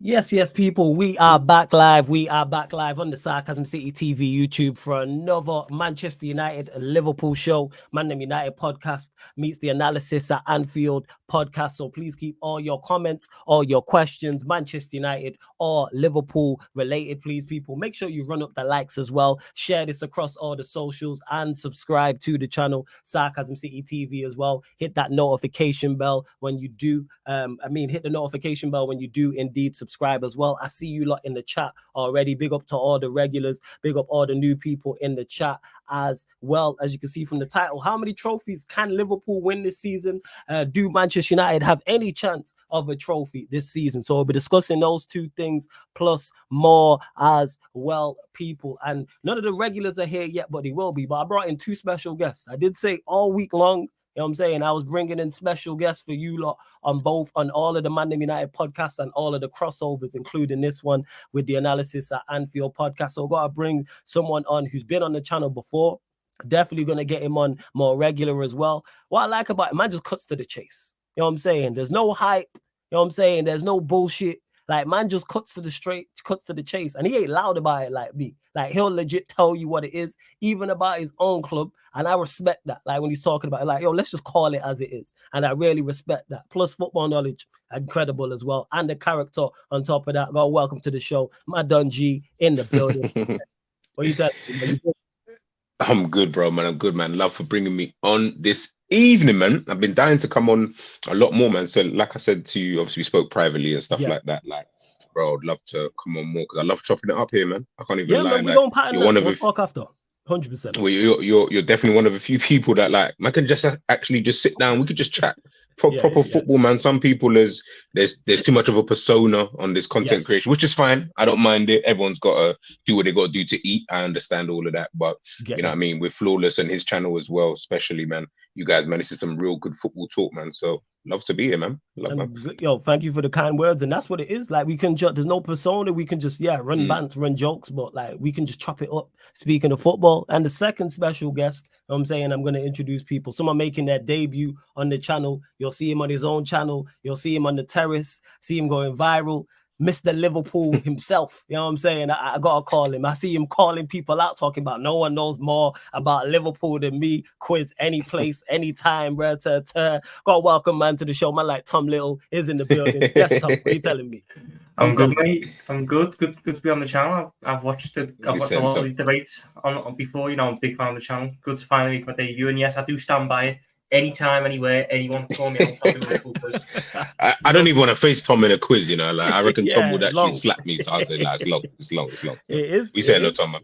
Yes, people. We are back live. We are back live on the Sarcasm City TV YouTube for another Manchester United and Liverpool show. Man United podcast meets the analysis at Anfield podcast. So please keep all your comments, all your questions, Manchester United or Liverpool related. Please, people, make sure you run up the likes as well. Share this across all the socials and subscribe to the channel Sarcasm City TV as well. Hit that notification bell when you do. Hit the notification bell when you do indeed subscribe as well. I see you lot in the chat already. Big up to all the regulars. Big up all the new people in the chat as well. As you can see from the title, how many trophies can Liverpool win this season? Do Manchester United have any chance of a trophy this season? So we'll be discussing those two things plus more as well, people. And none of the regulars are here yet, but they will be. But I brought in two special guests. I did say all week long, you know what I'm saying? I was bringing in special guests for you lot on all of the Man United podcasts and all of the crossovers, including this one with the analysis at Anfield podcast. So I've got to bring someone on who's been on the channel before. Definitely going to get him on more regular as well. What I like about it, man just cuts to the chase. You know what I'm saying? There's no hype. You know what I'm saying? There's no bullshit. Like, man just cuts to the chase, and he ain't loud about it like me. Like, he'll legit tell you what it is, even about his own club, and I respect that. Like, when he's talking about it, like, yo, let's just call it as it is, and I really respect that. Plus, football knowledge, incredible as well, and the character on top of that. God, welcome to the show, my Don G in the building. What you telling me? I'm good, bro, man. I'm good, man. Love for bringing me on this evening, man. I've been dying to come on a lot more, man. So, like I said to you, obviously we spoke privately and stuff like that. Like, bro, I'd love to come on more because I love chopping it up here, man. I can't even lie. Man, we don't pattern that. We'll talk after. 100%. Well, you're definitely one of a few people that like man can just actually just sit down. We could just chat proper football, man. Some people there's too much of a persona on this content creation, which is fine. I don't mind it. Everyone's got to do what they got to do to eat. I understand all of that, but you know what I mean. We're Flawless and his channel as well, especially, man. You guys, man, this is some real good football talk, man. So love to be here, man. Man. Yo, thank you for the kind words, and that's what it is. Like, we can just, there's no persona. We can just run bants, run jokes, but like we can just chop it up. Speaking of football, and the second special guest, you know what I'm saying, I'm going to introduce people. Someone making their debut on the channel. You'll see him on his own channel. You'll see him on the terrace. See him going viral. Mr. Liverpool himself, you know what I'm saying? I gotta call him. I see him calling people out, talking about no one knows more about Liverpool than me. Quiz any place, anytime, bro. Gotta welcome, man, to the show. Man like Tom Little is in the building. Yes, Tom, what are you telling me? I'm good, mate. I'm good. Good to be on the channel. I've watched a lot of the debates on before. You know, I'm a big fan of the channel. Good to finally make my debut, and yes, I do stand by it. Anytime, anywhere, anyone call me out. I don't even want to face Tom in a quiz, you know. Like I reckon Tom would actually slap me. So I say, like, it's long. It is. We say no, Tom, man.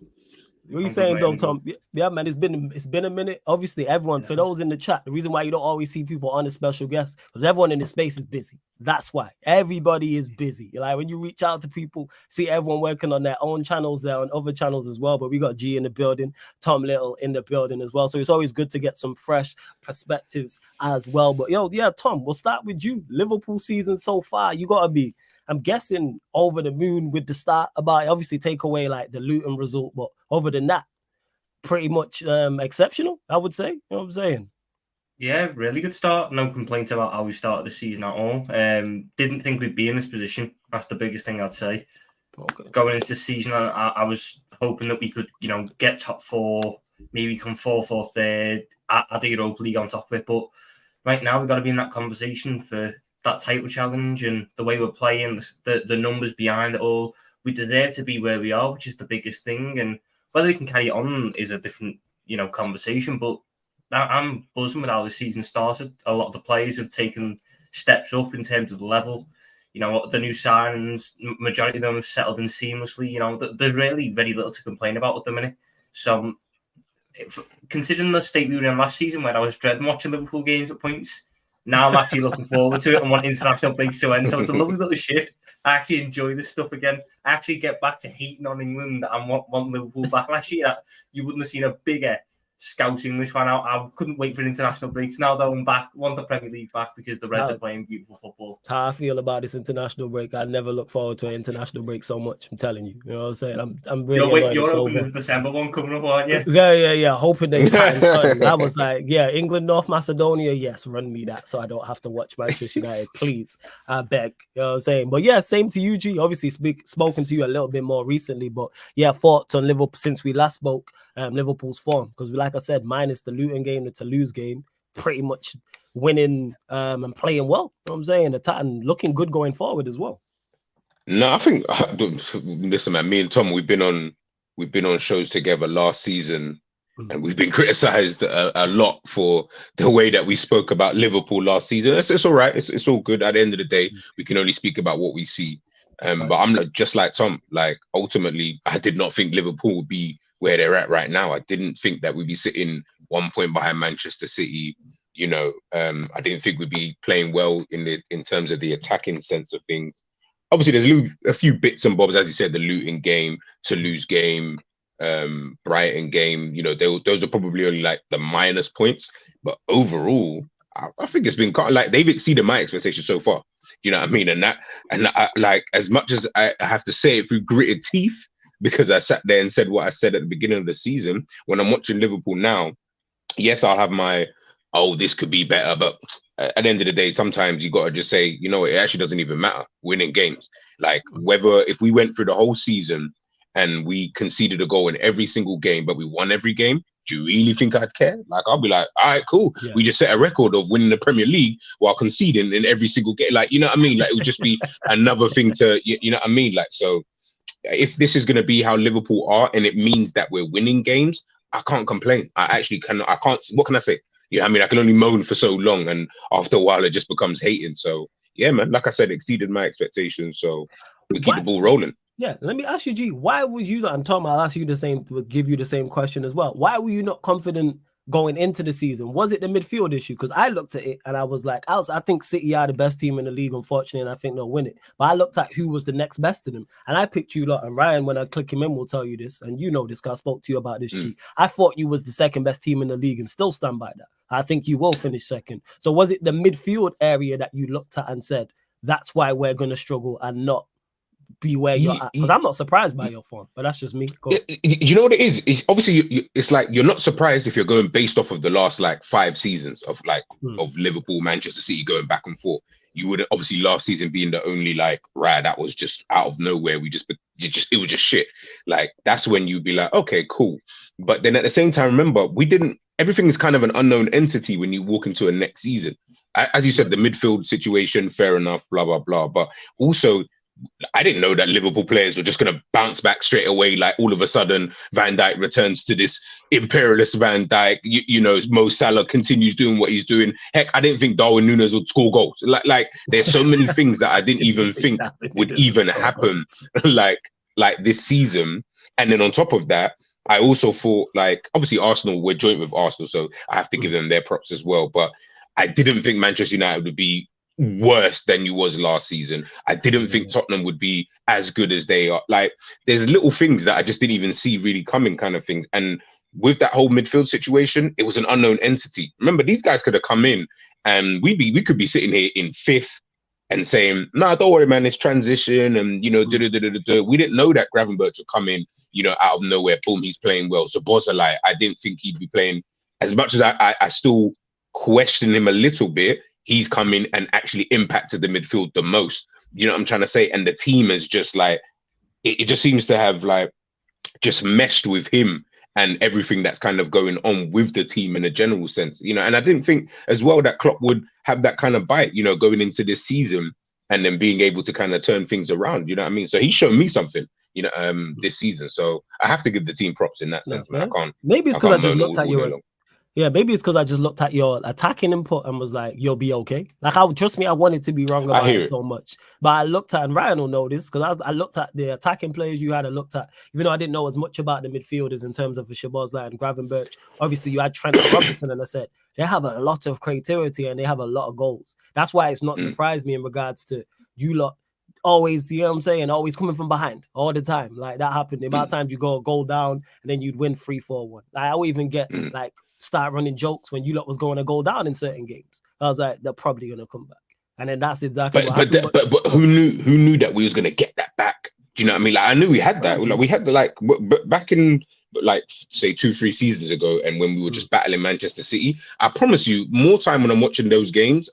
What are you saying though, Tom? Yeah, man, it's been a minute. Obviously, everyone, for those in the chat, the reason why you don't always see people on the special guests, because everyone in the space is busy. That's why. Everybody is busy. Like when you reach out to people, see everyone working on their own channels, they're on other channels as well. But we got G in the building, Tom Little in the building as well. So it's always good to get some fresh perspectives as well. But Tom, we'll start with you. Liverpool season so far, you gotta be, I'm guessing, over the moon with the start. About obviously take away like the Luton result, but other than that, pretty much exceptional, I would say. You know what I'm saying? Yeah, really good start. No complaints about how we started the season at all. Didn't think we'd be in this position. That's the biggest thing I'd say. Okay. Going into the season, I was hoping that we could, get top four, maybe come fourth or third, add the Europa League on top of it. But right now, we've got to be in that conversation for that title challenge, and the way we're playing, the numbers behind it all, we deserve to be where we are, which is the biggest thing. And whether we can carry it on is a different, conversation. But I'm buzzing with how the season started. A lot of the players have taken steps up in terms of the level. The new signings, majority of them have settled in seamlessly. There's really very little to complain about at the minute. So, considering the state we were in last season, where I was dreading watching Liverpool games at points, now I'm actually looking forward to it and want international breaks to end. So it's a lovely little shift. I actually enjoy this stuff again. I actually get back to hating on England and want Liverpool back. Last year, you wouldn't have seen a bigger Scouse English fan. I couldn't wait for international breaks. Now though, I'm back. Want the Premier League back because the Reds are playing beautiful football. That's how I feel about this international break. I never look forward to an international break so much. I'm telling you. You know what I'm saying? I'm really You're hoping the December one coming up, aren't you? Yeah. Hoping they pattern something. I was like, yeah, England, North Macedonia, yes, run me that so I don't have to watch Manchester United, please. I beg. You know what I'm saying? But yeah, same to you, G. Obviously, spoken to you a little bit more recently, but yeah, thoughts on Liverpool since we last spoke. Liverpool's form, because like I said, minus the Luton game, the Toulouse game, pretty much winning and playing well. You know what I'm saying? And looking good going forward as well. No, I think listen, man, me and Tom, we've been on shows together last season, and we've been criticized a lot for the way that we spoke about Liverpool last season. It's all right. It's all good. At the end of the day, we can only speak about what we see. But I'm just like Tom. Like ultimately, I did not think Liverpool would be where they're at right now. I didn't think that we'd be sitting 1 point behind Manchester City. You know, I didn't think we'd be playing well in terms of the attacking sense of things. Obviously, there's a few bits and bobs, as you said, the Luton game, Toulouse game, Brighton game. You know, those are probably only like the minus points. But overall, I think it's been kind of like they've exceeded my expectations so far. Do you know what I mean? And I, like, as much as I have to say it through gritted teeth, because I sat there and said what I said at the beginning of the season, when I'm watching Liverpool now, yes, I'll have my, this could be better. But at the end of the day, sometimes you got to just say, you know, it actually doesn't even matter winning games. Like if we went through the whole season and we conceded a goal in every single game, but we won every game, do you really think I'd care? Like, I'll be like, all right, cool. Yeah. We just set a record of winning the Premier League while conceding in every single game. Like, you know what I mean? Like, it would just be another thing to, you know what I mean? Like, so if this is going to be how Liverpool are, and it means that we're winning games, I can't complain. I can't, what can I say? You know what I mean? I can only moan for so long, and after a while, it just becomes hating. So, yeah, man, like I said, exceeded my expectations. So we keep the ball rolling. Yeah, let me ask you, G, why would you, I'm talking about, I'll ask you the same, to give you the same question as well. Why were you not confident going into the season? Was it the midfield issue? Because I looked at it and I was like, I think City are the best team in the league, unfortunately, and I think they'll win it. But I looked at who was the next best to them, and I picked you lot. And Ryan, when I click him in, will tell you this, and you know this, because I spoke to you about this, G. I thought you was the second best team in the league and still stand by that. I think you will finish second. So was it the midfield area that you looked at and said, that's why we're going to struggle and not be where you're at? Because I'm not surprised by your form, but that's just me. You know what it is? It's obviously it's like you're not surprised if you're going based off of the last like 5 seasons of like of Liverpool, Manchester City going back and forth. You would obviously last season being the only like that was just out of nowhere. It was just shit. Like that's when you'd be like, okay, cool. But then at the same time, remember, everything is kind of an unknown entity when you walk into a next season. As you said, the midfield situation, fair enough, blah, blah, blah. But also, I didn't know that Liverpool players were just going to bounce back straight away. Like all of a sudden, Van Dijk returns to this imperialist Van Dijk. You know, Mo Salah continues doing what he's doing. Heck, I didn't think Darwin Núñez would score goals. Like there's so many things that I didn't even think would even happen like this season. And then on top of that, I also thought, like, obviously Arsenal, we're joint with Arsenal, so I have to give them their props as well. But I didn't think Manchester United would be worse than you was last season. I didn't think Tottenham would be as good as they are. Like, there's little things that I just didn't even see really coming, kind of things. And with that whole midfield situation, it was an unknown entity. Remember, these guys could have come in and we could be sitting here in 5th and saying, "No, don't worry, man, it's transition." And, you know, we didn't know that Gravenberch would come in, you know, out of nowhere. Boom, he's playing well. So Bozalai, I didn't think he'd be playing as much as I still question him a little bit. He's come in and actually impacted the midfield the most. You know what I'm trying to say? And the team is just like, it just seems to have like just meshed with him and everything that's kind of going on with the team in a general sense, you know. And I didn't think as well that Klopp would have that kind of bite, you know, going into this season and then being able to kind of turn things around, you know what I mean? So he's shown me something, you know, this season. So I have to give the team props in that sense. Man. I can't. Maybe it's because I just looked at you. Yeah, maybe it's because I just looked at your attacking input and was like, you'll be okay. Like, trust me, I wanted to be wrong about it so much. But I looked at, and Ryan will know this, because I looked at the attacking players you had. I looked at, even though I didn't know as much about the midfielders in terms of Szoboszlai and Gravenberch. Obviously, you had Trent and Robinson, and I said, they have a lot of creativity and they have a lot of goals. That's why it's not surprised me in regards to you lot always, you know what I'm saying, always coming from behind all the time. Like that happened. The amount of times you go a goal down and then you'd win 3-4-1. Like I would even get like start running jokes when you lot was going to go down in certain games. I was like, they're probably gonna come back. And then that's exactly what happened. But who knew that we was gonna get that back? Do you know what I mean? Like I knew we had that. Like we had the but back in like say 2-3 seasons ago, and when we were just battling Manchester City, I promise you, more time when I'm watching those games,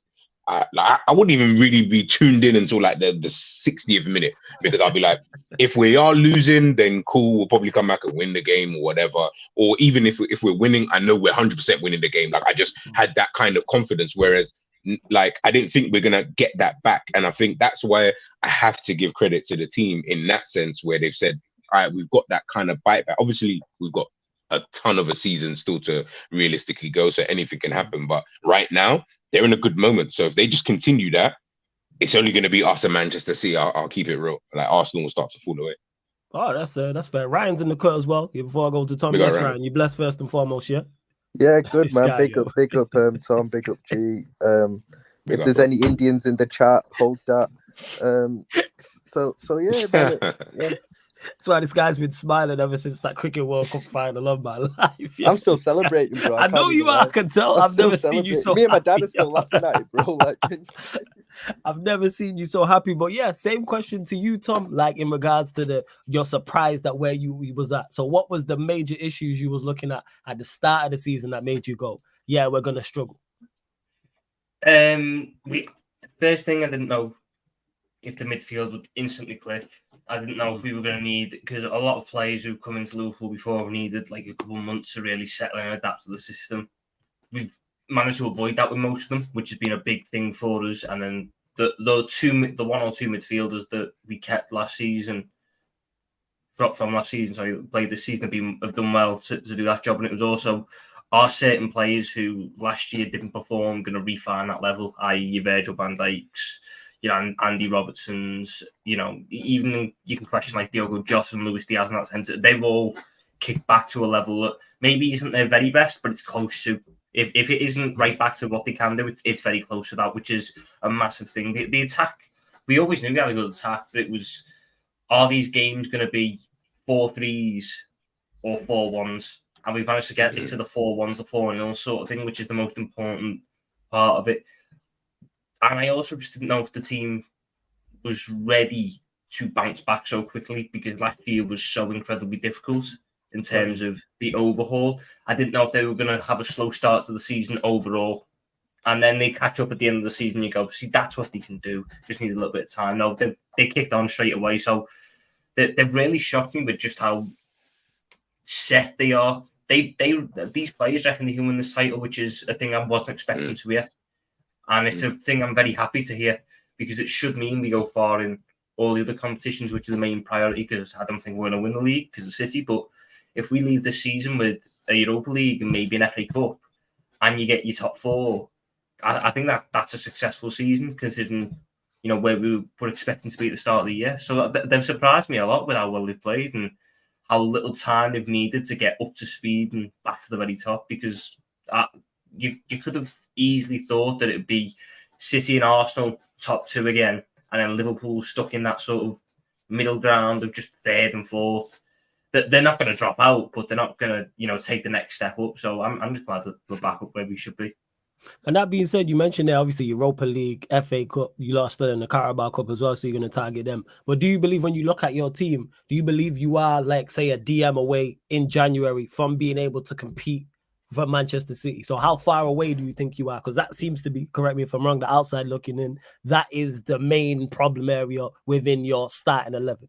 I wouldn't even really be tuned in until like the 60th minute, because I'll be like, if we are losing, then cool, we'll probably come back and win the game or whatever. Or even if we're winning, I know we're 100% winning the game. Like I just had that kind of confidence, whereas like I didn't think we're gonna get that back. And I think that's why I have to give credit to the team in that sense, where they've said, all right, we've got that kind of bite back. Obviously, we've got a ton of a season still to realistically go, so anything can happen. But right now, they're in a good moment. So if they just continue that, it's only going to be us and Manchester City. I'll keep it real. Like Arsenal will start to fall away. Oh, that's fair. Ryan's in the cut as well. Before I go to Tom, yes, Ryan, you blessed first and foremost, yeah? Yeah, good, man. Big up, Tom. Big up, G. If there's any Indians in the chat, hold that. So yeah, man, yeah. That's why this guy's been smiling ever since that Cricket World Cup final of my life. Yeah. I'm still celebrating, bro. I know you are. I can tell. I've never seen you so happy. Me and my dad are still laughing at it, bro. Like, I've never seen you so happy. But yeah, same question to you, Tom. Like in regards to you're surprised at where you was at. So what was the major issues you was looking at the start of the season that made you go, yeah, we're gonna struggle? First thing, I didn't know if the midfield would instantly click. I didn't know if we were going to need, because a lot of players who've come into Liverpool before have needed like a couple of months to really settle and adapt to the system. We've managed to avoid that with most of them, which has been a big thing for us. And then the one or two midfielders that we kept last season, from last season, sorry, played this season, have done well to do that job. And it was also our certain players who last year didn't perform going to refine that level, i.e. Virgil van Dijk's, Andy Robertson's, even you can question like Diogo Jota and Luis Diaz in that sense. They've all kicked back to a level that maybe isn't their very best, but it's close to. If it isn't right back to what they can do, it's very close to that, which is a massive thing. The attack, we always knew we had a good attack, but it was, are these games going to be 4-3s or 4-1s? And we've managed to get into the 4-1s, the 4-0 sort of thing, which is the most important part of it. And I also just didn't know if the team was ready to bounce back so quickly, because last year was so incredibly difficult in terms of the overhaul. I didn't know if they were going to have a slow start to the season overall. And then they catch up at the end of the season. You go, see, that's what they can do. Just need a little bit of time. No, they kicked on straight away. So they've really shocked me with just how set they are. These players reckon they can win this title, which is a thing I wasn't expecting to hear. And it's a thing I'm very happy to hear, because it should mean we go far in all the other competitions, which are the main priority, because I don't think we're going to win the league because of City. But if we leave this season with a Europa League and maybe an FA Cup and you get your top four, I think that's a successful season, considering, where we were expecting to be at the start of the year. So they've surprised me a lot with how well they've played and how little time they've needed to get up to speed and back to the very top, because you could have easily thought that it would be City and Arsenal top two again, and then Liverpool stuck in that sort of middle ground of just third and fourth. That they're not going to drop out, but they're not going to, take the next step up. So I'm just glad that we're back up where we should be. And that being said, you mentioned there obviously Europa League, FA Cup, you lost in the Carabao Cup as well, so you're going to target them. But do you believe, when you look at your team, do you believe you are, like, say, a DM away in January from being able to compete for Manchester City? So how far away do you think you are? Because that seems to be, correct me if I'm wrong, the outside looking in, that is the main problem area within your starting 11.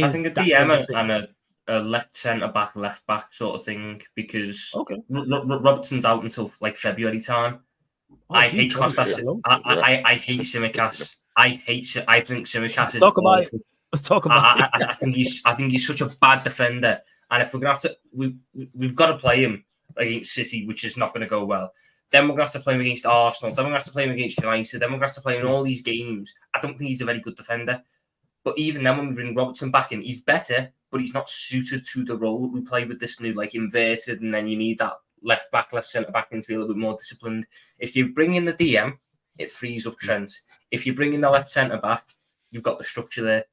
I think a DM and a left centre-back, left-back sort of thing, because Robertson's out until like February time. I hate Kostas. I hate Tsimikas. I think Tsimikas is awful. Let's talk about it. I think he's such a bad defender, and if we're gonna have to, we've got to play him against City, which is not going to go well. Then we're going to have to play him against Arsenal. Then we're going to have to play him against United. Then we're going to have to play him in all these games. I don't think he's a very good defender. But even then, when we bring Robertson back in, he's better, but he's not suited to the role that we play with this new, like, inverted, and then you need that left back, left centre back in to be a little bit more disciplined. If you bring in the DM, it frees up Trent. If you bring in the left centre back, You've got the structure there.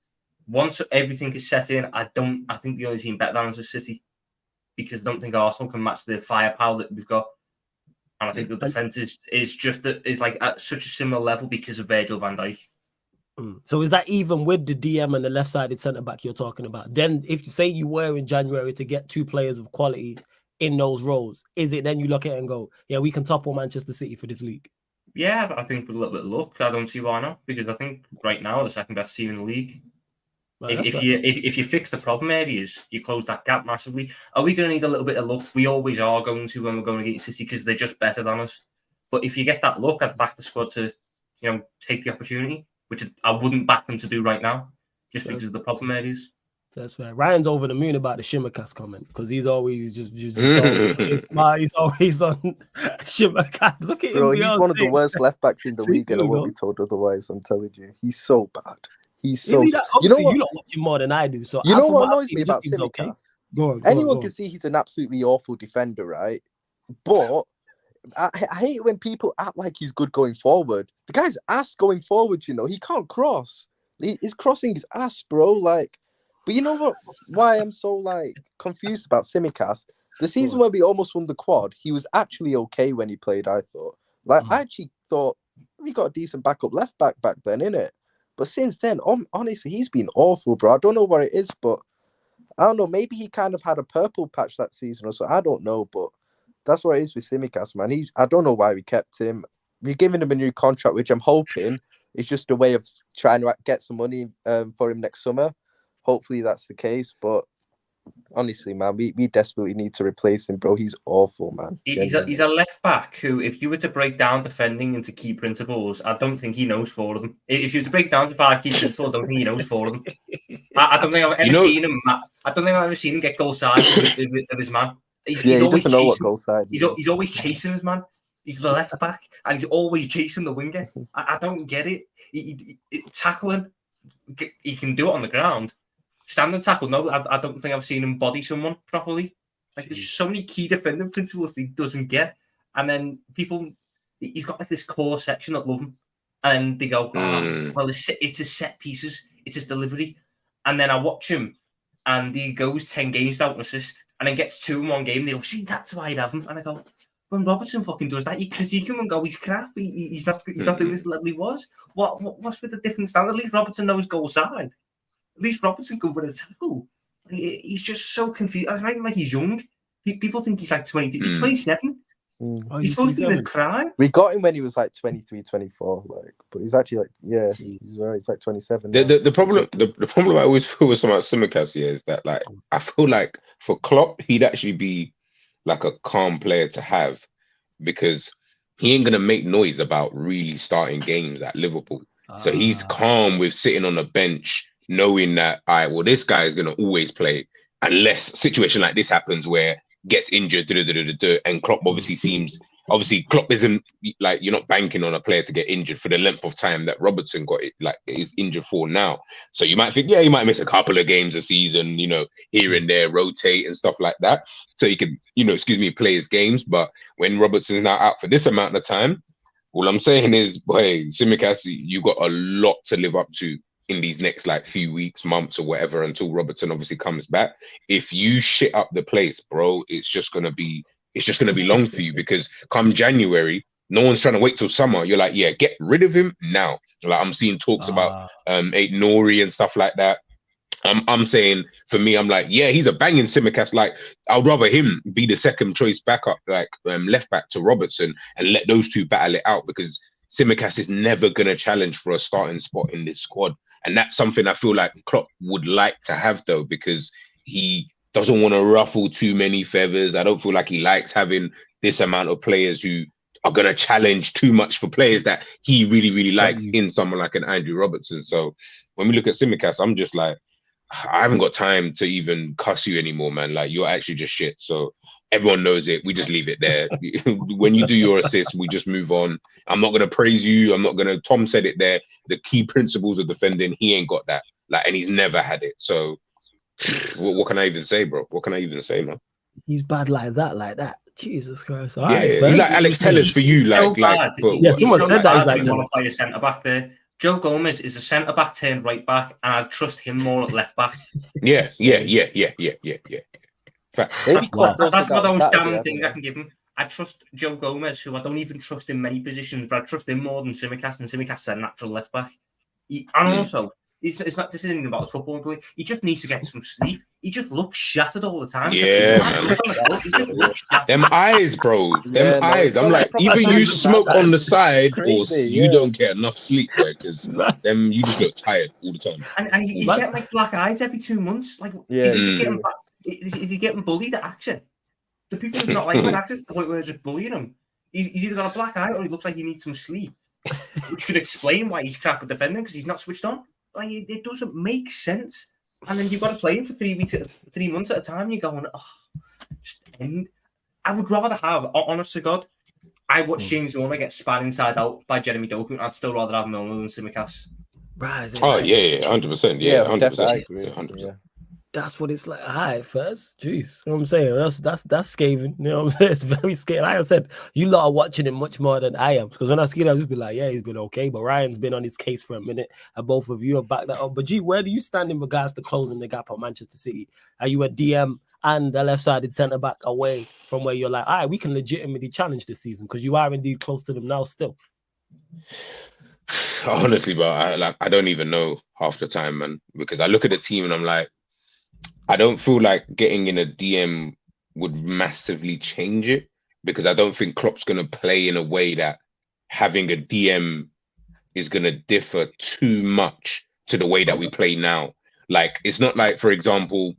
Once everything is set in, I think the only team better than us is City, because I don't think Arsenal can match the firepower that we've got. And I think the defense is like at such a similar level because of Virgil van Dijk. So is that even with the DM and the left-sided centre-back you're talking about? Then if you say you were in January to get 2 players of quality in those roles, is it then you look at it and go, yeah, we can topple Manchester City for this league? Yeah, I think with a little bit of luck, I don't see why not, because I think right now the second best team in the league. Right, if you fix the problem areas, you close that gap massively. Are we going to need a little bit of luck? We always are going to when we're going against City, because they're just better than us. But if you get that luck, I'd back the squad to, take the opportunity, which I wouldn't back them to do right now, just because of the problem areas. That's fair. Ryan's over the moon about the Shimmercast comment, because he's always just he's always on Shimmercast. Look at him. Bro, he's one of the worst left backs in the league, and I won't be told otherwise. I'm telling you, he's so bad. He's so. You know what? You don't watch him more than I do. So you know what annoys me about Simicast? Okay. Go on. Anyone can see he's an absolutely awful defender, right? But I hate it when people act like he's good going forward. The guy's ass going forward. He can't cross. He's crossing his ass, bro. Like, but you know what? Why I'm so confused about Simicast? The season where we almost won the quad, he was actually okay when he played. I thought, I actually thought we got a decent backup left back then, innit? But since then, honestly, he's been awful, bro. I don't know what it is, but I don't know. Maybe he kind of had a purple patch that season or so. I don't know, but that's what it is with Simicast, man. I don't know why we kept him. We're giving him a new contract, which I'm hoping is just a way of trying to get some money for him next summer. Hopefully that's the case, but honestly, man, we desperately need to replace him, bro. He's awful, man. He's a left back who, if you were to break down defending into key principles, I don't think he knows 4 of them. If you were to break down to 5 key principles, I don't think he knows 4 of them. I don't think I've ever seen him. I don't think I've ever seen him get goal side of his man. He always doesn't know what goal side. He's always chasing his man. He's the left back, and he's always chasing the winger. I don't get it. Tackling, he can do it on the ground. Standing tackle, no, I don't think I've seen him body someone properly. There's so many key defending principles that he doesn't get. And then he's got this core section that love him. And they go, well, it's his set pieces, it's his delivery. And then I watch him, and he goes 10 games without an assist, and then gets 2 in one game. They go, see, that's why I'd have him. And I go, when Robertson fucking does that, you critique him and go, he's crap. He's not doing this level he was. What's with the different standard? At least Robertson knows goal side. At least Robertson could win a tackle. He's just so confused. I don't like he's young. People think he's 20. He's 27. He's supposed to be in his prime. We got him when he was 23, 24. But he's actually he's right. He's 27. The problem I always feel with some about Simicast is that I feel like for Klopp he'd actually be like a calm player to have, because he ain't gonna make noise about really starting games at Liverpool. So he's calm with sitting on the bench, knowing that, all right, well, this guy is going to always play unless a situation like this happens where gets injured, and Klopp obviously Klopp isn't you're not banking on a player to get injured for the length of time that Robertson got is injured for now. So you might think, he might miss a couple of games a season, here and there, rotate and stuff like that. So he can, play his games. But when Robertson's now out for this amount of time, all I'm saying is, boy, Simicast, you got a lot to live up to in these next few weeks, months or whatever, until Robertson obviously comes back. If you shit up the place, bro, it's just gonna be long for you, because come January, no one's trying to wait till summer. You're like, yeah, get rid of him now. I'm seeing talks about Aid Nori and stuff like that. I'm saying, for me, I'm like, yeah, he's a banging Simicast. I'd rather him be the second choice backup, left back to Robertson, and let those two battle it out, because Simicast is never gonna challenge for a starting spot in this squad. And that's something I feel like Klopp would like to have, though, because he doesn't want to ruffle too many feathers. I don't feel like he likes having this amount of players who are going to challenge too much for players that he really, really likes in someone like an Andrew Robertson. So when we look at Simicast, I'm just like, I haven't got time to even cuss you anymore, man. You're actually just shit. So everyone knows it. We just leave it there. When you do your assist, we just move on. I'm not going to praise you. Tom said it there. The key principles of defending, he ain't got that. And he's never had it. So what can I even say, bro? What can I even say, man? He's bad like that. Jesus Christ. All right, he's like Alex Tellers for you. Someone said that. He's want to play a centre back there. Joe Gomez is a centre back turned right back, and I'd trust him more at left back. Yeah. That's Klopp does about that the most Saturday, damning hasn't thing he? I can give him. I trust Joe Gomez, who I don't even trust in many positions, but I trust him more than Tsimikas, and Tsimikas is a natural left back. And also, it's not this isn't even about his football. He just needs to get some sleep. He just looks shattered all the time. Yeah, He just looks shattered. Them eyes, bro. Yeah, Them eyes. it's I'm got like, proper either you eyes, smoke man. on the side It's crazy, or you yeah. don't get enough sleep, because them you just look tired all the time. And he's getting like black eyes every 2 months. Like, is he just getting is he getting bullied at Action? The people who've not like access to the point where they're just bullying him. He's either got a black eye or he looks like he needs some sleep, which could explain why he's crap at defending because he's not switched on. Like, it doesn't make sense. And then you've got to play him for 3 months at a time. And you're going, just end. I would rather have, honest to God, I watched James Milner get spat inside out by Jeremy Doku. I'd still rather have Milner than Tsimikas. Right. 100%. Yeah, 100%. Definitely, I agree. 100%. Yeah. That's what it's like. Hi, first. Jeez. You know what I'm saying? That's scathing. You know what I'm saying? It's very scary. Like I said, you lot are watching him much more than I am. Because when I see it, I'll just be like, yeah, he's been okay. But Ryan's been on his case for a minute. And both of you have backed that up. But G, where do you stand in regards to closing the gap at Manchester City? Are you a DM and a left-sided centre-back away from where you're like, all right, we can legitimately challenge this season? Because you are indeed close to them now still. Honestly, bro, I don't even know half the time, man. Because I look at the team and I'm like, I don't feel like getting in a DM would massively change it, because I don't think Klopp's going to play in a way that having a DM is going to differ too much to the way that we play now. Like, it's not like, for example,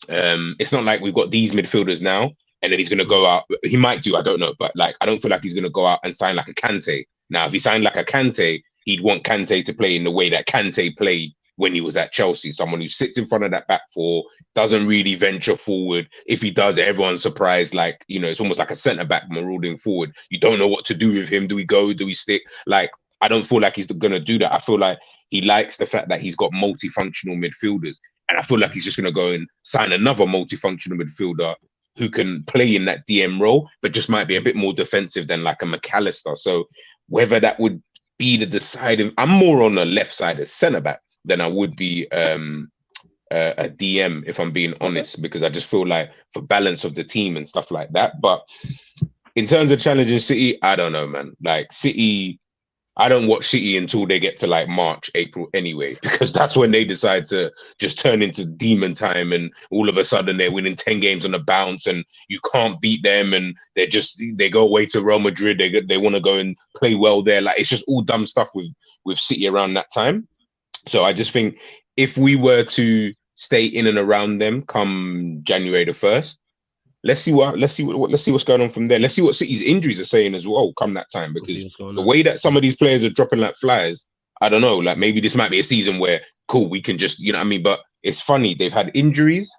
it's not like we've got these midfielders now and then he's going to go out. He might do, I don't know. But like, I don't feel like he's going to go out and sign like a Kante. Now, if he signed like a Kante, he'd want Kante to play in the way that Kante played when he was at Chelsea, someone who sits in front of that back four, doesn't really venture forward. If he does, everyone's surprised. Like, you know, it's almost like a centre-back marauding forward. You don't know what to do with him. Do we go? Do we stick? Like, I don't feel like he's going to do that. I feel like he likes the fact that he's got multifunctional midfielders. And I feel like he's just going to go and sign another multifunctional midfielder who can play in that DM role, but just might be a bit more defensive than like a McAllister. So whether that would be the deciding, I'm more on the left side as centre-back than I would be a DM, if I'm being honest, because I just feel like for balance of the team and stuff like that. But in terms of challenging City, I don't know, man. Like City, I don't watch City until they get to like March, April anyway, because that's when they decide to just turn into demon time and all of a sudden they're winning 10 games on the bounce and you can't beat them and they go away to Real Madrid. They want to go and play well there. Like, it's just all dumb stuff with City around that time. So I just think if we were to stay in and around them come January the 1st, let's see what's going on from there. Let's see what City's injuries are saying as well come that time, because the way that some of these players are dropping like flies, I don't know, like maybe this might be a season where, cool, we can just, you know what I mean? But it's funny, they've had injuries,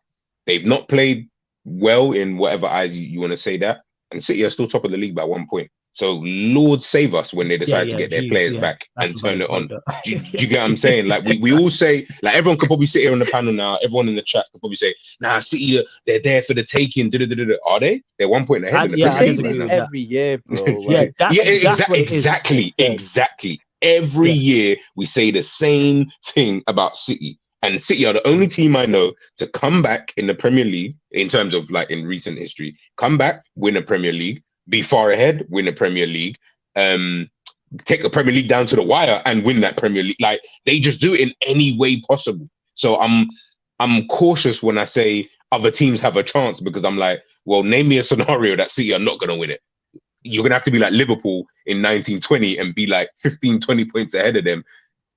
they've not played well in whatever eyes you want to say that, and City are still top of the league by 1 point. So Lord save us when they decide to get their players back and turn it on. Do you get what I'm saying? Like we all say, like everyone could probably sit here on the panel now, everyone in the chat could probably say, nah, City, they're there for the taking. Are they? They're 1 point ahead. I say this every year, bro. Like, Exactly. Every year we say the same thing about City. And City are the only team I know to come back in the Premier League in terms of like in recent history, come back, win a Premier League, be far ahead, win a Premier League, take a Premier League down to the wire and win that Premier League. Like, they just do it in any way possible. So I'm cautious when I say other teams have a chance, because I'm like, well, name me a scenario that City are not going to win it. You're going to have to be like Liverpool in 1920 and be like 15, 20 points ahead of them.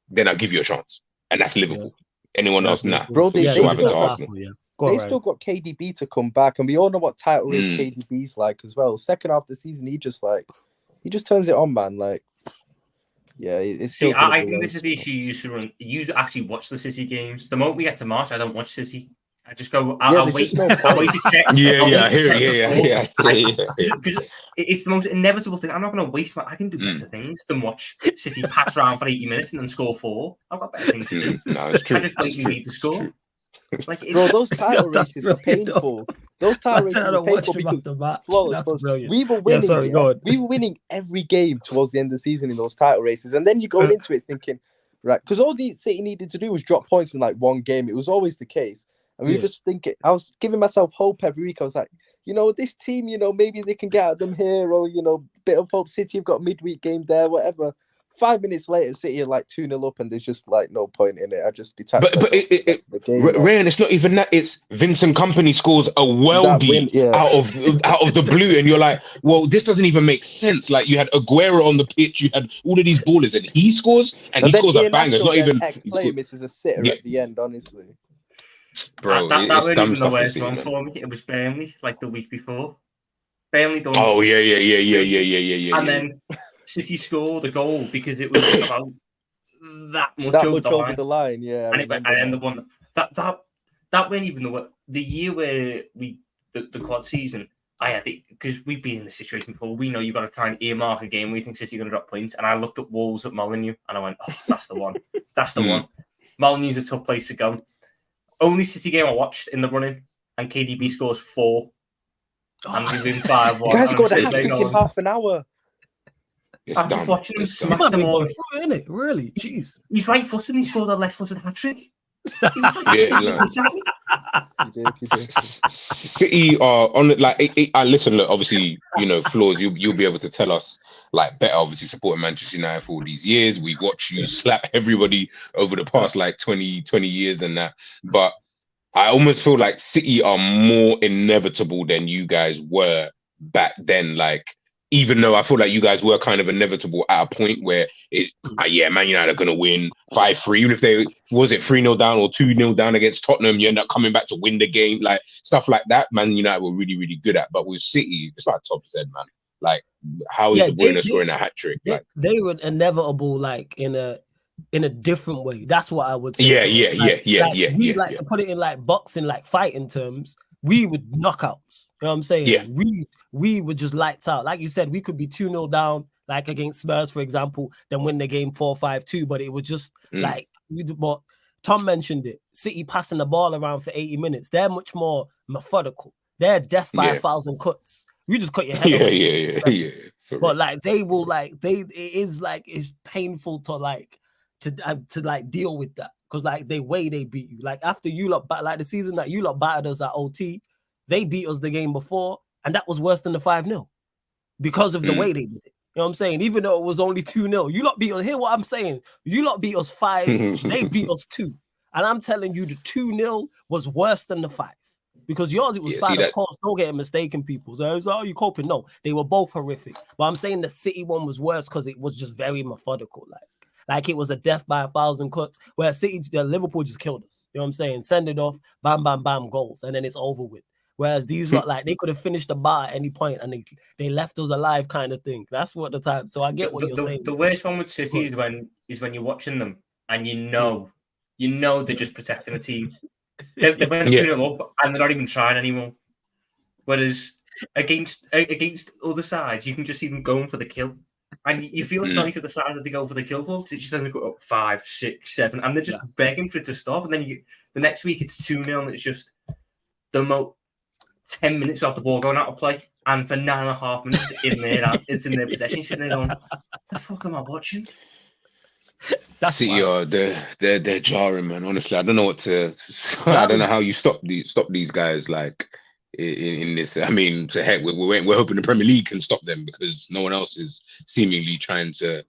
Then I'll give you a chance. And that's Liverpool. Anyone else? Nah. Bro, they still got KDB to come back, and we all know what title race KDB's like as well. Second half of the season, he just turns it on, man. Like, yeah, it's still. I think this is the issue you used to run. You actually watch the City games. The moment we get to March, I don't watch City. I just go. I'll wait. I'll wait to check. Yeah. Because it's the most inevitable thing. I'm not going to waste my. I can do better things than watch City pass around for 80 minutes and then score 4. I've got better things to do. No, it's true. I just wait and read the score. Like, bro, those title races were painful. Those title races were painful because flawless. We were winning. We were winning every game towards the end of the season in those title races, and then you go into it thinking, right? Because all the City needed to do was drop points in like one game. It was always the case. And we were just thinking, I was giving myself hope every week. I was like, this team, maybe they can get at them here, or, bit of hope. City have got midweek game there, whatever. 5 minutes later, City are like 2-0 up, and there's just like no point in it. I just detached myself from the game. Ryan, it's not even that. It's Vincent Kompany scores a worldie out of the blue, and you're like, well, this doesn't even make sense. Like, you had Aguero on the pitch, you had all of these ballers, and he scores, and he scores a banger. It's not even ex-player misses a sitter at the end, honestly. Bro, that it's wasn't dumb even the stuff. worst one for me. It was Burnley, like the week before. Burnley done. Oh yeah. And then City scored a goal because it was about that much over the line. Yeah, and I ended up on that wasn't even the year where the quad season. I had it because we've been in this situation before. We know you've got to try and earmark a game where you think City are going to drop points. And I looked at Wolves at Molineux and I went, oh, that's the one. That's the one. Molineux's a tough place to go. Only City game I watched in the running, and KDB scores 4. And we've been 5-1. You guys got a hat-trick in half an hour. I'm just watching him smash them all. Isn't it? Really? Jeez. He's right-footed and he scored a left-footed hat-trick. He did. City are on listen, look, obviously, Floors, you'll be able to tell us like better, obviously supporting Manchester United for all these years. We've watched you slap everybody over the past like 20 years and that. But I almost feel like City are more inevitable than you guys were back then. Like, even though I feel like you guys were kind of inevitable at a point where Man United are going to win 5-3, even if they, was it 3-0 down or 2-0 down against Tottenham, you end up coming back to win the game, like stuff like that, Man United were really, really good at. But with City, it's like Top said, man, like, how is De Bruyne scoring a hat-trick? They were inevitable, like, in a different way. That's what I would say. Yeah. We like to put it in like boxing, like fighting terms. We would knockouts. You know what I'm saying? Yeah. We would just lights out. Like you said, we could be 2-0 down, like against Spurs, for example, then win the game 4-5-2. But it was just like, but Tom mentioned it. City passing the ball around for 80 minutes. They're much more methodical. They're death by 1,000 cuts. You just cut your head off. Yeah. But like they will it's painful to deal with that, because like the way they beat you, like after you lot like the season that you lot battered us at OT, they beat us the game before, and that was worse than the 5-0 because of the way they did it. You know what I'm saying? Even though it was only 2-0, you lot beat us. Hear what I'm saying? You lot beat us 5, they beat us 2, and I'm telling you the 2-0 was worse than the 5. Because yours, it was bad, of course. Don't get it mistaken, people. So it's, you coping? No, they were both horrific. But I'm saying the City one was worse because it was just very methodical. Like it was a death by 1,000 cuts, where Liverpool just killed us. You know what I'm saying? Send it off, bam, bam, bam, goals, and then it's over with. Whereas these lot, like, they could have finished the bar at any point and they left us alive, kind of thing. That's what the time. So I get what you're saying. The worst one with City is when you're watching them and you know they're just protecting the team. They went 2-0 up and they're not even trying anymore. Whereas against other sides, you can just see them going for the kill. And you feel sorry for the side that they go for the kill for, because it just doesn't go up 5, 6, 7, and they're just begging for it to stop. And then the next week it's 2-0, and it's just the 10 minutes without the ball going out of play, and for 9.5 minutes it's in their possession. You're sitting there going, the fuck am I watching? City they're jarring, man. Honestly, I don't know what to. I don't know how you stop these guys like in this. I mean, to heck, we're hoping the Premier League can stop them, because no one else is seemingly trying to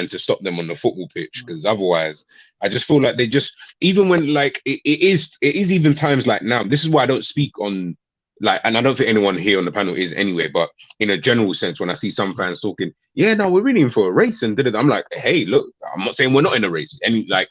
stop them on the football pitch. Because otherwise, I just feel like they just, even when like it is even times like now. This is why I don't speak on. Like, and I don't think anyone here on the panel is anyway, but in a general sense, when I see some fans talking, we're really in for a race, and I'm like, hey, look, I'm not saying we're not in a race. And like,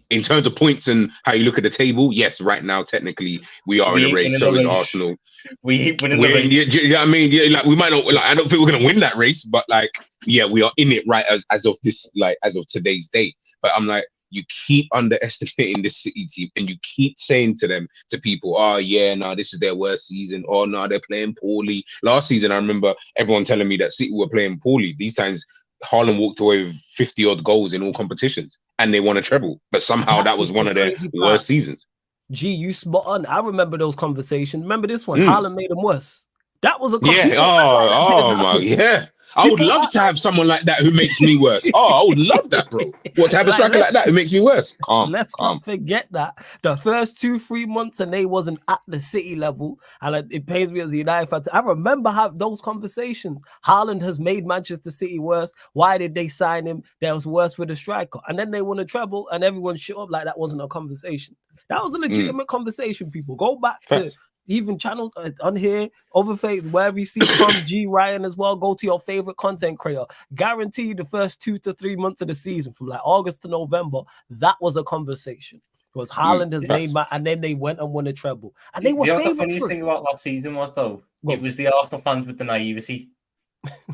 in terms of points and how you look at the table, yes, right now, technically, we are in a race. So is Arsenal. We ain't winning the race. You know what I mean? Yeah, like, we might not, like, I don't think we're going to win that race, but like, yeah, we are in it right as of this, like, as of today's date. But I'm like, you keep underestimating this City team, and you keep saying to people, oh yeah, no, this is their worst season. Oh no, they're playing poorly. Last season, I remember everyone telling me that City were playing poorly. These times, Haaland walked away with 50 odd goals in all competitions, and they won a treble. But somehow that was one of their worst seasons. Gee, you spot on. I remember those conversations. Remember this one? Haaland made them worse. That was a yeah. Oh my, yeah. I would love to have someone like that who makes me worse. Oh, I would love that, bro. What, to have a striker like that who makes me worse? Let's not forget that the first 2-3 months and they wasn't at the City level, and it pains me as a United fan. I remember having those conversations. Haaland has made Manchester City worse. Why did they sign him? That was worse with a striker, and then they won a treble, and everyone shut up like that wasn't a conversation. That was a legitimate conversation. People go back to even channels on here, Overfaith, wherever you see Tom G, Ryan as well. Go to your favorite content creator. Guaranteed the first 2 to 3 months of the season, from like August to November, that was a conversation. Because Haaland has made and then they went and won a treble, and they were favourites. The funniest thing about last season was though, it was the Arsenal fans with the naivety.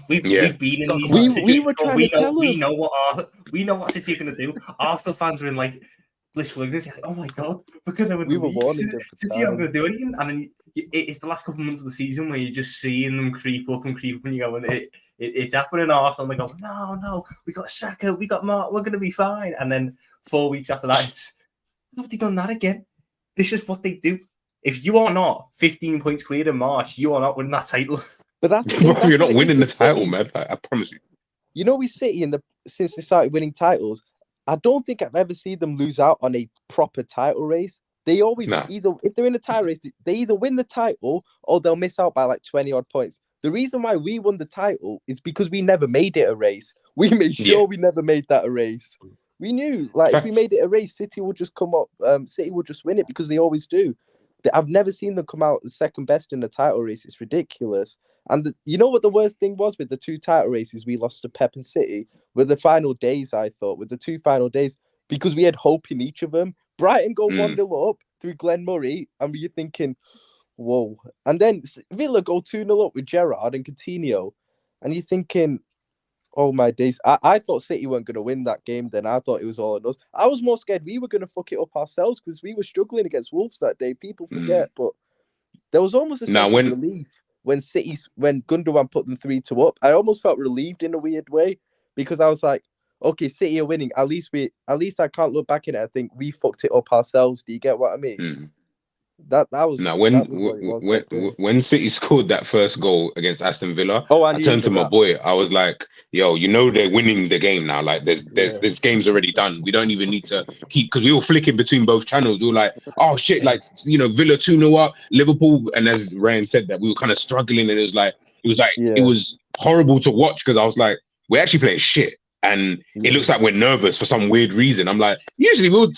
We've been in these. We were trying to tell them. We know what City are going to do. Arsenal fans were in like blissful ignorance. Like, oh my god, we're going to win. We were warning them. City aren't going to do anything, and then it's the last couple of months of the season where you're just seeing them creep up, and you go, and it's happening. Arsenal, they go, no, we got Saka, we got Mark, we're going to be fine. And then 4 weeks after that, it's, have they done that again? This is what they do. If you are not 15 points clear in March, you are not winning that title. But that's you're not winning the title, man. I promise you. You know, with City since they started winning titles, I don't think I've ever seen them lose out on a proper title race. They always either, if they're in a title race, they either win the title or they'll miss out by like 20 odd points. The reason why we won the title is because we never made it a race. We made sure we never made that a race. We knew, like, if we made it a race, City would just come up. City would just win it because they always do. I've never seen them come out the second best in the title race. It's ridiculous. And you know what the worst thing was with the 2 title races we lost to Pep and City? With the final days, I thought, with the 2 final days, because we had hope in each of them. Brighton go 1-0 up through Glenn Murray, and you're thinking, whoa. And then Villa go 2-0 up with Gerrard and Coutinho, and you're thinking, oh my days. I thought City weren't going to win that game then. I thought it was all on us. I was more scared we were going to fuck it up ourselves because we were struggling against Wolves that day. People forget, but there was almost a sense of relief when Gundogan put them 3-2 up. I almost felt relieved in a weird way because I was like, okay, City are winning. At least I can't look back in it. I think we fucked it up ourselves. Do you get what I mean? That was now when City scored that first goal against Aston Villa. I turned to my boy. I was like, "Yo, you know they're winning the game now. Like, this game's already done. We don't even need to keep because we were flicking between both channels. We were like, oh shit, like Villa 2-0 up, Liverpool, and as Ryan said that we were kind of struggling, and it was horrible to watch because I was like, we're actually playing shit. And it looks like we're nervous for some weird reason. I'm like, usually we'll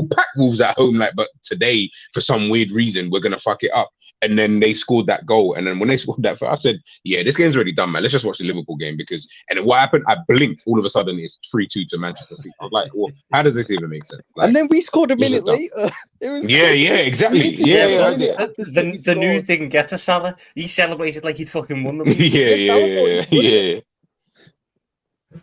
pack Wolves at home, but today, for some weird reason, we're gonna fuck it up. And then they scored that goal. And then when they scored that, I said, yeah, this game's already done, man. Let's just watch the Liverpool game and what happened? I blinked. All of a sudden, it's 3-2 to Manchester City. I was like, well, how does this even make sense? And then we scored a minute later. It was exactly. The news didn't get to Salah. He celebrated like he'd fucking won the league. Yeah.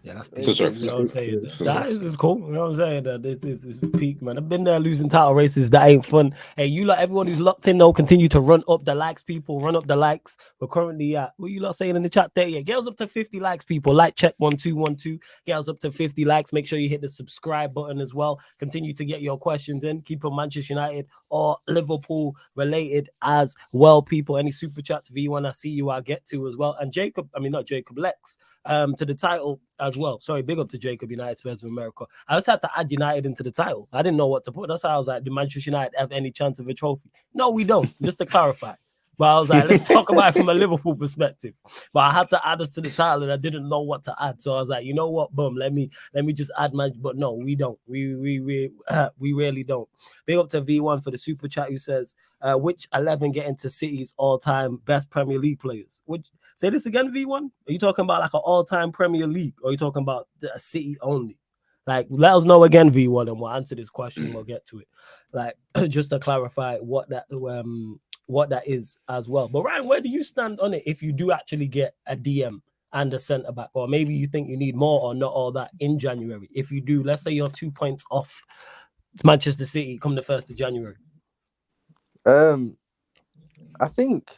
Yeah, that's peak. That is cool. You know what I'm saying? That this is peak, man. I've been there losing title races. That ain't fun. Hey, you lot, everyone who's locked in, though, continue to run up the likes, people. Run up the likes. We're currently at, what you lot saying in the chat there? Yeah, get us up to 50 likes, people. Like check 1212. Get us up to 50 likes. Make sure you hit the subscribe button as well. Continue to get your questions in. Keep them Manchester United or Liverpool related as well, people. Any super chats, V1, I see you, I'll get to as well. And Lex. To the title as well. Sorry, big up to Jacob, United Spurs of America. I just had to add United into the title. I didn't know what to put. That's how I was like, do Manchester United have any chance of a trophy? No, we don't. Just to clarify. But I was like, let's talk about it from a Liverpool perspective. But I had to add us to the title and I didn't know what to add. So I was like, you know what? Boom, let me just add man. But no, we don't. We really don't. Big up to V1 for the super chat who says, which 11 get into City's all-time best Premier League players? Say this again, V1? Are you talking about like an all-time Premier League? Or are you talking about a City only? Like, let us know again, V1, and we'll answer this question. We'll get to it. Like, just to clarify what that is as well. But Ryan, where do you stand on it if you do actually get a DM and a centre back, or maybe you think you need more or not all that in January? If you do, let's say you're 2 points off Manchester City come the 1st of January. I think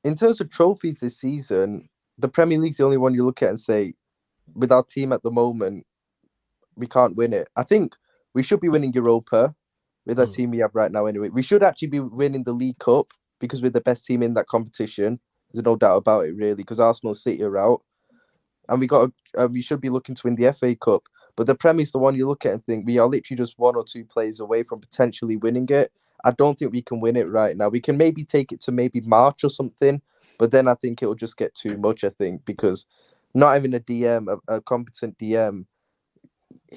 in terms of trophies this season, the Premier League's the only one you look at and say, with our team at the moment, we can't win it. I think we should be winning Europa with our team we have right now anyway. We should actually be winning the League Cup because we're the best team in that competition. There's no doubt about it, really, because Arsenal City are out, and we should be looking to win the FA Cup. But the Premier is the one you look at and think we are literally just 1 or 2 plays away from potentially winning it. I don't think we can win it right now. We can maybe take it to maybe March or something, but then I think it'll just get too much. I think because not having a DM, a competent DM.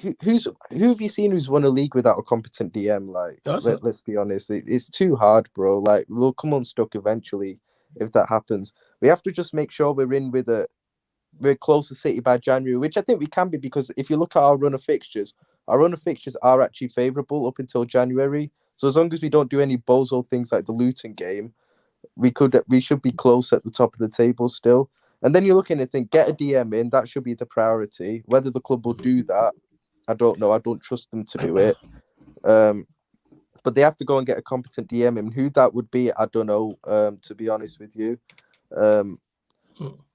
Who have you seen who's won a league without a competent DM? Like, let's be honest, it's too hard, bro. Like, we'll come unstuck eventually if that happens. We have to just make sure we're close to City by January, which I think we can be, because if you look at our run of fixtures are actually favourable up until January. So as long as we don't do any bozo things like the Luton game, we should be close at the top of the table still. And then you're looking and think, get a DM in, that should be the priority. Whether the club will do that, I don't know. I don't trust them to do it. But they have to go and get a competent DM in. Who that would be, I don't know, to be honest with you.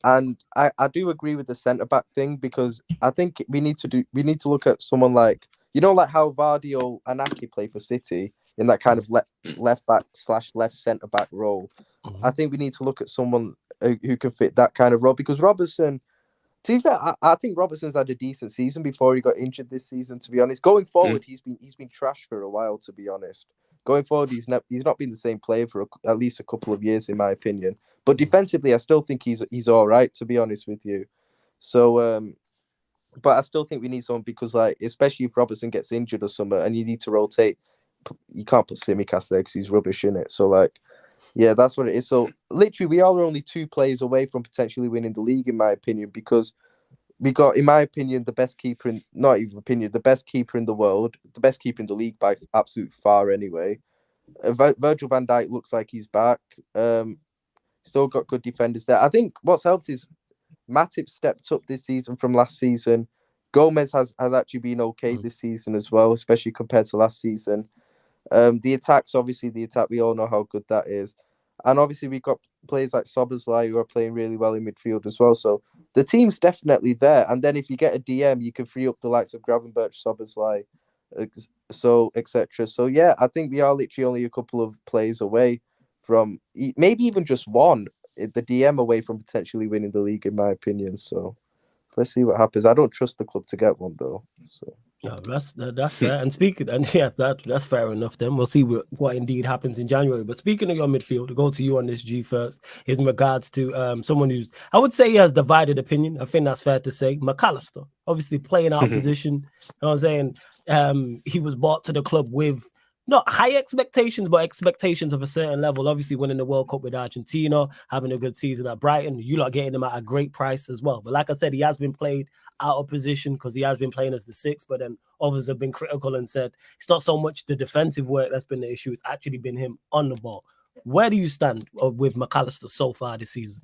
And I do agree with the centre-back thing, because I think we need to look at someone like, like how Vardy or Anaki play for City in that kind of left back / left centre-back role. Mm-hmm. I think we need to look at someone who can fit that kind of role, because Robertson, to be fair, I think Robertson's had a decent season before he got injured this season, to be honest. Going forward, he's been trash for a while, to be honest. Going forward, he's not been the same player for at least a couple of years, in my opinion. But defensively, I still think he's all right, to be honest with you. So, but I still think we need someone, because, like, especially if Robertson gets injured or something, and you need to rotate, you can't put Tsimikas there because he's rubbish in it. So, like, yeah, that's what it is. So, literally, we are only 2 players away from potentially winning the league, in my opinion, because we got, in my opinion, the best keeper the best keeper in the world, the best keeper in the league by absolute far anyway. Virgil van Dijk looks like he's back. Still got good defenders there. I think what's helped is Matip stepped up this season from last season. Gomez has actually been okay this season as well, especially compared to last season. The attack, we all know how good that is. And obviously we've got players like Szoboszlai who are playing really well in midfield as well. So the team's definitely there. And then if you get a DM, you can free up the likes of Gravenberch, Szoboszlai, so etc. So yeah, I think we are literally only a couple of players away from, maybe even just one, the DM away from potentially winning the league, in my opinion. So let's see what happens. I don't trust the club to get one though. So. Yeah, that's fair. And that's fair enough. Then we'll see what indeed happens in January. But speaking of your midfield, to go to you on this G first, is in regards to someone who's, I would say, he has divided opinion. I think that's fair to say. McAllister, obviously playing out position. You know what I'm saying? He was brought to the club with not high expectations, but expectations of a certain level. Obviously, winning the World Cup with Argentina, having a good season at Brighton. You lot getting him at a great price as well. But like I said, he has been played out of position because he has been playing as the 6, but then others have been critical and said it's not so much the defensive work that's been the issue, it's actually been him on the ball. Where do you stand with McAllister so far this season?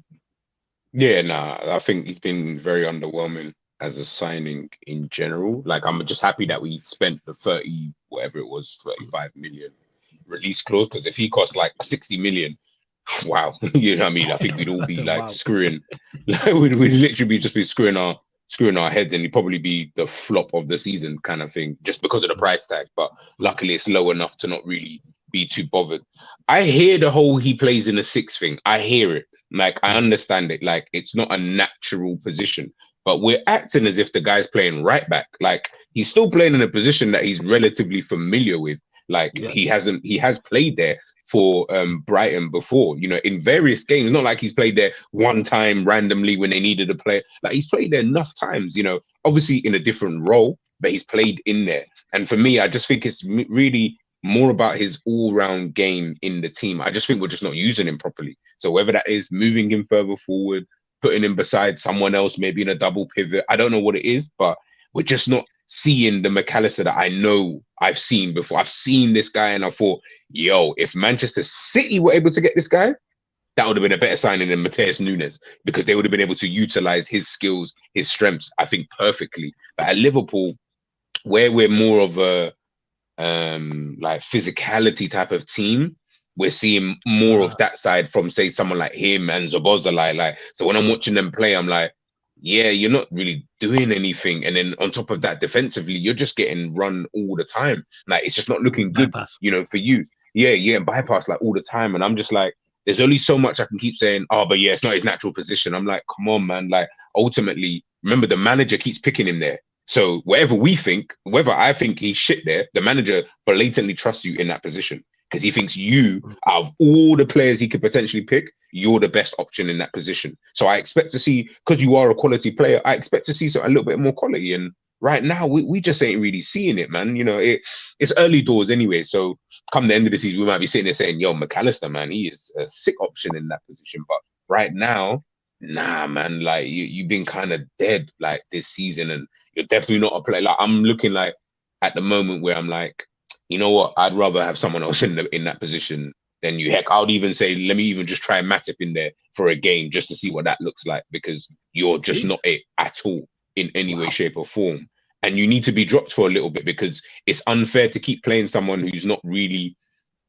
Yeah, I think he's been very underwhelming as a signing in general. Like, I'm just happy that we spent the 35 million release clause, because if he cost like 60 million, wow, you know what I mean? I think we'd all be like screwing, like we'd literally be screwing our heads, and he'd probably be the flop of the season kind of thing, just because of the price tag. But luckily it's low enough to not really be too bothered. I hear the whole he plays in a 6 thing. I hear it. Like, I understand it. Like, it's not a natural position, but we're acting as if the guy's playing right back. Like, he's still playing in a position that he's relatively familiar with. Like, he has played there for Brighton before, you know, in various games. Not like he's played there one time randomly when they needed a player. Like, he's played there enough times, you know, obviously in a different role, but he's played in there. And for me, I just think it's really more about his all-round game in the team. I just think we're just not using him properly. So whether that is moving him further forward, putting him beside someone else, maybe in a double pivot, I don't know what it is, but we're just not seeing the McAllister that I know I've seen before. I've seen this guy and I thought, yo, if Manchester City were able to get this guy, that would have been a better signing than Mateus Nunes, because they would have been able to utilize his skills, his strengths, I think, perfectly. But at Liverpool, where we're more of a like physicality type of team, we're seeing more of that side from, say, someone like him and Szoboszlai. Like, so when I'm watching them play, I'm like, yeah, you're not really doing anything. And then on top of that, defensively, you're just getting run all the time. Like, it's just not looking good, you know, for you. Yeah, bypass like all the time. And I'm just like, there's only so much I can keep saying, oh, but yeah, it's not his natural position. I'm like, come on, man. Like, ultimately, remember, the manager keeps picking him there. So whatever I think he's shit there, the manager blatantly trusts you in that position because he thinks you, out of all the players he could potentially pick, you're the best option in that position. So I expect to see, because you are a quality player, I expect to see a little bit more quality. And right now, we just ain't really seeing it, man. You know, it's early doors anyway. So come the end of the season, we might be sitting there saying, yo, McAllister, man, he is a sick option in that position. But right now, nah, man, like you've been kind of dead like this season, and you're definitely not a player. Like I'm looking like at the moment where I'm like, you know what, I'd rather have someone else in that position than you. Heck, I would even say, let me even just try Matip in there for a game just to see what that looks like, because you're just not it at all in any way, shape, or form. And you need to be dropped for a little bit because it's unfair to keep playing someone who's not really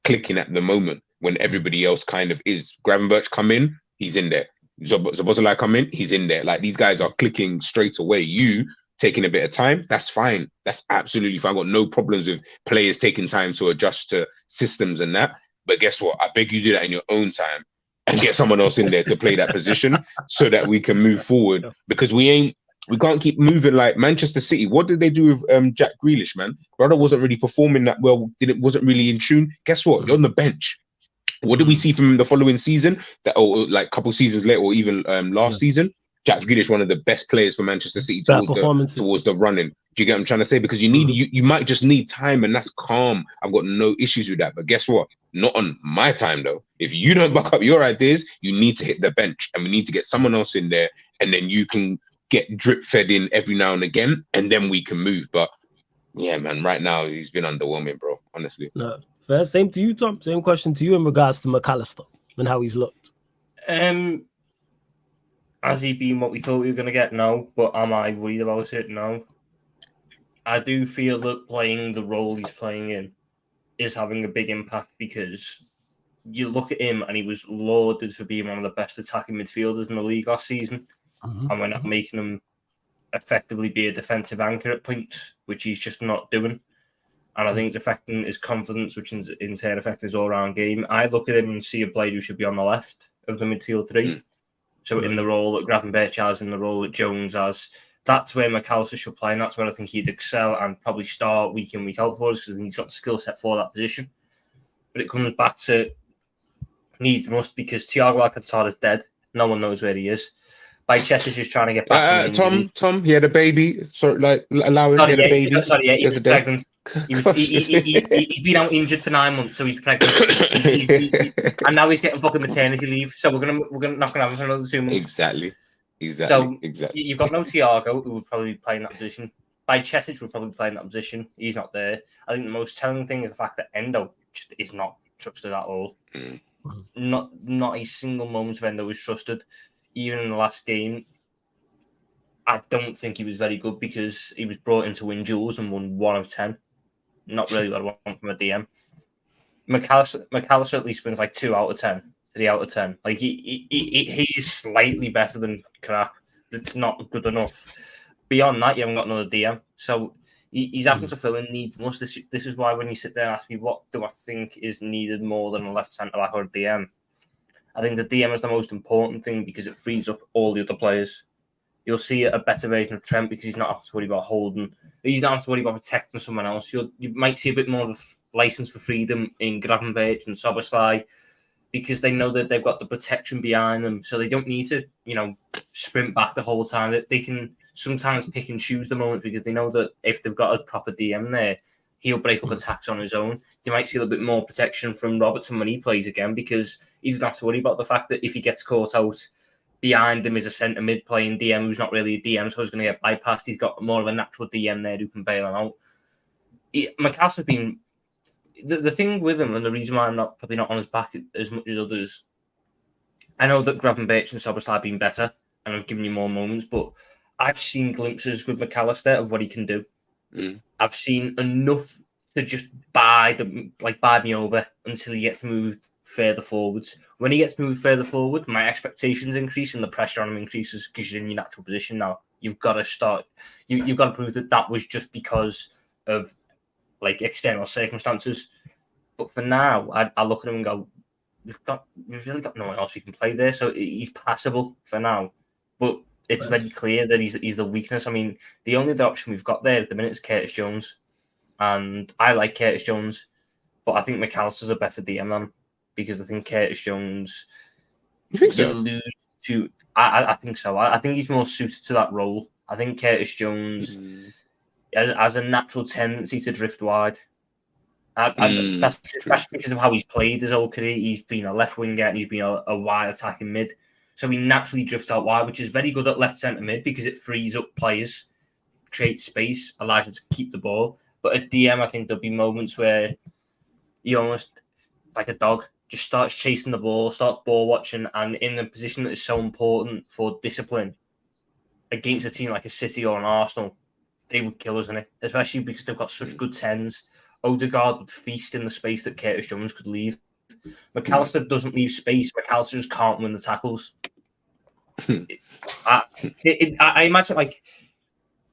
clicking at the moment when everybody else kind of is. Gravenberch come in, he's in there. Szoboszlai come in, he's in there. Like, these guys are clicking straight away. You taking a bit of time, that's fine. That's absolutely fine. I've got no problems with players taking time to adjust to systems and that. But guess what? I beg you do that in your own time and get someone else in there to play that position so that we can move forward. Because we can't keep moving like Manchester City. What did they do with Jack Grealish, man? Brother wasn't really performing that well. Wasn't really in tune. Guess what? You're on the bench. What did we see from him the following season? Or like a couple seasons later, or even last season? Jack Grealish, one of the best players for Manchester City towards the running. Do you get what I'm trying to say? Because you need you might just need time, and that's calm. I've got no issues with that. But guess what? Not on my time though. If you don't back up your ideas, you need to hit the bench, and we need to get someone else in there, and then you can get drip fed in every now and again, and then we can move. But yeah, man, right now he's been underwhelming, bro. Honestly. No, fair. Same to you, Tom. Same question to you in regards to McAllister and how he's looked. Has he been what we thought we were going to get? No. But am I worried about it? No. I do feel that playing the role he's playing in is having a big impact, because you look at him and he was lauded for being one of the best attacking midfielders in the league last season. And we're not making him effectively be a defensive anchor at points, which he's just not doing. And I think it's affecting his confidence, which in turn affects his all-round game. I look at him and see a player who should be on the left of the midfield three. So in the role that Gravenberch has, in the role that Jones has, that's where McAllister should play, and that's where I think he'd excel and probably start week in, week out for us, because I think he's got the skill set for that position. But it comes back to needs must, because Thiago Alcantara is dead. No one knows where he is. Bajcetic is trying to get back from injury. Tom, he had a baby. Sorry, like allow him to get a baby. He was pregnant. He's been out injured for 9 months, so he's pregnant. And now he's getting fucking maternity leave. So we're not gonna have him for another 2 months. Exactly. So you've got no Thiago, who would probably be playing that position. Bajcetic would probably play in that position. He's not there. I think the most telling thing is the fact that Endo just is not trusted at all. Not a single moment of Endo was trusted. Even in the last game, I don't think he was very good, because he was brought in to win duels and won 1 of 10. Not really what I want from a DM. McAllister at least wins like 2 out of 10, 3 out of 10. Like he's slightly better than crap. It's not good enough. Beyond that, you haven't got another DM. So he's having to fill in needs must. This is why when you sit there and ask me what do I think is needed more than a left centre back or a DM, I think the DM is the most important thing, because it frees up all the other players. You'll see a better version of Trent, because he's not having to worry about holding. He's not having to worry about protecting someone else. You might see a bit more of a license for freedom in Gravenberch and Szoboszlai, because they know that they've got the protection behind them, so they don't need to, sprint back the whole time. That they can sometimes pick and choose the moments, because they know that if they've got a proper DM there, he'll break up attacks on his own. You might see a little bit more protection from Robertson when he plays again, because he doesn't have to worry about the fact that if he gets caught out, behind him is a centre mid playing DM who's not really a DM, so he's going to get bypassed. He's got more of a natural DM there who can bail him out. McAllister's been... The thing with him, and the reason why I'm probably not on his back as much as others, I know that Gravenberch and Szoboszlai have been better, and I've given you more moments, but I've seen glimpses with McAllister of what he can do. I've seen enough to just buy me over until he gets moved further forwards. When he gets moved further forward, my expectations increase and the pressure on him increases, because you're in your natural position now. You've got to start. You've got to prove that was just because of external circumstances. But for now, I look at him and go, we've really got no one else we can play there, so he's passable for now. But it's very clear that he's the weakness. I mean, the only other option we've got there at the minute is Curtis Jones, and I like Curtis Jones, but I think McAllister's a better DM than, because I think Curtis Jones. You think so? Lose to. I think so. I think he's more suited to that role. I think Curtis Jones has a natural tendency to drift wide. That's because of how he's played his whole career. He's been a left winger and he's been a wide attacking mid. So he naturally drifts out wide, which is very good at left centre mid because it frees up players, creates space, allows you to keep the ball. But at DM, I think there'll be moments where he almost, like a dog, just starts chasing the ball, starts ball watching, and in a position that is so important for discipline against a team like a City or an Arsenal, they would kill us in it, especially because they've got such good tens. Odegaard would feast in the space that Curtis Jones could leave. McAllister doesn't leave space. McAllister just can't win the tackles. I imagine, like,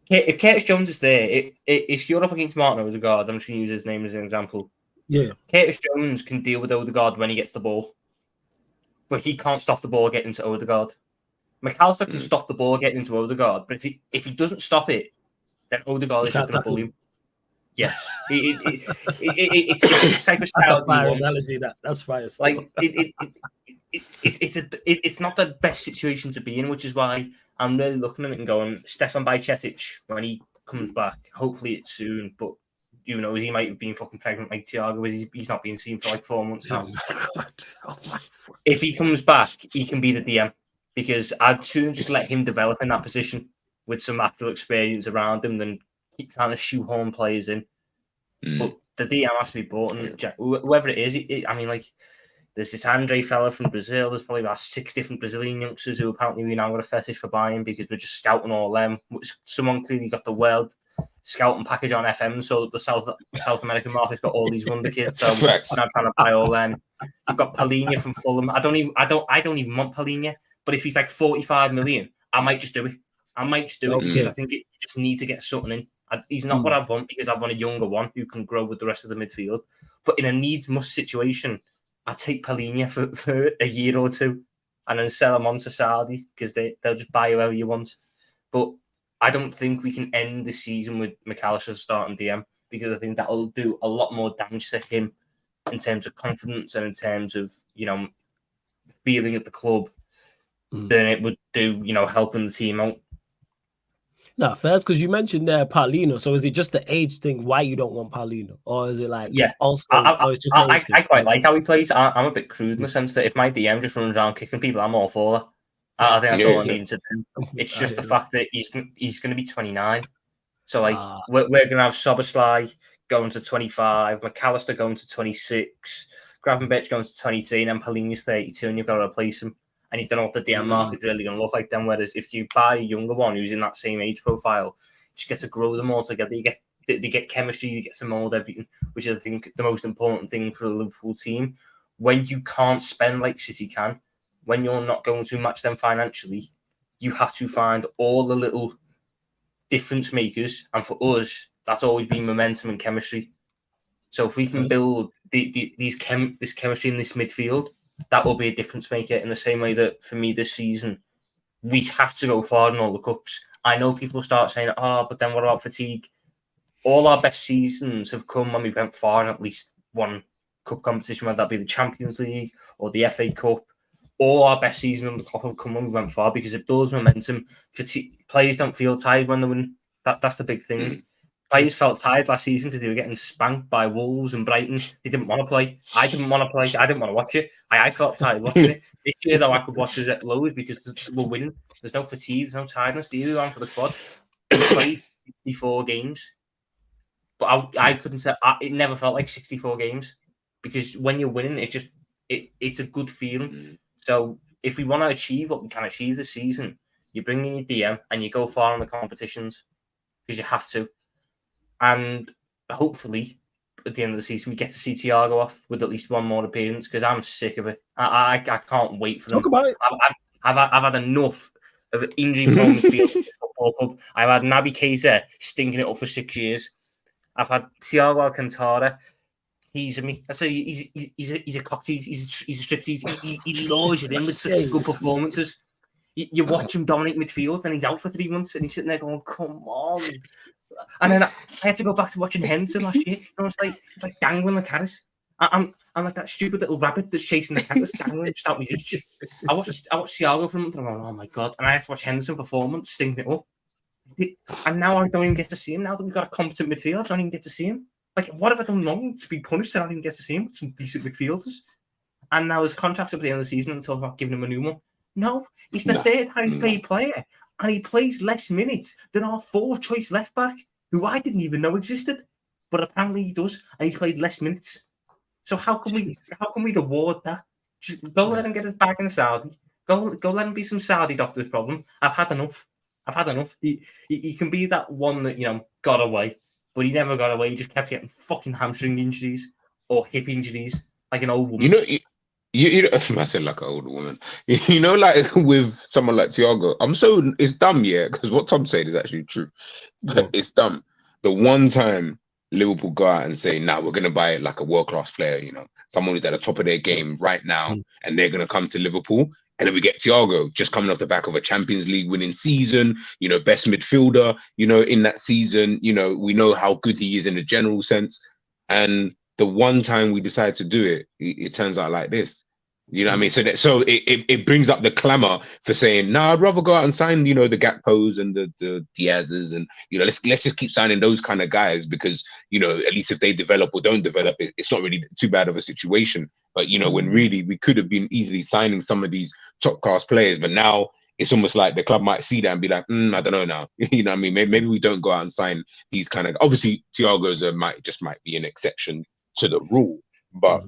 if Curtis Jones is there, if you're up against Martin Odegaard, I'm just going to use his name as an example. Yeah, Curtis Jones can deal with Odegaard when he gets the ball, but he can't stop the ball getting to Odegaard. McAllister can stop the ball getting into Odegaard, but if he doesn't stop it, then Odegaard is just going to bully him. Yes, it's type of style. That's a fire analogy. That's fire. Like it's not the best situation to be in, which is why I'm really looking at it and going, Stefan Bajcetic, when he comes back, hopefully it's soon, but you know, he might have been fucking pregnant like Thiago. He's not been seen for like 4 months now. If he comes back, he can be the DM, because I'd soon just let him develop in that position with some actual experience around him than keep trying to shoehorn players in. But the DM has to be bought, and whoever it is, I mean, like, there's this Andre fella from Brazil. There's probably about 6 different Brazilian youngsters who apparently we now got a fetish for buying because we're just scouting all them. Someone clearly got the world scouting package on FM, so that the South American market's got all these wonder kids. So I'm not trying to buy all them. You've got Palhinha from Fulham. I don't even want Palhinha, but if he's like 45 million, I might just do it. Because I think you just need to get something in. He's not what I want, because I want a younger one who can grow with the rest of the midfield. But in a needs-must situation, I take Palhinha for a year or two and then sell him on to Saudi, because they'll just buy whoever you want. But I don't think we can end the season with McAllister starting DM, because I think that'll do a lot more damage to him in terms of confidence and in terms of, you know, feeling at the club than it would do, you know, helping the team out. No, first, because you mentioned Paulino. So is it just the age thing why you don't want Paulino? Or is it like, also, it's just I quite like how he plays. I'm a bit crude in the sense that if my DM just runs around kicking people, I'm all for that. I think that's all I need to do. It's just the fact that he's going to be 29. So, like, we're going to have Szoboszlai going to 25, McAllister going to 26, Gravenberch going to 23, and then Paulino's 32, and you've got to replace him. And you don't know what the DM market's really going to look like then. Whereas if you buy a younger one who's in that same age profile, you just get to grow them all together. They get chemistry, you get to mold everything, which is, I think, the most important thing for a Liverpool team. When you can't spend like City can, when you're not going to match them financially, you have to find all the little difference makers. And for us, that's always been momentum and chemistry. So if we can build this chemistry in this midfield, that will be a difference maker, in the same way that for me this season, we have to go far in all the cups. I know people start saying, but then what about fatigue? All our best seasons have come when we went far in at least one cup competition, whether that be the Champions League or the FA Cup. All our best seasons on the clock have come when we went far, because it builds momentum. Players don't feel tired when they win. That's the big thing. Players felt tired last season because they were getting spanked by Wolves and Brighton. They didn't want to play. I didn't want to play. I didn't want to watch it. I felt tired watching it. This year, though, I could watch us at lows because we're winning. There's no fatigue. There's no tiredness. The other one for the quad. We played 64 games. But I couldn't say... it never felt like 64 games. Because when you're winning, it's a good feeling. So if we want to achieve what we can achieve this season, you bring in your DM and you go far in the competitions, because you have to. And hopefully, at the end of the season, we get to see Thiago off with at least one more appearance, because I'm sick of it. I can't wait for them. Talk about it. I've had enough of injury-prone midfield at the football club. I've had Naby Keita stinking it up for 6 years. I've had Thiago Alcantara teasing me. I say he's a cocktail. He's a striptease. He lures you in with such good performances. You watch him dominate midfield, and he's out for 3 months, and he's sitting there going, "Come on!" And then I had to go back to watching Henderson last year. You know, it's like dangling the carrot. I'm like that stupid little rabbit that's chasing the cat that's dangling just out my reach. I watched Thiago for a month, and I'm going, "Oh my god!" And I had to watch Henderson for 4 months, stinking it up. And now I don't even get to see him. Now that we've got a competent midfield, I don't even get to see him. Like, what have I done wrong to be punished that I don't even get to see him with some decent midfielders? And now his contract's up at the end of the season and talking about giving him a new one. No, he's the third highest paid player, and he plays less minutes than our 4th choice left back, who I didn't even know existed, but apparently he does, and he's played less minutes. So how can we reward that? Just go let him get his bag in Saudi. Go let him be some Saudi doctor's problem. I've had enough. He can be that one that, you know, got away, but he never got away. He just kept getting fucking hamstring injuries or hip injuries, like an old woman. You know, I said like an old woman. You know, like with someone like Thiago, it's dumb, yeah, because what Tom said is actually true, but it's dumb. The one time Liverpool go out and say, "Nah, we're gonna buy like a world-class player," you know, someone who's at the top of their game right now, and they're gonna come to Liverpool, and then we get Thiago just coming off the back of a Champions League winning season, you know, best midfielder, you know, in that season, you know, we know how good he is in a general sense, and the one time we decide to do it, it turns out like this. You know what I mean? So it brings up the clamor for saying, "Nah, I'd rather go out and sign, you know, the Gakpos and the Diazes, and you know, let's just keep signing those kind of guys because, you know, at least if they develop or don't develop, it's not really too bad of a situation." But you know, when really we could have been easily signing some of these top class players, but now it's almost like the club might see that and be like, I don't know now. You know what I mean? Maybe we don't go out and sign these kind of. Obviously, Thiago's might be an exception to the rule, but.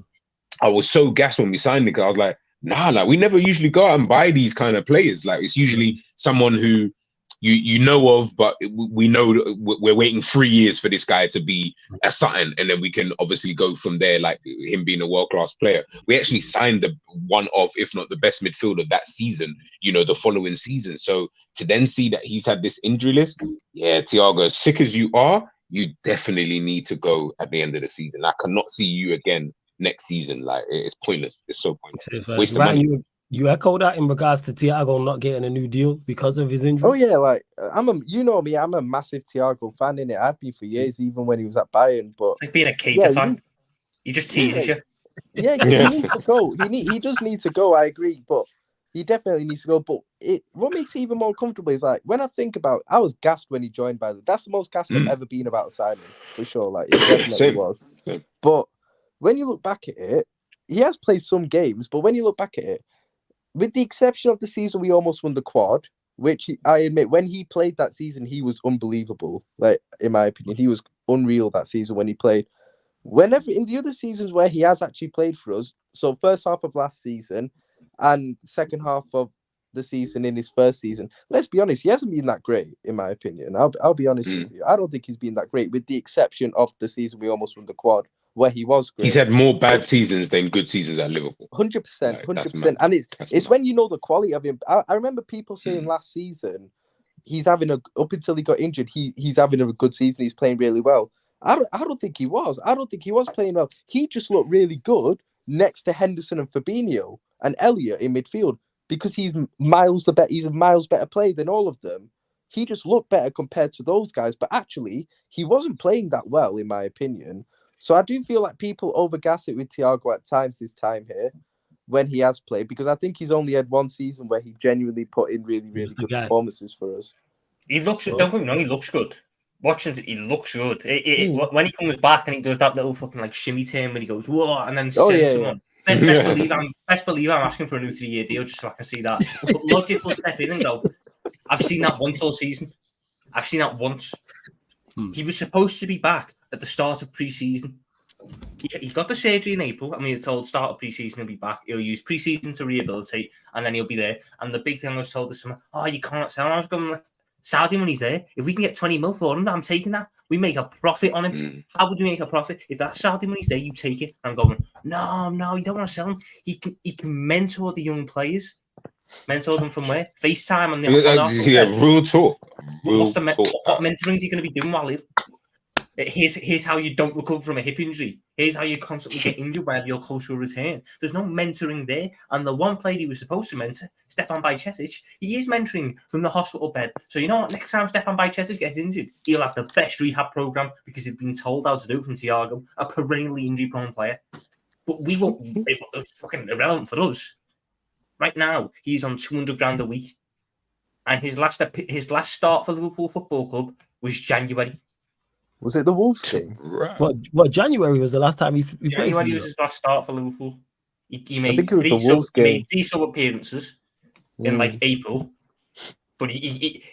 I was so gassed when we signed it because I was like, nah, like we never usually go out and buy these kind of players. Like it's usually someone who you know of, but we know we're waiting 3 years for this guy to be a something, and then we can obviously go from there, like him being a world-class player. We actually signed the one of, if not the best midfielder that season, you know, the following season. So to then see that he's had this injury list, yeah, Thiago, as sick as you are, you definitely need to go at the end of the season. I cannot see you again next season. Like it's pointless. It's so pointless. Waste of money. You echo that in regards to Thiago not getting a new deal because of his injury. Oh yeah, like I'm a massive Thiago fan in it. I've been for years, even when he was at Bayern. But it's like being a Keita fan, he just teases you. Yeah, he needs to go. He does need to go. I agree, but he definitely needs to go. But what makes it even more comfortable is like when I think about, I was gassed when he joined. By the way, that's the most gassed I've ever been about signing for sure. Like it definitely was. But when you look back at it, he has played some games, but when you look back at it, with the exception of the season we almost won the quad, which I admit, when he played that season, he was unbelievable. Like, in my opinion, he was unreal that season when he played. Whenever in the other seasons where he has actually played for us, so first half of last season and second half of the season in his first season, let's be honest, he hasn't been that great, in my opinion. I'll be honest with you. I don't think he's been that great, with the exception of the season we almost won the quad, where he was great. He's had more bad seasons than good seasons at Liverpool. 100%. And it's when you know the quality of him. I remember people saying last season, he's having up until he got injured, he's having a good season. He's playing really well. I don't think he was. I don't think he was playing well. He just looked really good next to Henderson and Fabinho and Elliott in midfield because he's miles better player than all of them. He just looked better compared to those guys, but actually he wasn't playing that well, in my opinion. So I do feel like people overgas it with Thiago at times this time here when he has played, because I think he's only had one season where he genuinely put in really, really good performances for us. He looks, don't get me wrong, he looks good. Watching it, he looks good. When he comes back and he does that little fucking like shimmy turn when he goes, whoa, and then sends someone. Best believe I'm asking for a new 3-year deal just so I can see that. But logic will step in and go, I've seen that once all season. I've seen that once. He was supposed to be back at the start of pre-season. He got the surgery in April, and we were told start of pre-season he'll be back. He'll use pre-season to rehabilitate, and then he'll be there. And the big thing I was told this summer, you can't sell him. I was going, Saudi money's there. If we can get 20 mil for him, I'm taking that. We make a profit on him. How would we make a profit? If that Saudi money's there, you take it. I'm going, no, you don't want to sell him. He can mentor the young players. Mentor them from where? FaceTime on the real talk. What mentoring is he going to be doing while he... Here's how you don't recover from a hip injury. Here's how you constantly get injured whenever you're close to a return. There's no mentoring there. And the one player he was supposed to mentor, Stefan Bajcetic, he is mentoring from the hospital bed. So you know what? Next time Stefan Bajcetic gets injured, he'll have the best rehab program because he's been told how to do it from Thiago, a perennially injury-prone player. But we won't. It's fucking irrelevant for us. Right now, he's on 200 grand a week, and his last start for Liverpool Football Club was January. Was it the Wolves game? Right. What January was the last time he played? January was his last start for Liverpool. He made I think it was the Wolves game. He made 3 sub appearances in like April, but he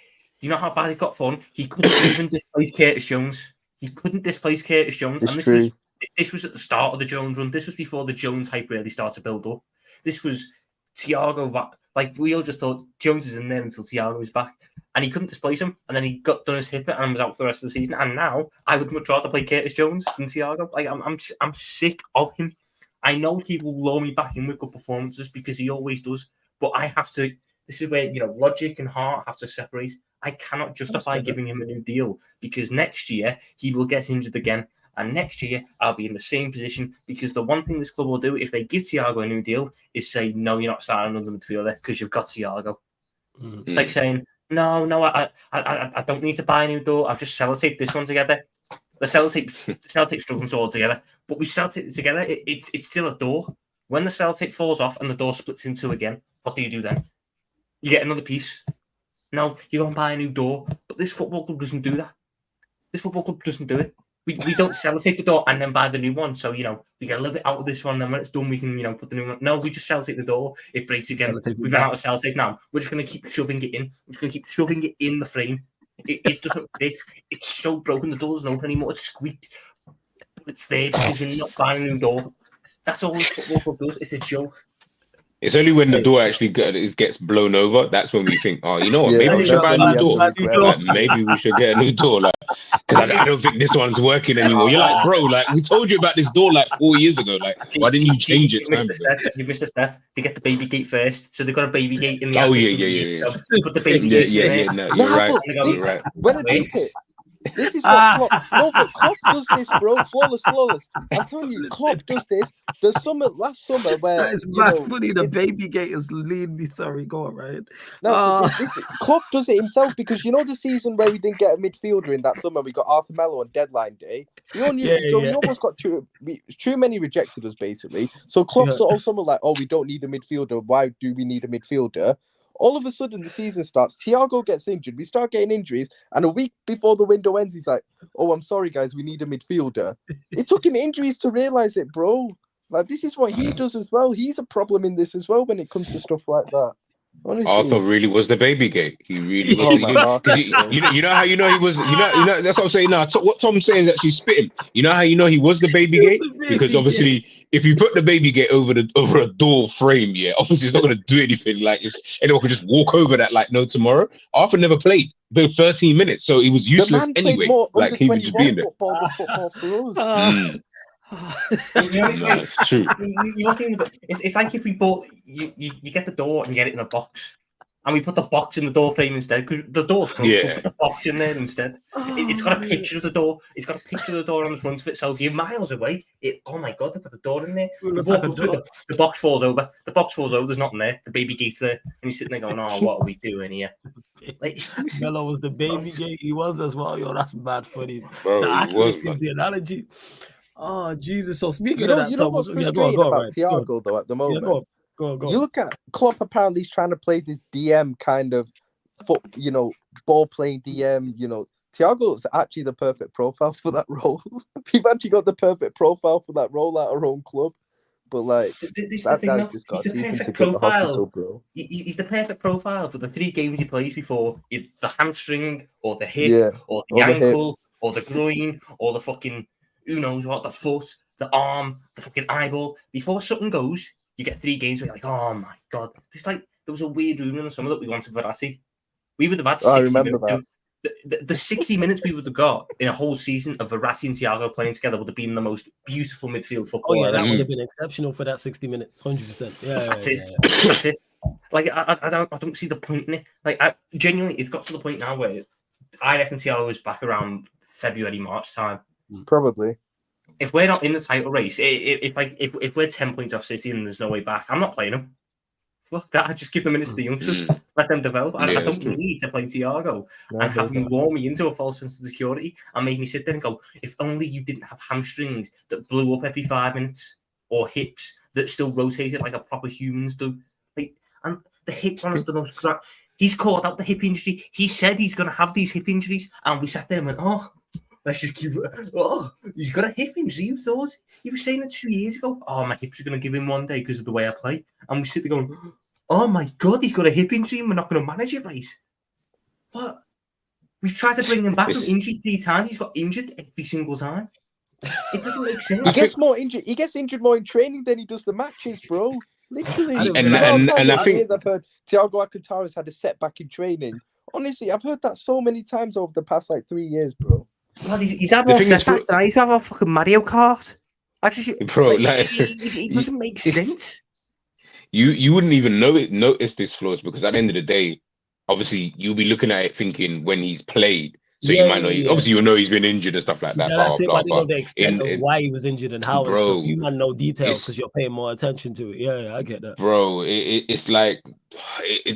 do you know how bad it got for him? He couldn't even displace Curtis Jones. And this was at the start of the Jones run. This was before the Jones hype really started to build up. This was Thiago. Like we all just thought Jones is in there until Thiago was back, and he couldn't displace him. And then he got done his hip and was out for the rest of the season. And now I would much rather play Curtis Jones than Thiago. Like I'm sick of him. I know he will lure me back in with good performances because he always does. But I have to. This is where logic and heart have to separate. I cannot justify giving him a new deal because next year he will get injured again. And next year, I'll be in the same position because the one thing this club will do if they give Thiago a new deal is say, no, you're not starting another midfielder because you've got Thiago. Mm-hmm. It's like saying, no, I don't need to buy a new door. I've just sellotape this one together. The sellotape struggles all together, but we sellotape it together. It's still a door. When the sellotape falls off and the door splits in two again, what do you do then? You get another piece. No, you go and buy a new door. But this football club doesn't do that. This football club doesn't do it. We don't sellotape the door and then buy the new one. So, we get a little bit out of this one. And when it's done, we can, put the new one. No, we just sellotape the door. It breaks again. We've run out of sellotape now. We're just going to keep shoving it in. We're just going to keep shoving it in the frame. It doesn't fit. It's so broken. The door doesn't open anymore. It's squeaked. But it's there because we're not buying a new door. That's all this football club does. It's a joke. It's only when the door actually gets blown over that's when we think, oh, you know what? Maybe we should buy a new door. Like, maybe we should get a new door. Like, because I don't think this one's working anymore. You're like, bro, like we told you about this door like 4 years ago. Like, why didn't you change it? You missed a step. They get the baby gate first, so they've got a baby gate in the. Oh yeah. Put the baby gate in there. No, you're right. You're right. When I did it. This is what Klopp. No, but Klopp does this, bro. Flawless. I'm telling you, Klopp does this. There's last summer where that is mad funny. The baby gate is leading me. Sorry, go on, right? No, Klopp does it himself because the season where we didn't get a midfielder in that summer, we got Arthur Melo on deadline day. We almost got too many rejected us basically. So Klopp's all summer like, oh, we don't need a midfielder. Why do we need a midfielder? All of a sudden, the season starts. Thiago gets injured. We start getting injuries. And a week before the window ends, he's like, oh, I'm sorry, guys. We need a midfielder. It took him injuries to realize it, bro. Like, this is what he does as well. He's a problem in this as well when it comes to stuff like that. Honestly. Arthur really was the baby gate. He really was. You know how he was. That's what I'm saying. Now, what Tom's saying is actually spitting. You know how he was the baby gate because obviously, if you put the baby gate over a door frame, obviously it's not going to do anything. Like anyone could just walk over that like no tomorrow. Arthur never played. But 13 minutes, so he was useless anyway. Like he would just be in there. Football for us. It's true. It's like if we bought you get the door and you get it in a box, and we put the box in the door frame instead because the door's front. We'll put the box in there instead. It's got a picture of the door. It's got a picture of the door on the front of it. So if you're miles away, oh my god, they put the door in there. The box falls over. The box falls over. There's nothing there. The baby gate's there, and you're sitting there going, "Oh, what are we doing here?" Like, Melo was the baby gate. He was as well. Yo, that's bad funny. Bro, the accuracy of the analogy. Oh Jesus! So speaking of that, you know what's frustrating about Thiago though at the moment. Go. You look at Klopp. Apparently, he's trying to play this DM kind of ball playing DM. Thiago's actually the perfect profile for that role. We've actually got the perfect profile for that role at our own club. But like, that guy just got a season ticket to the hospital, bro. He's the perfect profile for the 3 games he plays before it's the hamstring or the hip or the ankle or the groin or the fucking. Who knows what, the foot, the arm, the fucking eyeball. Before something goes, you get 3 games where you're like, oh my God. It's like there was a weird room in the summer that we wanted Verratti. We would have had 60 minutes. The 60 minutes we would have got in a whole season of Verratti and Thiago playing together would have been the most beautiful midfield football. That would have been exceptional for that 60 minutes, 100%. That's it. Like, I don't see the point in it. Like, genuinely, it's got to the point now where I reckon Thiago is back around February, March time. Probably. If we're not in the title race, if we're 10 points off City and there's no way back, I'm not playing them. Fuck that. I just give the minutes to the youngsters, let them develop. I don't need to play Thiago and have him lure me into a false sense of security and make me sit there and go, if only you didn't have hamstrings that blew up every 5 minutes or hips that still rotated like a proper humans do. Like, and the hip one is the most he's caught out the hip injury. He said he's going to have these hip injuries, and we sat there and went, oh, let's just keep it. Oh, he's got a hip injury. You thought he was saying it 2 years ago. Oh, my hips are going to give him one day because of the way I play. And we sit there going, oh my God, he's got a hip injury and we're not going to manage it right. What? We've tried to bring him back from injury 3 times. He's got injured every single time. It doesn't make sense. He gets more injured. He gets injured more in training than he does the matches, bro. Literally. And I think I've heard Thiago Alcantara's had a setback in training. Honestly, I've heard that so many times over the past 3 years, bro. Well, he's had more setbacks than I used to have a fucking Mario Kart. Bro, it doesn't make sense. You wouldn't even notice this flaws because at the end of the day, obviously you'll be looking at it thinking when he's played. So you might know. Obviously, you'll know he's been injured and stuff like that. That's it. But know the extent of why he was injured and how. Bro, and stuff. You might know details because you're paying more attention to it. Yeah, I get that. Bro, it's like,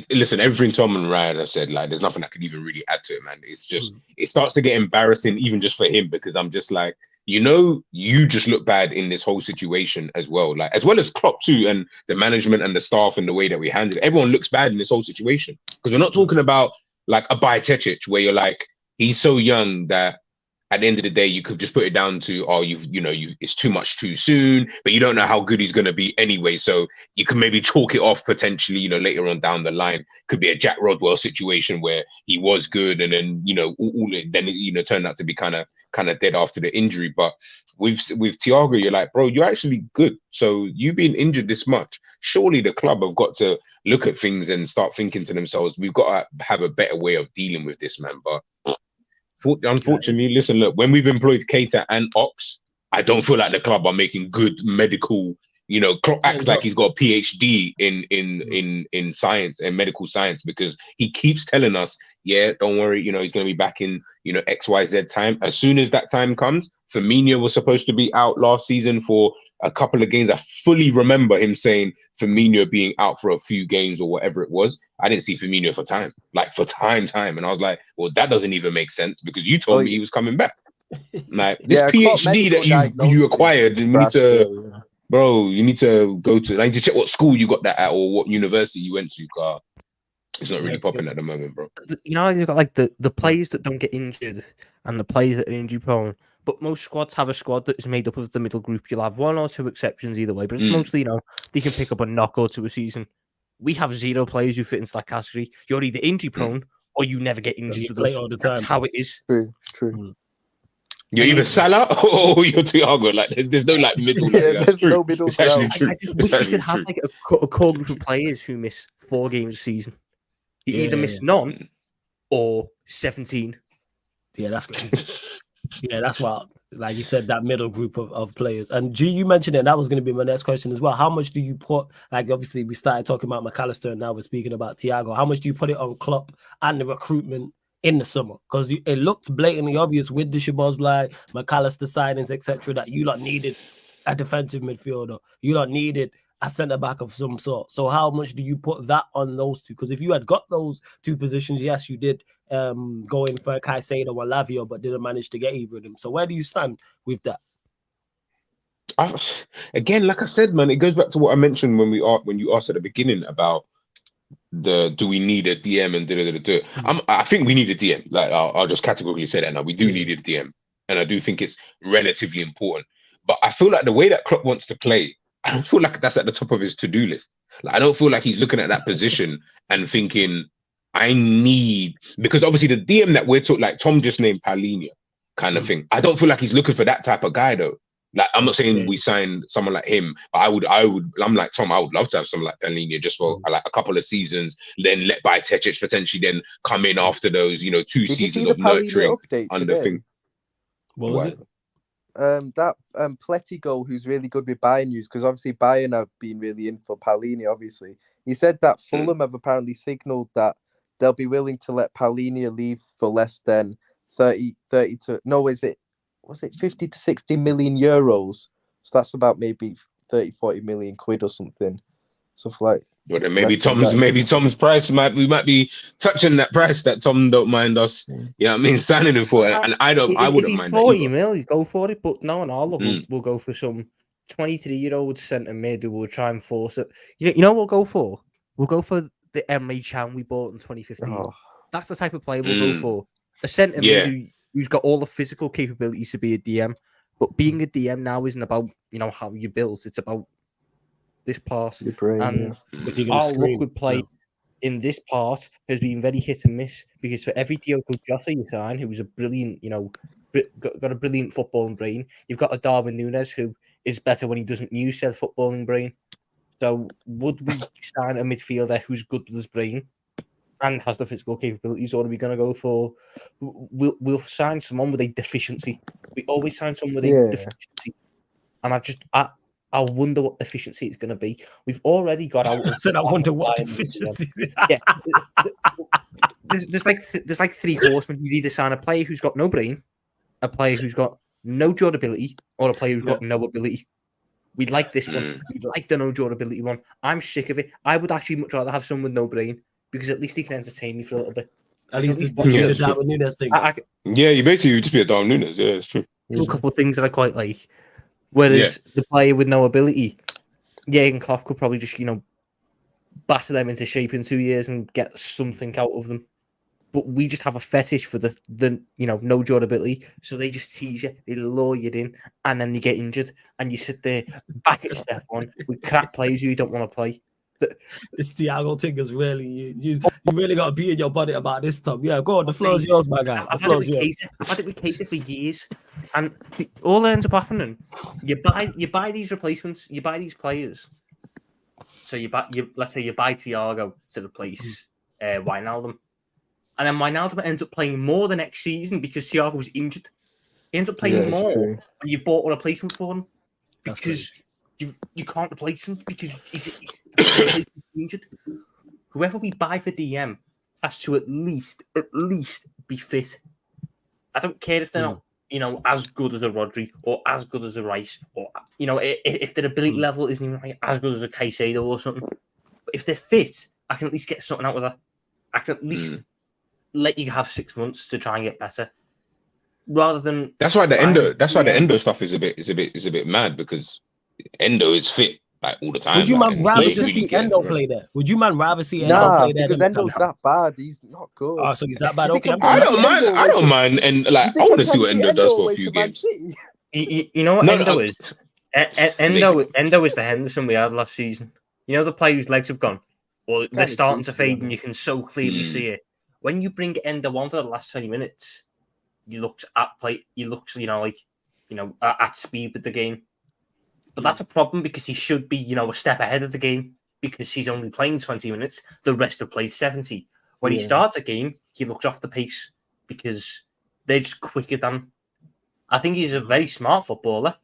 listen, everything Tom and Ryan have said, like, there's nothing I can even really add to it, man. It's just, it starts to get embarrassing even just for him because I'm just like, you just look bad in this whole situation as well. Like, as well as Klopp too, and the management and the staff and the way that we handle it. Everyone looks bad in this whole situation because we're not talking about like a Bajcetic where you're like, he's so young that at the end of the day, you could just put it down to, oh, it's too much too soon, but you don't know how good he's going to be anyway. So you can maybe chalk it off potentially, later on down the line. Could be a Jack Rodwell situation where he was good and then, then turned out to be kind of dead after the injury. But with Thiago, you're like, bro, you're actually good. So you being injured this much, surely the club have got to look at things and start thinking to themselves, we've got to have a better way of dealing with this, man. But unfortunately, listen, look, when we've employed Keita and Ox, I don't feel like the club are making good medical, Klopp acts like he's got a PhD in science and medical science because he keeps telling us, yeah, don't worry, he's going to be back in, XYZ time. As soon as that time comes, Firmino was supposed to be out last season for a couple of games. I fully remember him saying Firmino being out for a few games or whatever it was. I didn't see Firmino for time. And I was like, well, that doesnesn't even make sense because you told me he was coming back. Like this PhD that you acquired, and you need to go to. I need to check what school you got that at or what university you went to. Car, it's not really popping at the moment, bro. You've got like the players that don't get injured and the players that are injury prone. But most squads have a squad that is made up of the middle group. You'll have 1 or 2 exceptions either way, but it's mostly, they can pick up a knock or 2 a season. We have 0 players who fit into that category. You're either injury prone or you never get injured. You play all the time. That's how it is. True. You're either Salah or you're Thiago. Like there's no like middle. There's no middle. It's actually true. I just wish we could have like a core group of players who miss 4 games a season. You either miss none or 17. Yeah, that's crazy. Yeah, that's wild. Like you said, that middle group of players. And G, you mentioned it, and that was going to be my next question as well. How much do you put, like obviously we started talking about McAllister and now we're speaking about Thiago. How much do you put it on Klopp and the recruitment in the summer? Because it looked blatantly obvious with the Szoboszlai, McAllister signings, etc., that you lot needed a defensive midfielder. You lot needed a centre-back of some sort. So how much do you put that on those two? Because if you had got those 2 positions, yes, you did go in for Caicedo or Lavio, but didn't manage to get either of them. So where do you stand with that? Again, like I said, man, it goes back to what I mentioned when you asked at the beginning about do we need a DM and I think we need a DM. Like I'll just categorically say that now. We do need a DM, and I do think it's relatively important. But I feel like the way that Klopp wants to play, I don't feel like that's at the top of his to-do list. Like I don't feel like he's looking at that position and thinking, I need, because obviously the DM that we're talking, like Tom just named Paulinho kind of thing. I don't feel like he's looking for that type of guy though. Like I'm not saying we signed someone like him, but I'm like Tom, I would love to have someone like Paulinho just for like a couple of seasons, then let Bajcetic potentially then come in after those, 2 seasons of nurturing under thing. What was it? That Pletty goal, who's really good with Bayern news, because obviously Bayern have been really in for Paulinho, obviously. He said that Fulham have apparently signalled that they'll be willing to let Paulinho leave for less than 30 to... No, is it was it 50 to 60 million euros? So that's about maybe 30, 40 million quid or something. Something like. But then maybe Tom's price we might be touching that price that Tom don't mind us. You know what I mean? Signing him for it, and I wouldn't mind. If he's 40 mil, you go for it. But no, we'll go for some 23-year-old centre mid who will try and force it. You know what we'll go for? We'll go for the Emre Can we bought in 2015. Oh. That's the type of player we'll go for. A centre mid who's got all the physical capabilities to be a DM. But being a DM now isn't about how you build. It's about this part. And our luck with play in this part has been very hit and miss, because for every Diogo Jota you sign, who was a brilliant, got a brilliant footballing brain, you've got a Darwin Núñez who is better when he doesn't use said footballing brain. So would we sign a midfielder who's good with his brain and has the physical capabilities, or are we going to go for? We'll sign someone with a deficiency. We always sign someone with a deficiency, and I wonder what deficiency it's going to be. We've already got out. I wonder what deficiency. Yeah, there's like three horsemen. You either sign a player who's got no brain, a player who's got no durability, or a player who's got no ability. We'd like this one. We'd like the no durability one. I'm sick of it. I would actually much rather have someone with no brain, because at least he can entertain me for a little bit. At least the Darwin Núñez thing. You basically would just be a Darwin Núñez. Yeah, it's true. A couple of things that I quite like. Whereas the player with no ability, Jurgen Klopp could probably just, batter them into shape in 2 years and get something out of them. But we just have a fetish for the no durability. So they just tease you, they lure you in, and then you get injured. And you sit there, back at step one, with crap players who you don't want to play. This Thiago thing is really, you really got to be in your body about this, Tom. Yeah, go on, the floor is yours, my guy. I've had it with Casey for years, and all that ends up happening, you buy these replacements, you buy these players. So let's say you buy Thiago to replace Wijnaldum, and then Wijnaldum ends up playing more the next season because Thiago was injured. He ends up playing more when you've bought a replacement for him, because you can't replace him because he's injured. Whoever we buy for DM has to at least be fit. I don't care if they're not, as good as a Rodri or as good as a Rice, or if their ability level isn't even as good as a Caicedo or something. But if they're fit, I can at least get something out of that. I can at least let you have 6 months to try and get better, rather than. That's why the endo stuff is a bit mad, because Endo is fit like all the time. Would you rather just see Endo play there? Would you rather see Endo play there? Because Endo's that bad. He's not good. Oh, so he's that bad. Okay, I don't mind, and I want to see what Endo does for a few games. You know what Endo is? Endo is the Henderson we had last season. The player whose legs have gone, or they're starting to fade, and you can so clearly see it. When you bring Endo on for the last 20 minutes, he looks at play. He looks, at speed with the game. But that's a problem, because he should be, a step ahead of the game, because he's only playing 20 minutes. The rest have played 70. When he starts a game, he looks off the pace because they're just quicker than him. I think he's a very smart footballer.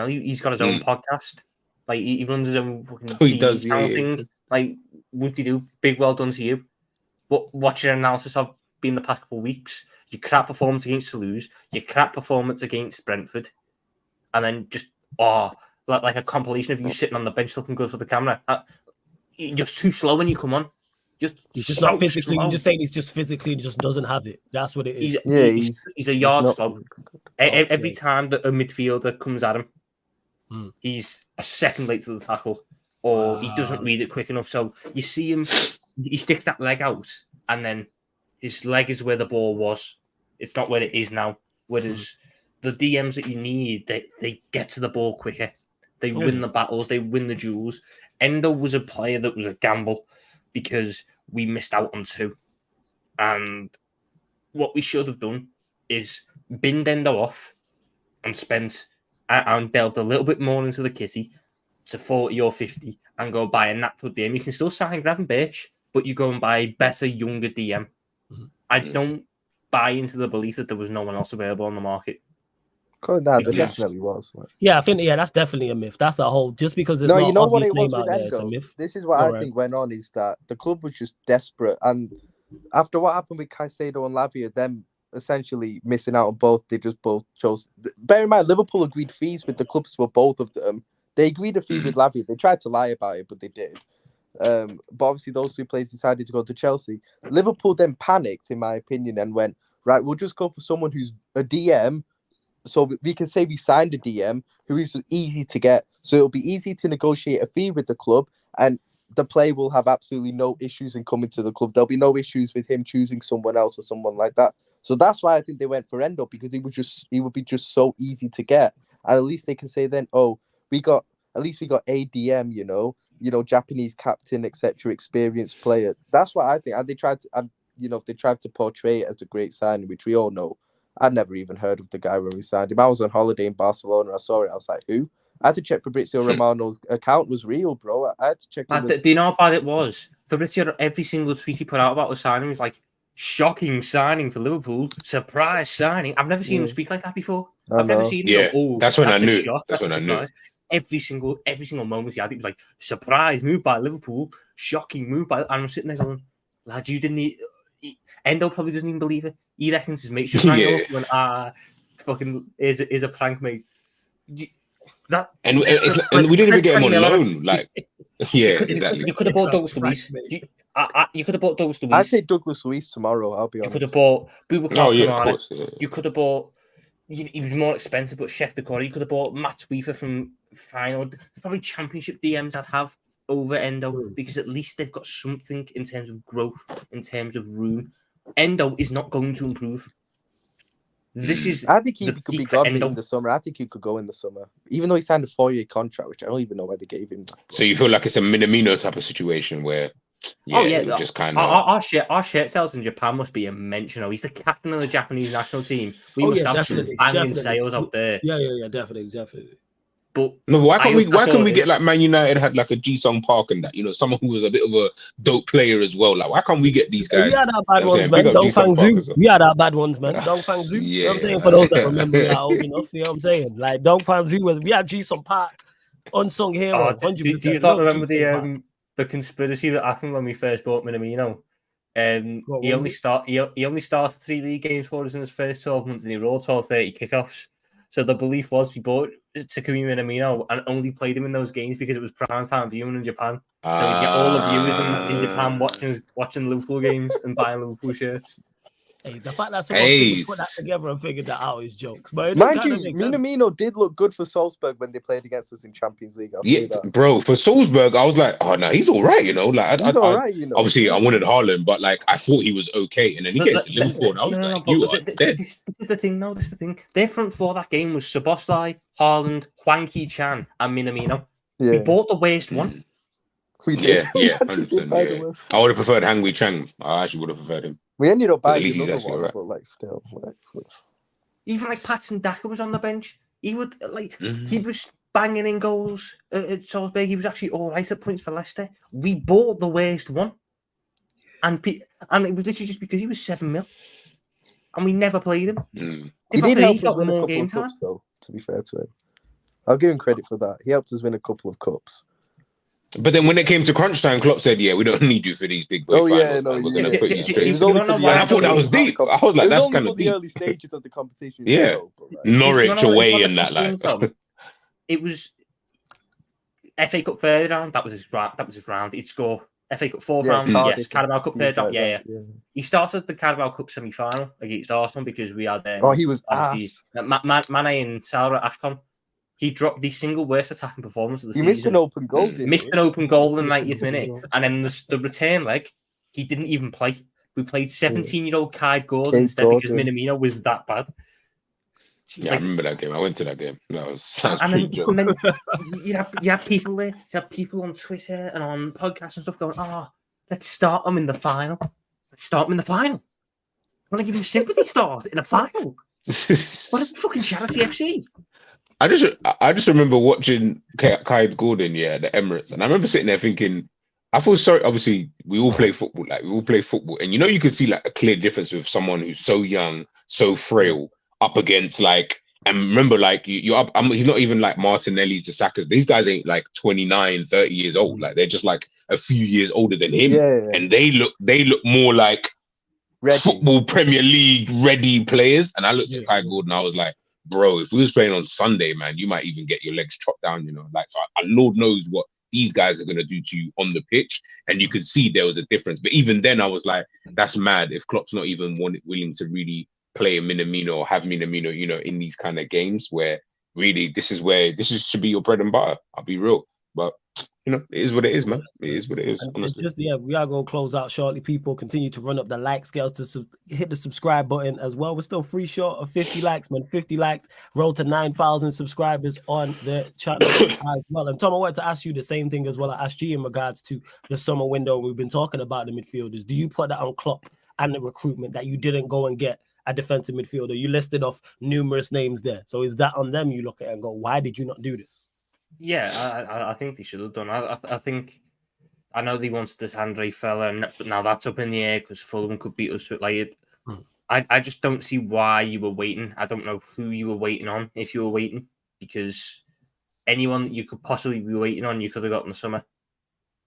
He's got his own podcast. Like, he runs his own fucking team thing. Like, whoop-de-doo, big well done to you. But what's your analysis of been the past couple of weeks? Your crap performance against Toulouse, your crap performance against Brentford, and then just, like a compilation of you sitting on the bench looking good for the camera. You're just too slow when you come on. He's just not physically. You're just saying he's just physically just doesn't have it. That's what it is. He's a yard slow. Every time that a midfielder comes at him, he's a second late to the tackle, or he doesn't read it quick enough. So you see him, he sticks that leg out, and then his leg is where the ball was. It's not where it is now. Whereas the DMs that you need, they get to the ball quicker. They win the battles. They win the duels. Endo was a player that was a gamble, because we missed out on 2. And what we should have done is binned Endo off and spent and delved a little bit more into the kitty to 40 or 50 and go buy a natural DM. You can still sign Gravenberch, but you go and buy a better, younger DM. I don't buy into the belief that there was no one else available on the market. There definitely was. Yeah, I think that's definitely a myth. That's a whole, just because there's no no what obvious it was name with out there, Endo. it's a myth. This is what I think went on, is that the club was just desperate, and after what happened with Caicedo and Lavia, them essentially missing out on both. They just both chose. Bear in mind, Liverpool agreed fees with the clubs for both of them. They agreed a fee with Lavia. They tried to lie about it, but they did. But obviously, those two players decided to go to Chelsea. Liverpool then panicked, in my opinion, and went, right, we'll just go for someone who's a DM. So we can say we signed a DM who is easy to get. So it'll be easy to negotiate a fee with the club, and the player will have absolutely no issues in coming to the club. There'll be no issues with him choosing someone else or someone like that. So that's why I think they went for Endo, because he would be just so easy to get. And at least they can say then, oh, we got ADM, you know, Japanese captain, etc., experienced player. That's what I think. And they tried to portray it as a great signing, which we all know. I'd never even heard of the guy when we signed him. I was on holiday in Barcelona. I saw it. I was like, who? I had to check Fabrizio Romano's account was real, bro. I had to check. Do you know how bad it was? Fabrizio, every single tweet he put out about the signing was like, shocking signing for Liverpool, surprise signing. I've never seen him speak like that before. I've never seen him go, oh, that's when I knew. That's when I knew. Every single moment he had, it was like, surprise move by Liverpool, shocking move by. And I'm sitting there going, lad, you didn't need. Endo probably doesn't even believe it. He reckons his mate should rang up when fucking is a prank, mate. And we didn't even get him on loan. Like, exactly. You could have bought Douglas Luiz. You could have bought Douglas Luiz. I'd say Douglas Luiz tomorrow. I'll be honest. You could have bought Boubacar of course. Yeah. You could have bought. He was more expensive, but Sheikh Dakota. You could have bought Matt Weaver from Feyenoord. There's probably Championship DMs I'd have over Endo, because at least they've got something in terms of growth, in terms of room. Endo is not going to improve. I think he could be gone in the summer. I think he could go in the summer, even though he signed a 4-year contract, which I don't even know why they gave him. So you feel like it's a Minamino type of situation where, just kind of our shirt sales in Japan must be immense. You know, he's the captain of the Japanese national team. We must have some banging sales out there. Yeah, definitely. But no, why can't we get like Man United had like a Ji-Sung Park and that, you know, someone who was a bit of a dope player as well. Like, why can't we get these guys? We had our bad ones, man. Dong Fang Zhu. We had our bad ones, man. Dong Fang Zhu. You know what I'm saying? For those that remember, we are old enough. You know what I'm saying? Like Dong Fang Zhu we had Ji-Sung Park, unsung hero. 100%. Do you not remember the conspiracy that happened when we first bought Minamino? He only started 3 league games for us in his first 12 months, and he rolled 30 kickoffs. So the belief was we bought Takumi Minamino and only played him in those games because it was prime time viewing in Japan. So we get all the viewers in Japan watching Liverpool games and buying Liverpool shirts. Hey, the fact that someone put that together and figured that out is jokes. But mind you, Minamino did look good for Salzburg when they played against us in Champions League. Bro, for Salzburg, I was like, oh no, he's all right, you know. Like, he's all right, you know. Obviously, I wanted Haaland, but like, I thought he was okay, and then he gets to Liverpool, and I was like, you are dead. This is the thing. No, this is the thing. Their front four that game was Szoboszlai, Haaland, Hwang Hee-chan, and Minamino. Yeah. We bought the worst one. We did. Yeah, 100%. I would have preferred Hwang Hee-chan. I actually would have preferred him. We ended up buying another one, right. But like still, even like Patson Daka was on the bench. He would he was banging in goals at Salzburg. He was actually all right at points for Leicester. We bought the worst one, and it was literally just because he was 7 mil, and we never played him. He did help us win a couple of cups, though. To be fair to him, I'll give him credit for that. He helped us win a couple of cups. But then when it came to crunch time, Klopp said, "Yeah, we don't need you for these big boy finals. We're going to put you straight." I thought that was deep. I was like, "That's kind of deep." The early stages of the competition. Yeah, Norwich away and that like. It was FA Cup third round. That was his round. He'd score FA Cup fourth round. Yes, Carabao Cup third round. Yeah. He started the Carabao Cup semi-final against Arsenal because we had. He was ass. Mane and Salah at AFCON. He dropped the single worst attacking performance of the season. Missed an open goal. Missed an open goal in the 90th minute. And then the return leg, he didn't even play. We played 17-year-old Kaide Gordon instead because Minamino was that bad. Yeah, I remember that game. I went to that game. That was and then you had people there. You had people on Twitter and on podcasts and stuff going, let's start them in the final. I want to give him a sympathy start in a final. What a fucking charity FC. I just remember watching Kaide Gordon, the Emirates, and I remember sitting there thinking, I feel sorry. Obviously, we all play football, and you can see like a clear difference with someone who's so young, so frail, up against like, and remember like you're up. He's not even like Martinelli's, the Sakas. These guys ain't like 29, 30 years old. Like they're just like a few years older than him, and they look more like football Premier League ready players. And I looked at Kai Gordon, I was like, bro, if we was playing on Sunday, man, you might even get your legs chopped down, you know. Like, so Lord knows what these guys are going to do to you on the pitch. And you could see there was a difference. But even then, I was like, that's mad if Klopp's not even willing to really play a Minamino or have Minamino, you know, in these kind of games where really this should be your bread and butter. I'll be real. But you know, it is what it is, man. It is what it is. Honestly. Just we are gonna close out shortly. People continue to run up the like scales to hit the subscribe button as well. We're still free short of 50 likes, man. 50 likes, road to 9,000 subscribers on the channel as well. And Tom, I wanted to ask you the same thing as well. I asked you in regards to the summer window. We've been talking about the midfielders. Do you put that on Klopp and the recruitment that you didn't go and get a defensive midfielder? You listed off numerous names there. So is that on them? You look at it and go, why did you not do this? Yeah, I think they should have done. I think I know they wanted this Andre fella, but now that's up in the air because Fulham could beat us. Like, I just don't see why you were waiting. I don't know who you were waiting on if you were waiting, because anyone that you could possibly be waiting on, you could have got in the summer.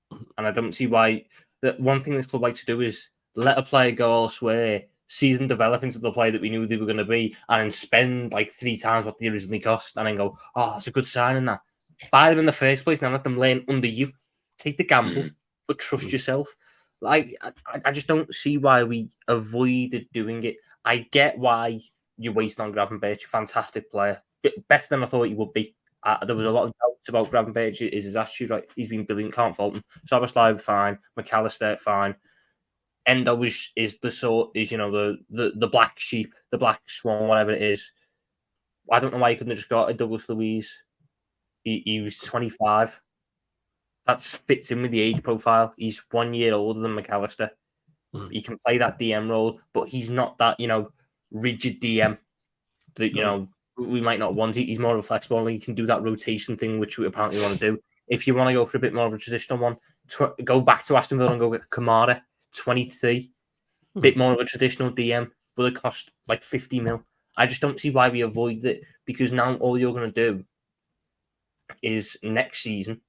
And I don't see why. The one thing this club likes to do is let a player go elsewhere, see them develop into the player that we knew they were going to be, and then spend like 3 times what they originally cost, and then go, oh, that's a good sign in that. Buy them in the first place, now let them learn under you. Take the gamble, but trust yourself. Like, I just don't see why we avoided doing it. I get why you're wasting on Gravenberch, fantastic player, better than I thought he would be. There was a lot of doubts about Gravenberch, is his attitude, right? He's been brilliant, can't fault him. Szoboszlai, fine. McAllister, fine. Endo is you know, the black sheep, the black swan, whatever it is. I don't know why he couldn't have just got a Douglas Luiz. He was 25. That fits in with the age profile. He's 1 year older than McAllister. He can play that DM role, but he's not that, you know, rigid DM that, you know, we might not want. He's more of a flexible, and he can do that rotation thing, which we apparently want to do. If you want to go for a bit more of a traditional one, go back to Aston Villa and go get Kamara, 23. Bit more of a traditional DM, will it cost like 50 mil? I just don't see why we avoid it, because now all you're going to do is next season,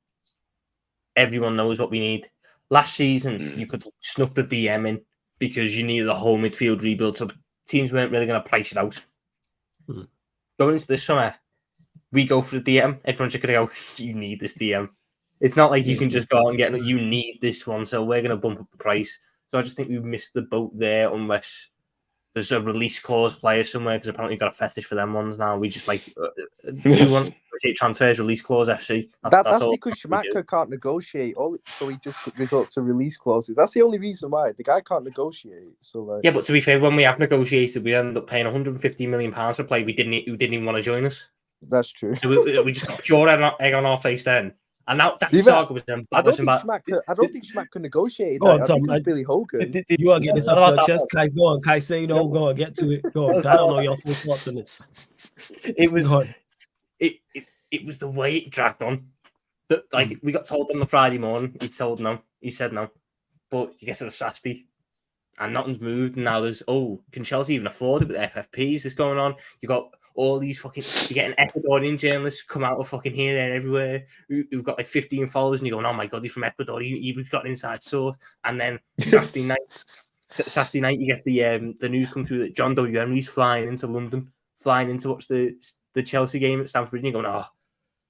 everyone knows what we need. Last season, you could snuck the DM in because you needed a whole midfield rebuild, so teams weren't really going to price it out. Going into this summer, we go for the DM. Everyone's just going to go, you need this DM. It's not like you can just go out and get it. You need this one, so we're going to bump up the price. So I just think we've missed the boat there, unless there's a release clause player somewhere, because apparently you've got a fetish for them ones now. We just like, who wants to negotiate transfers, release clause, FC? That's because Schumacher can't negotiate, so he just resorts to release clauses. That's the only reason why. The guy can't negotiate. So like... Yeah, but to be fair, when we have negotiated, we end up paying £150 million for a player who didn't even want to join us. That's true. So we just got pure egg on our face then. And now that saga was then. I don't think Schmack could negotiate that. I think it was Billy Hogan. Did you want to get this off your chest? Kai, go on. Kai, say no. Go on, get to it. Go on. I don't know your full thoughts on this. It was it was the way it dragged on. That, like, we got told on the Friday morning, he said no. But you get to the Saturday and nothing's moved, and now there's, can Chelsea even afford it with FFPs that's going on? You got all these you're getting Ecuadorian journalists come out of fucking here, there, everywhere, who've got like 15 followers, and you're going, oh my god, he's from Ecuador, you've got an inside source. And then Saturday night, you get the news come through that John W. Henry's flying into London, flying in to watch the Chelsea game at Stamford Bridge, and you're going,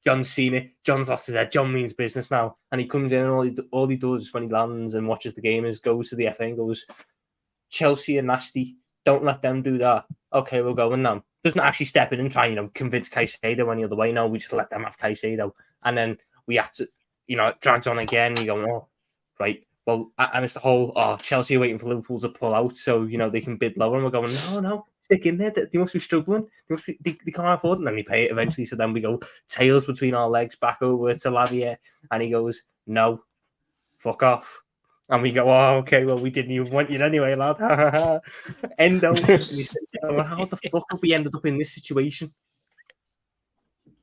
John's seen it, John's lost his head, John means business now. And he comes in, and all he does when he lands and watches the game is goes to the FA and goes, Chelsea are nasty, don't let them do that. Okay, we'll go in now. Doesn't actually step in and try, convince Caicedo any other way. No, we just let them have Caicedo. And then we have to, it drags on again. You go, right. Well, and it's the whole, Chelsea are waiting for Liverpool to pull out so, they can bid lower. And we're going, no, stick in there. They must be struggling. They can't afford it. And then they pay it eventually. So then we go tails between our legs back over to Lavia. And he goes, no, fuck off. And we go, okay, well, we didn't even want you anyway, lad. Endo. How the fuck have we ended up in this situation?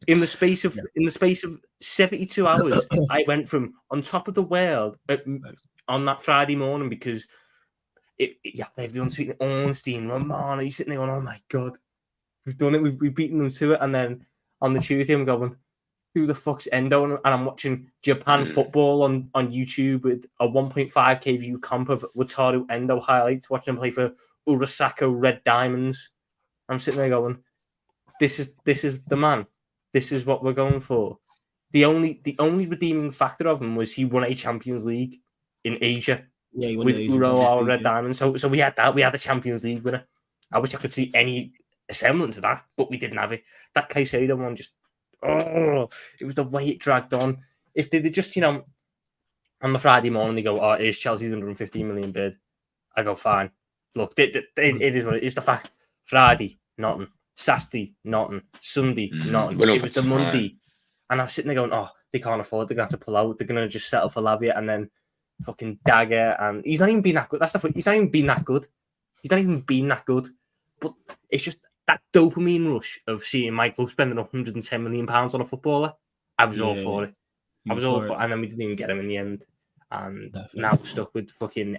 In the space of 72 hours, I went from on top of the world on that Friday morning because they've done sweet Ornstein, Romano. You're sitting there going, oh my god, we've done it, we've beaten them to it. And then on the Tuesday, I'm going, who the fuck's Endo? And I'm watching Japan football on YouTube with a 1.5k view comp of Wataru Endo highlights, watching him play for Urasaka Red Diamonds. I'm sitting there going, this is the man. This is what we're going for. The only redeeming factor of him was he won a Champions League in Asia with Urawa Red Diamonds. So we had that. We had the Champions League winner. I wish I could see any semblance of that, but we didn't have it. That Caicedo one just, it was the way it dragged on. If they just, on the Friday morning, they go, here's Chelsea's 115 million bid. I go, fine. Look, it is what it is. The fact, Friday, nothing. Saturday, nothing. Sunday, nothing. It was the Monday. And I was sitting there going, they can't afford. They're going to have to pull out. They're going to just settle for Lavia and then fucking Dagger. And he's not even been that good. That's the thing. He's not even been that good. He's not even been that good. But it's just that dopamine rush of seeing my club spending £110 million on a footballer. I was all for it. I was all for it. And then we didn't even get him in the end. And now we're stuck with fucking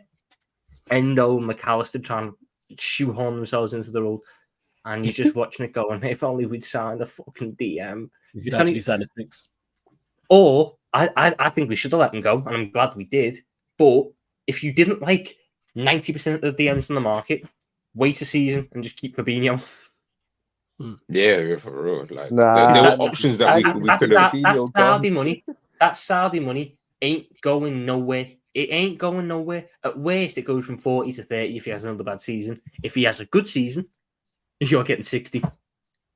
Endo, McAllister trying to shoehorn themselves into the role. And you're just watching it going, if only we'd signed a fucking DM. If you'd actually signed a 6. Or I think we should have let him go, and I'm glad we did. But if you didn't like 90% of the DMs on the market, wait a season and just keep Fabinho. Yeah, for real. Like there were options that we could have. That Saudi money. That Saudi money ain't going nowhere. It ain't going nowhere. At worst, it goes from 40 to 30 if he has another bad season. If he has a good season, you're getting 60.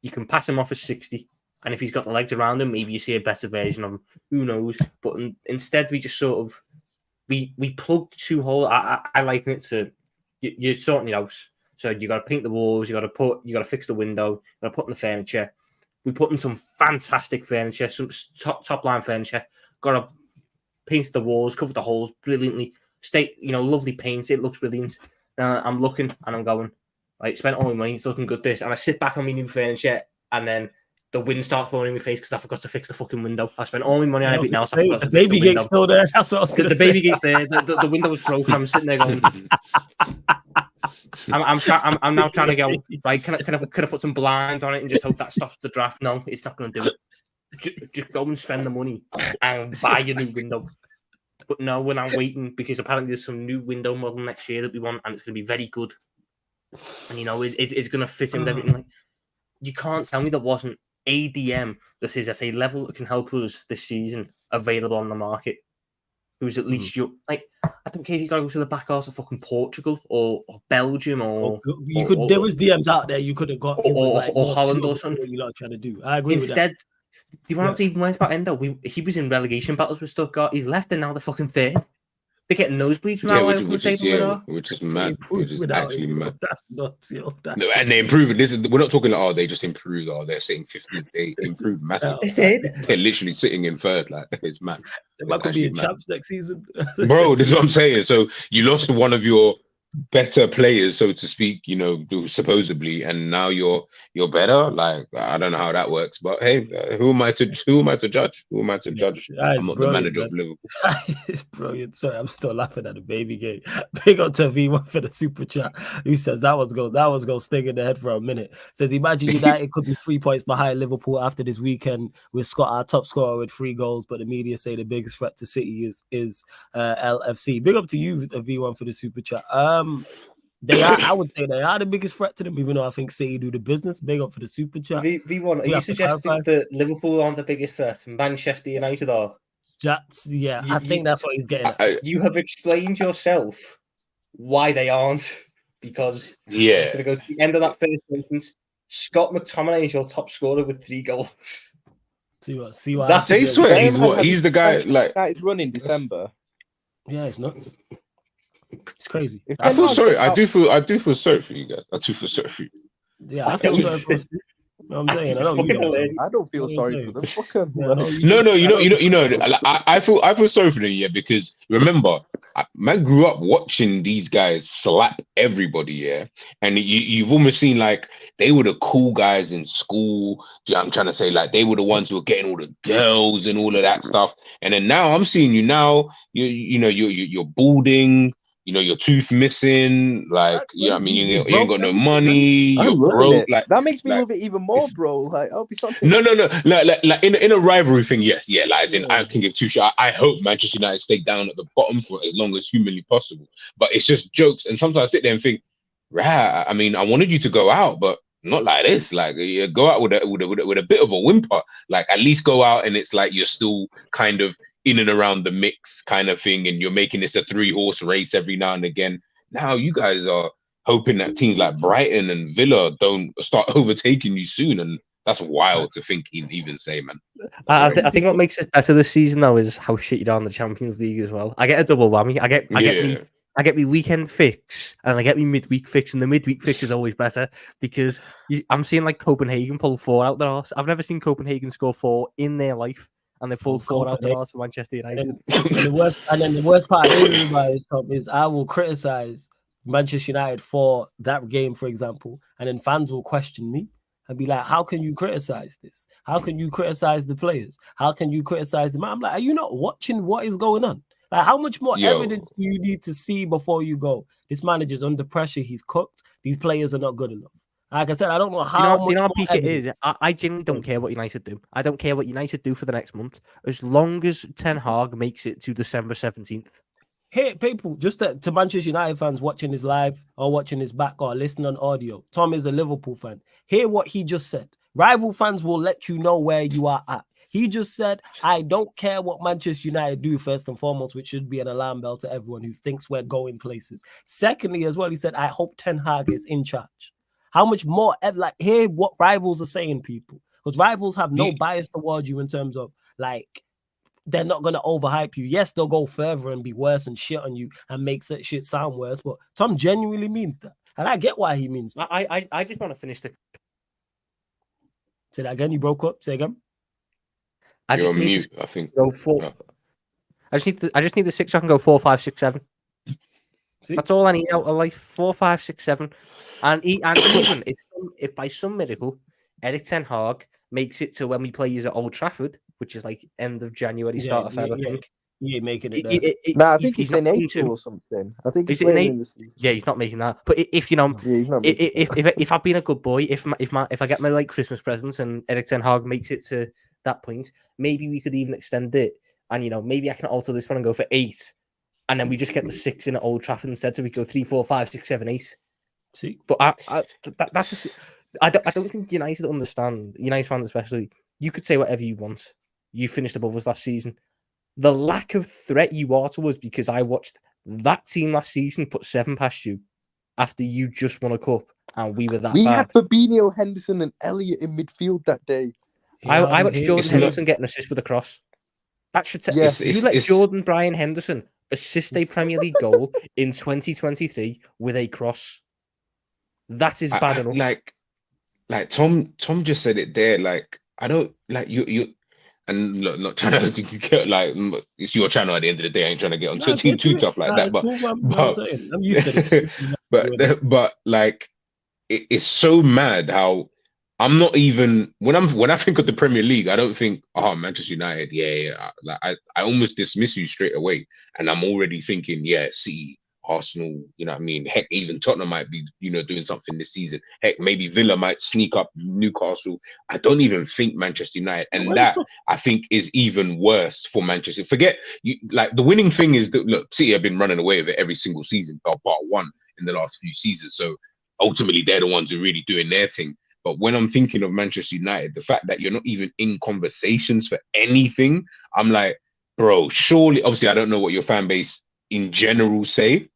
You can pass him off as 60. And if he's got the legs around him, maybe you see a better version of him. Who knows? But instead, we just sort of we plugged 2 holes. I liken it to you're sorting your house. So you got to paint the walls. You got to fix the window. You got to put in the furniture. We put in some fantastic furniture, some top line furniture. Got to paint the walls, cover the holes brilliantly. Lovely paint. It looks brilliant. I'm looking and I'm going, right, spent all my money. It's looking good. This, and I sit back on my new furniture, and then the wind starts blowing in my face because I forgot to fix the fucking window. I spent all my money on everything else. The baby gate's still there. That's what I was going to say. The baby gate's there. The window was broken. I'm sitting there going, I'm now trying to go, right, can I put some blinds on it and just hope that stops the draft? No, it's not going to do it. Just go and spend the money and buy your new window. But no, we're now waiting because apparently there's some new window model next year that we want, and it's going to be very good. And it's going to fit in with everything. Like, you can't tell me there wasn't ADM that is at a level that can help us this season available on the market. Who's at least I don't care if you got to go to the back arse of fucking Portugal or Belgium or you could. There was DMs out there you could have got or Holland or something. What you lot trying to do? I agree. Instead, with that. You want to even worse about Endo? He was in relegation battles with Stuttgart. He's left, and now they're fucking third. They're getting nosebleeds from which is mad. Which is actually mad. That's nuts, yo. And they improved. We're not talking like, they just improved. They're saying 50. They improved massively. They're literally sitting in third. Like, it's mad. They might be in champs next season. Bro, this is what I'm saying. So you lost one of your better players, so to speak, supposedly, and now you're better. Like, I don't know how that works, but hey, who am I to judge? Who am I to judge? I'm not the manager of Liverpool. It's brilliant. Sorry, I'm still laughing at the baby game. Big up to V1 for the super chat. Who says that was going sting in the head for a minute. Says, imagine United could be 3 points behind Liverpool after this weekend with Scott, our top scorer, with 3 goals, but the media say the biggest threat to City is LFC. Big up to you, V1, for the super chat. I would say they are the biggest threat to them, even though I think City do the business. Big up for the super chat. V1, are you suggesting that Liverpool aren't the biggest threat and Manchester United are? I think that's what he's getting at. You have explained yourself why they aren't, because I'm going to go to the end of that first sentence. Scott McTominay is your top scorer with 3 goals. See what that's he's the guy like it's running December. Yeah, it's nuts. It's crazy. I feel sorry. I do feel sorry for you guys. I do feel sorry for you. Yeah, I feel sorry for you. I'm saying, I don't feel sorry for them. Fuck them. I feel sorry for them, because remember, man grew up watching these guys slap everybody, and you've almost seen like they were the cool guys in school. I'm trying to say, like, they were the ones who were getting all the girls and all of that stuff. And then now I'm seeing you now, you're balding. your tooth missing, like I mean, you ain't got no money, I'm you're loving broke, it. like That makes me like, love it even more, bro. Like, I'll be honest. No, like in a rivalry thing, yes, yeah. Like, as in, I can give two shit. I hope Manchester United stay down at the bottom for as long as humanly possible. But it's just jokes, and sometimes I sit there and think, right. I mean, I wanted you to go out, but not like this. Like, you go out with a bit of a whimper. Like, at least go out, and it's like you're still kind of in and around the mix, kind of thing, and you're making this a 3-horse race every now and again. Now you guys are hoping that teams like Brighton and Villa don't start overtaking you soon, and that's wild to think even say, man. I think what makes it better this season though is how shit you are in the Champions League as well. I get a double whammy. I get me weekend fix and I get me midweek fix, and the midweek fix is always better because I'm seeing like Copenhagen pull 4 out their arse. I've never seen Copenhagen score 4 in their life, and they pulled 4 out their arse for Manchester United. And the worst part about this is I will criticize Manchester United for that game, for example, and then fans will question me and be like, how can you criticize this? How can you criticize the players? How can you criticize them? I'm like, are you not watching what is going on? Like, how much more evidence do you need to see before you go, this manager's under pressure, he's cooked, these players are not good enough? Like I said, I don't know how much how more peak it is. I genuinely don't care what United do. I don't care what United do for the next month, as long as Ten Hag makes it to December 17th. Hey, people, just to Manchester United fans watching this live or watching this back or listening on audio, Tom is a Liverpool fan. Hear what he just said. Rival fans will let you know where you are at. He just said, I don't care what Manchester United do, first and foremost, which should be an alarm bell to everyone who thinks we're going places. Secondly, as well, he said, I hope Ten Hag is in charge. How much more, like, hear what rivals are saying, people. Because rivals have no bias towards you in terms of, like, they're not going to overhype you. Yes, they'll go further and be worse and shit on you and make shit sound worse. But Tom genuinely means that. And I get why he means that. I just want to finish the... Say that again. You broke up. Say again. You're on mute, I think. Go 4. No. I just need the 6 so I can go 4, 5, 6, 7. See? That's all I need out of life. 4, 5, 6, 7. And even if by some miracle Erik Ten Hag makes it to when we play you at Old Trafford, which is like end of January, start of February, I think. Yeah, making it. I think he's in April or something. I think he's in the season. Yeah, he's not making that. But if if I've been a good boy, if I get my like Christmas presents and Erik Ten Hag makes it to that point, maybe we could even extend it. And maybe I can alter this one and go for 8, and then we just get the 6 in at Old Trafford instead. So we go 3, 4, 5, 6, 7, 8. See, but that's just. I don't think United understand. United fans especially. You could say whatever you want. You finished above us last season. The lack of threat you are to us, because I watched that team last season put 7 past you after you just won a cup and we were that bad. We had Fabinho, Henderson and Elliott in midfield that day. I watched Jordan Henderson get an assist with a cross. That should tell you let Jordan Brian Henderson assist a Premier League goal in 2023 with a cross. That is bad enough. Like Tom just said it there. Like, I don't like you. And look, not trying to get like it's your channel at the end of the day. I ain't trying to get onto a team too tough like that. But, cool, but I'm used to this. but like it's so mad how I'm not even when I think of the Premier League, I don't think Manchester United. Like I almost dismiss you straight away, and I'm already thinking City, Arsenal, you know what I mean? Heck, even Tottenham might be, doing something this season. Heck, maybe Villa might sneak up Newcastle. I don't even think Manchester United, and that I think is even worse for Manchester. Forget you, like the winning thing is that look, City have been running away with it every single season, part 1 in the last few seasons. So ultimately, they're the ones who are really doing their thing. But when I'm thinking of Manchester United, the fact that you're not even in conversations for anything, I'm like, bro, surely, obviously, I don't know what your fan base in general say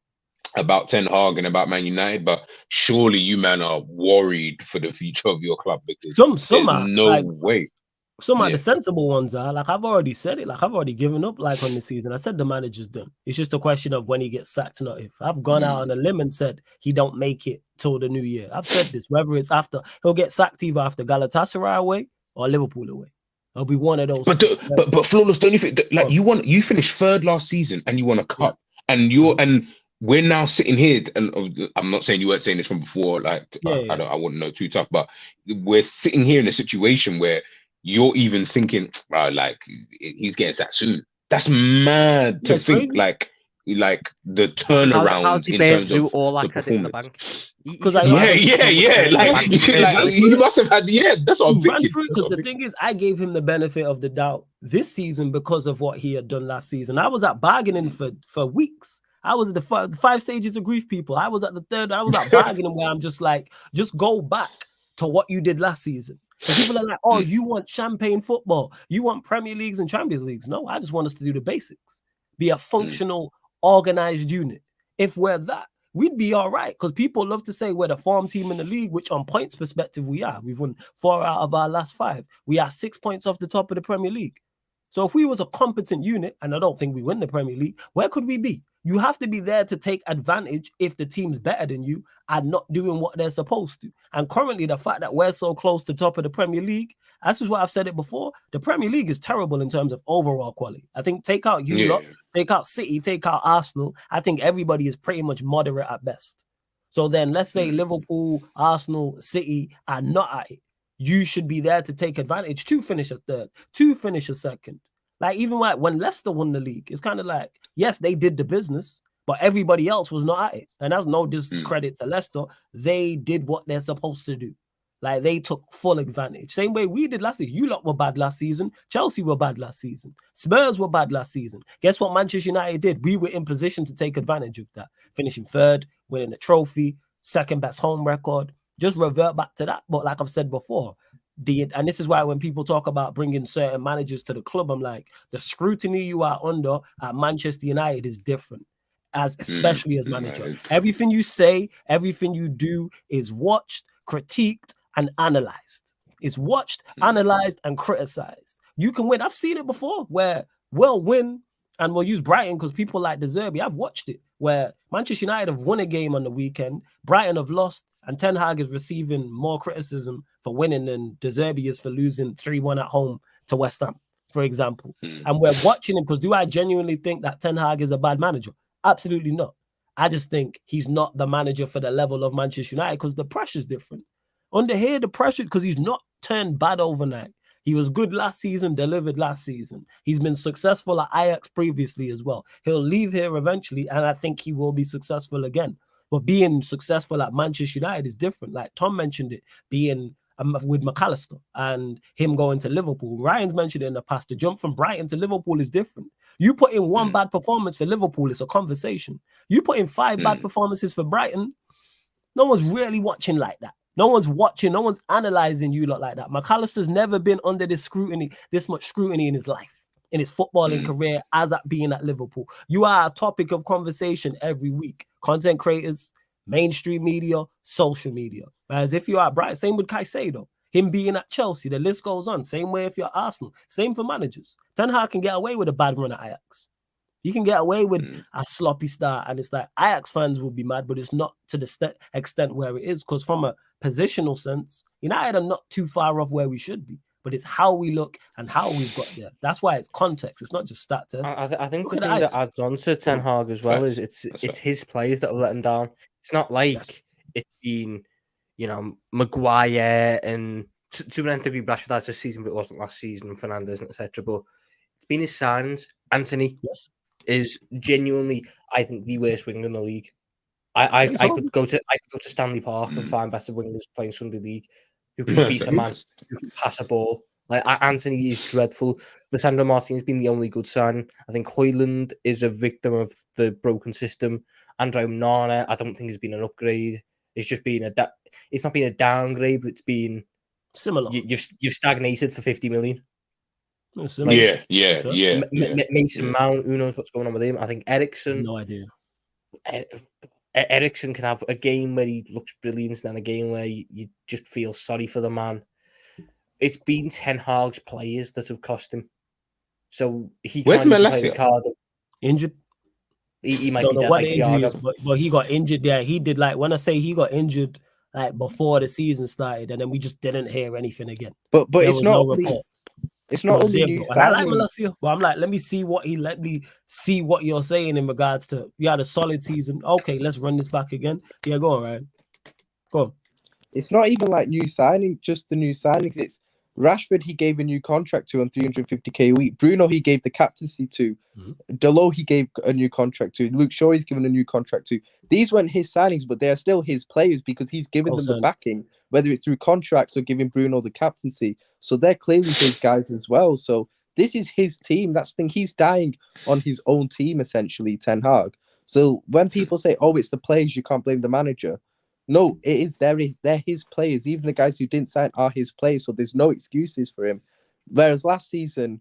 about Ten Hag and about Man United, but surely you man are worried for the future of your club because some are, no way. Some of the sensible ones are like I've already said it. Like I've already given up like on the season. I said the manager's done. It's just a question of when he gets sacked, not if. I've gone out on a limb and said he don't make it till the new year. I've said this. Whether it's after he'll get sacked either after Galatasaray away or Liverpool away. It'll be one of those. But Flawless, don't you think like you finished 3rd last season and you won a cup and we're now sitting here, and I'm not saying you weren't saying this from before. Like I wouldn't know too tough, but we're sitting here in a situation where you're even thinking, like he's getting sacked soon. That's mad to think. Crazy. Like like the How's turnaround he in burned terms through of all the that credit in the performance. bank? Because He Yeah. Like he must have had. Yeah, that's what I'm thinking. Because the thing is, I gave him the benefit of the doubt this season because of what he had done last season. I was at bargaining for weeks. I was at the five stages of grief, people. I was at the third. I was at bargaining where I'm just like, just go back to what you did last season. Because people are like, oh, you want champagne football. You want Premier Leagues and Champions Leagues. No, I just want us to do the basics. Be a functional, organized unit. If we're that, we'd be all right. Because people love to say we're the form team in the league, which on points perspective, we are. We've won 4 out of our last 5. We are 6 points off the top of the Premier League. So if we was a competent unit, and I don't think we win the Premier League, where could we be? You have to be there to take advantage if the team's better than you and not doing what they're supposed to. And currently, the fact that we're so close to top of the Premier League, that's just what I've said it before. The Premier League is terrible in terms of overall quality. I think take out you lot, take out City, take out Arsenal. I think everybody is pretty much moderate at best. So then let's say Liverpool, Arsenal, City are not at it. You should be there to take advantage to finish a third, to finish a second. Like even like when Leicester won the league, it's kind of like, yes, they did the business, but everybody else was not at it. And that's no discredit to Leicester. They did what they're supposed to do. Like they took full advantage. Same way we did last season. You lot were bad last season. Chelsea were bad last season. Spurs were bad last season. Guess what Manchester United did? We were in position to take advantage of that. Finishing third, winning the trophy, second best home record. Just revert back to that. But like I've said before, and this is why when people talk about bringing certain managers to the club, I'm like, the scrutiny you are under at Manchester United is different, especially as manager. Everything you say, everything you do is watched, critiqued, and analyzed. It's watched, analyzed, and criticized. You can win. I've seen it before where we'll win, and we'll use Brighton because people like De Zerbi. I've watched it where Manchester United have won a game on the weekend, Brighton have lost, and Ten Hag is receiving more criticism for winning than De Zerbi is for losing 3-1 at home to West Ham, for example. And we're watching him because do I genuinely think that Ten Hag is a bad manager? Absolutely not. I just think he's not the manager for the level of Manchester United because the pressure's different. Under here, the pressure, because he's not turned bad overnight. He was good last season, delivered last season. He's been successful at Ajax previously as well. He'll leave here eventually, and I think he will be successful again. But being successful at Manchester United is different. Like Tom mentioned it, being with McAllister and him going to Liverpool. Ryan's mentioned it in the past. The jump from Brighton to Liverpool is different. You put in one bad performance for Liverpool, it's a conversation. You put in 5 bad performances for Brighton, no one's really watching like that. No one's watching, no one's analyzing you lot like that. McAllister's never been under this much scrutiny in his life, in his footballing career, as at being at Liverpool. You are a topic of conversation every week. Content creators, mainstream media, social media. Whereas if you're at Brighton, same with Caicedo, him being at Chelsea, the list goes on. Same way if you're at Arsenal. Same for managers. Ten Hag can get away with a bad run at Ajax. You can get away with a sloppy start, and it's like Ajax fans will be mad, but it's not to the extent where it is, because from a positional sense, United are not too far off where we should be, but it's how we look and how we've got there. That's why it's context. It's not just stat test. I think the thing that adds on to Ten Hag as well is it's his players that will let him down. It's not like it's been, Maguire and to an degree Rashford has this season, but it wasn't last season, Fernandes, etc. But it's been his signings. Anthony is genuinely, I think, the worst winger in the league. I could go to Stanley Park and find better wingers playing Sunday League who can beat a man, who can pass a ball. Like Anthony is dreadful. Lisandro Martinez has been the only good signing. I think Højlund is a victim of the broken system. Andre Onana, I don't think has been an upgrade. It's just been it's not been a downgrade, but it's been similar. You've stagnated for 50 million. Yeah. Mason Mount, who knows what's going on with him? I think Eriksen. No idea. Eriksen can have a game where he looks brilliant, and then a game where you just feel sorry for the man. It's been Ten Hag's players that have cost him. So he Where's can't even play Malacia? the card. Injured. He might Don't be know dead what like the injury is, Thiago. but he got injured there. He did, like, when I say he got injured, like before the season started, and then we just didn't hear anything again. But There it's was not no only, reports. it's not only Zero. new And I like signings. Malacia, but I'm like, let me see what you're saying in regards to you had a solid season. Okay, let's run this back again. Yeah, go on, Ryan. Go on. It's not even like new signings, just the new signings. It's Rashford, he gave a new contract to on 350k a week. Bruno, he gave the captaincy to. Delo, he gave a new contract to. Luke Shaw, he's given a new contract to. These weren't his signings, but they are still his players because he's given them the backing, whether it's through contracts or giving Bruno the captaincy. So they're clearly his guys as well. So this is his team. That's the thing. He's dying on his own team, essentially, Ten Hag. So when people say, oh, it's the players, you can't blame the manager. No, they're his players. Even the guys who didn't sign are his players. So there's no excuses for him. Whereas last season,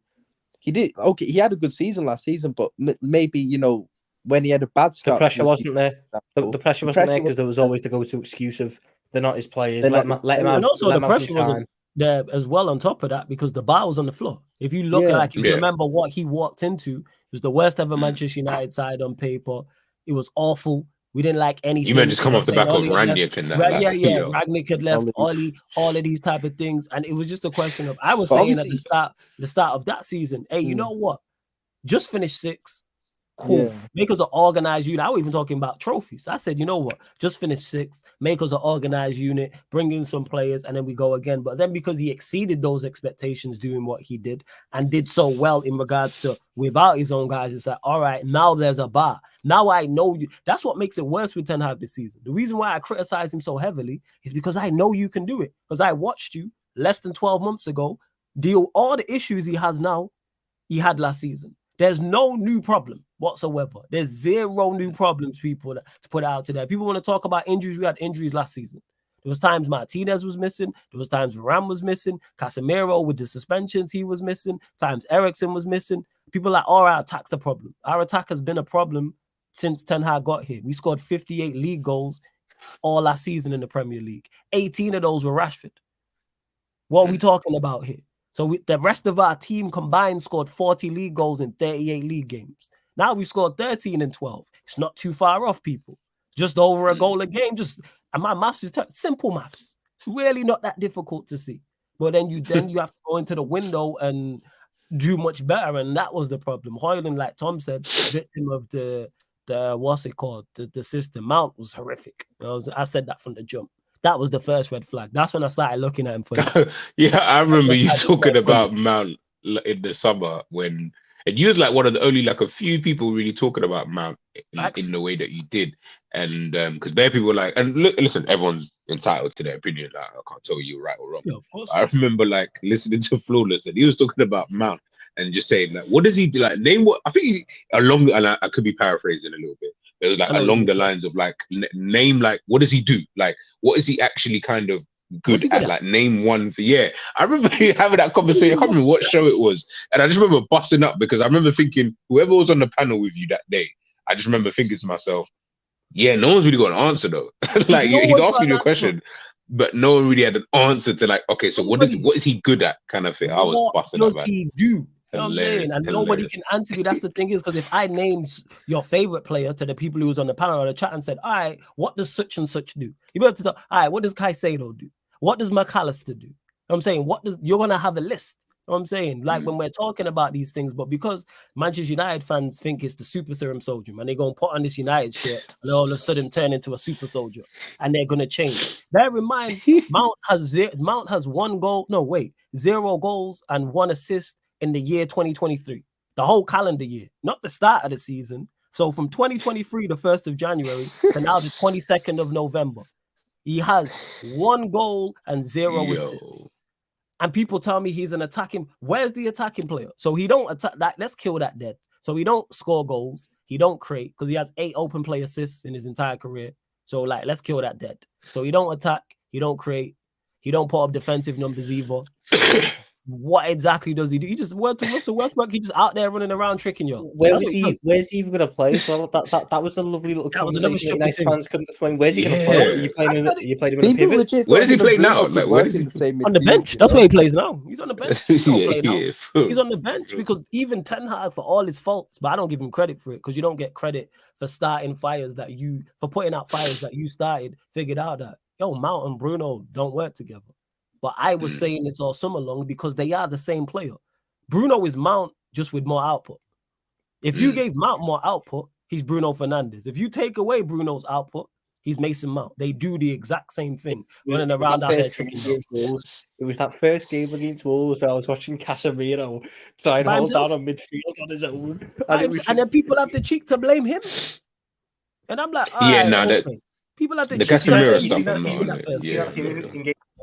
he had a good season last season, but maybe, you know, when he had a bad start, the pressure wasn't there. The pressure wasn't there because there was always the go-to excuse of they're not his players. Let him have, and also let the him have pressure some time. wasn't there as well on top of that because the bar was on the floor. If you look at if you remember what he walked into, it was the worst ever Manchester United side on paper. It was awful. We didn't like anything. You meant just come off the back of Rangnick and that. Rangnick had left, Ollie, all of these type of things. And it was just a question of, I was saying at the start of that season, hey, you know what? Just finish 6th. Cool. Yeah. Make us an organized unit. I was even talking about trophies. I said, you know what? Just finish 6th. Make us an organized unit. Bring in some players, and then we go again. But then because he exceeded those expectations doing what he did and did so well in regards to without his own guys, it's like, all right, now there's a bar. Now I know you. That's what makes it worse with Ten Hag this season. The reason why I criticize him so heavily is because I know you can do it. Because I watched you less than 12 months ago deal all the issues he has now, he had last season. There's no new problem whatsoever. There's zero new problems, people, to put out today. People want to talk about injuries. We had injuries last season. There was times Martinez was missing. There was times Varane was missing. Casemiro with the suspensions, he was missing. Times Eriksen was missing. People are like, our attack's a problem. Our attack has been a problem since Ten Hag got here. We scored 58 league goals all last season in the Premier League. 18 of those were Rashford. What are we talking about here? So the rest of our team combined scored 40 league goals in 38 league games. Now we scored 13 and 12. It's not too far off, people. Just over a goal a game. And my maths is simple maths. It's really not that difficult to see. But then you have to go into the window and do much better. And that was the problem. Højlund, like Tom said, victim of the what's it called? The system. Mount was horrific. I said that from the jump. That was the first red flag. That's when I started looking at him for that. Yeah, I remember you talking about Mount in the summer when, and you was like one of the only, like a few people really talking about Mount in the way that you did. And because bare people were like, and listen, everyone's entitled to their opinion. Like, I can't tell you right or wrong. Yeah, of course. I remember like listening to Flawless and he was talking about Mount and just saying like, what does he do? Like name what, I think and I could be paraphrasing a little bit. It was like along the lines of like name like what does he do? Like what is he actually kind of good at? Like name one for I remember having that conversation. I can't remember what show it was, and I just remember busting up because I remember thinking whoever was on the panel with you that day. I just remember thinking to myself, yeah, no one's really got an answer though. Like he's asking you a question, but no one really had an answer to like, okay, so what is he good at? Kind of thing. I was busting up. What does he do? You know what I'm saying? And nobody can answer me. That's the thing is, because if I named your favorite player to the people who was on the panel or the chat and said, all right, what does such and such do? You better tell, all right, what does Caicedo do? What does McAllister do? You know what I'm saying? You're going to have a list. You know what I'm saying? Like when we're talking about these things, but because Manchester United fans think it's the super serum soldier, man, they're going to put on this United shirt and all of a sudden turn into a super soldier and they're going to change. Bear in mind, Mount has 0 goals and 1 assist in the year 2023, the whole calendar year, not the start of the season. So from 2023, the 1st of January to now the 22nd of November, he has 1 goal and 0 assists. And people tell me he's an attacking. Where's the attacking player? So he don't attack that. Let's kill that dead. So he don't score goals. He don't create because he has 8 open play assists in his entire career. So like, let's kill that dead. So he don't attack. He don't create. He don't put up defensive numbers either. What exactly does he do? He just went to Russell Westbrook. He's just out there running around tricking you. Where's he even going to play? So that was a lovely little conversation. Nice fans couldn't explain. Where's he going to play? You played him in a pivot. Where does he play now? Like where does he on the bench? That's where he plays now. He's on the bench. He's on the bench because even Ten Hag, for all his faults, but I don't give him credit for it because you don't get credit for starting fires for putting out fires that you started. Figured out that Mount and Bruno don't work together. But I was saying this all summer long because they are the same player. Bruno is Mount just with more output. If you gave Mount more output, he's Bruno Fernandes. If you take away Bruno's output, He's Mason Mount. They do the exact same thing, running around out there tricking Wolves. It was that first game against Wolves where I was watching Casemiro try and hold down on midfield on his own. And then people have the cheek to blame him. And I'm like, people have the Casemiro stuff.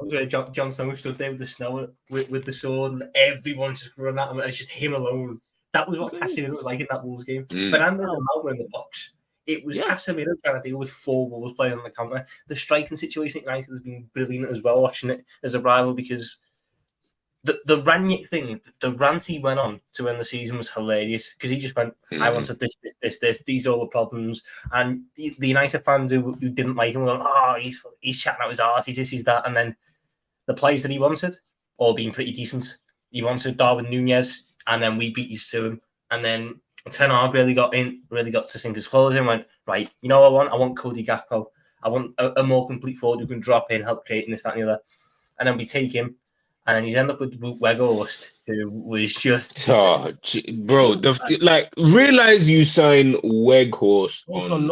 Where Jon Snow stood there with the snow with the sword, and everyone just run at him, and it's just him alone. That was what Casemiro was like in that Wolves game. Fernandes and Mount were in the box. It was Casemiro trying to deal with 4 Wolves players on the counter. The striking situation at United has been brilliant as well, watching it as a rival, because the Ranić thing, the rant he went on to end the season was hilarious, because he just went, I wanted this, these are all the problems. And the United fans who didn't like him were going, oh, he's chatting out his arse, he's this, he's that. And then the players that he wanted, all being pretty decent. He wanted Darwin Núñez, and then we beat you to him. And then Ten Hag really got to sink his claws in and went, right, you know what I want? I want Cody Gakpo. I want a more complete forward who can drop in, help create this, that, and the other. And then we take him, and then he's ended up with Weghorst, who was just... bro, realize you sign Weghorst on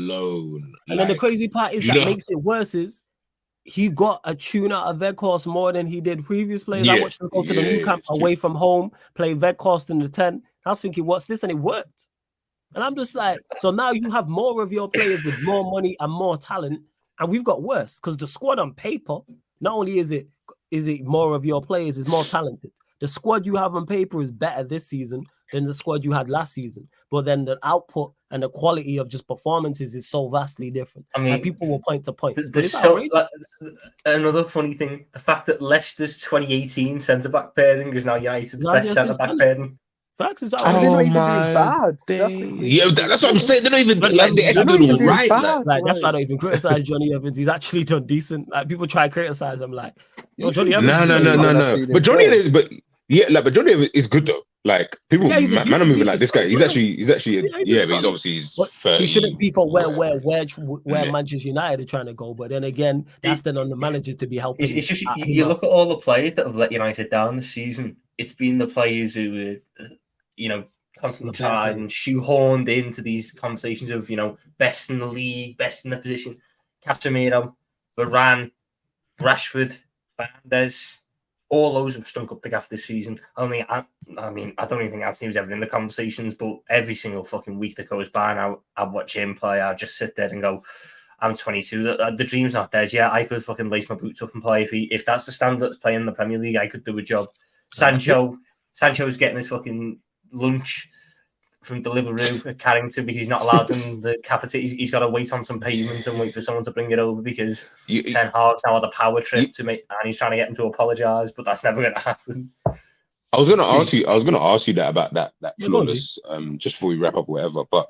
loan. And then the crazy part is that makes it worse is he got a tune out of Weghorst more than he did previous players. I watched him go to the new camp away from home, play Weghorst in the 10. I was thinking, what's this? And it worked. And I'm just like, so now you have more of your players with more money and more talent, and we've got worse because the squad on paper, not only is it more of your players is more talented, the squad you have on paper is better this season than the squad you had last season. But then the output and the quality of just performances is so vastly different. I mean, and people will point to point. Another funny thing, the fact that Leicester's 2018 centre-back pairing is now United's best centre-back pairing. Facts is and they're not even doing bad. That's what I'm saying. They're not even they're doing right. That's why I don't even criticize Johnny Evans. He's actually done decent. Like people try to criticize him, like Johnny Evans. No. But Johnny is good though. Like people, man are moving like this guy. He's actually, but he's obviously he shouldn't be for where Manchester United are trying to go. But then again, that's then on the manager to be helping. It's just you look at all the players that have let United down this season. It's been the players who were, constantly tried and shoehorned into these conversations of best in the league, best in the position. Casemiro, Varane, Rashford, Fernandes. All those have stunk up the gaff this season. I don't even think Anthony was ever in the conversations, but every single fucking week that goes by now, I watch him play. I just sit there and go, I'm 22. The dream's not dead yet. I could fucking lace my boots up and play. If that's the standard that's playing in the Premier League, I could do a job. Sancho's getting his fucking lunch from Deliveroo at Carrington because he's not allowed in the cafeteria. He's got to wait on some payments and wait for someone to bring it over because Ten Hag's now had a power trip and he's trying to get him to apologise, but that's never going to happen. I was going to ask you that about that flawless, just before we wrap up or whatever. But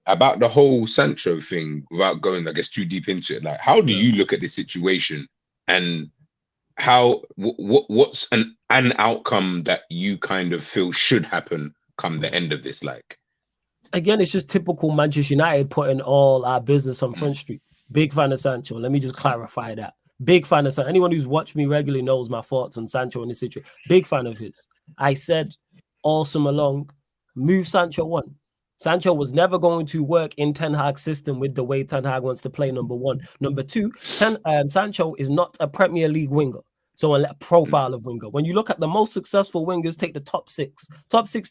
about the whole Sancho thing, without going, I guess, too deep into it, like how do you look at this situation and what's an outcome that you kind of feel should happen come the end of this? Like, again, it's just typical Manchester United putting all our business on Front Street. Big fan of Sancho. Let me just clarify that. Big fan of Sancho. Anyone who's watched me regularly knows my thoughts on Sancho in this situation. Big fan of his. I said all summer long, move Sancho on. Sancho was never going to work in Ten Hag's system with the way Ten Hag wants to play, number one. Number two, Sancho is not a Premier League winger. So a profile of winger. When you look at the most successful wingers, take the top six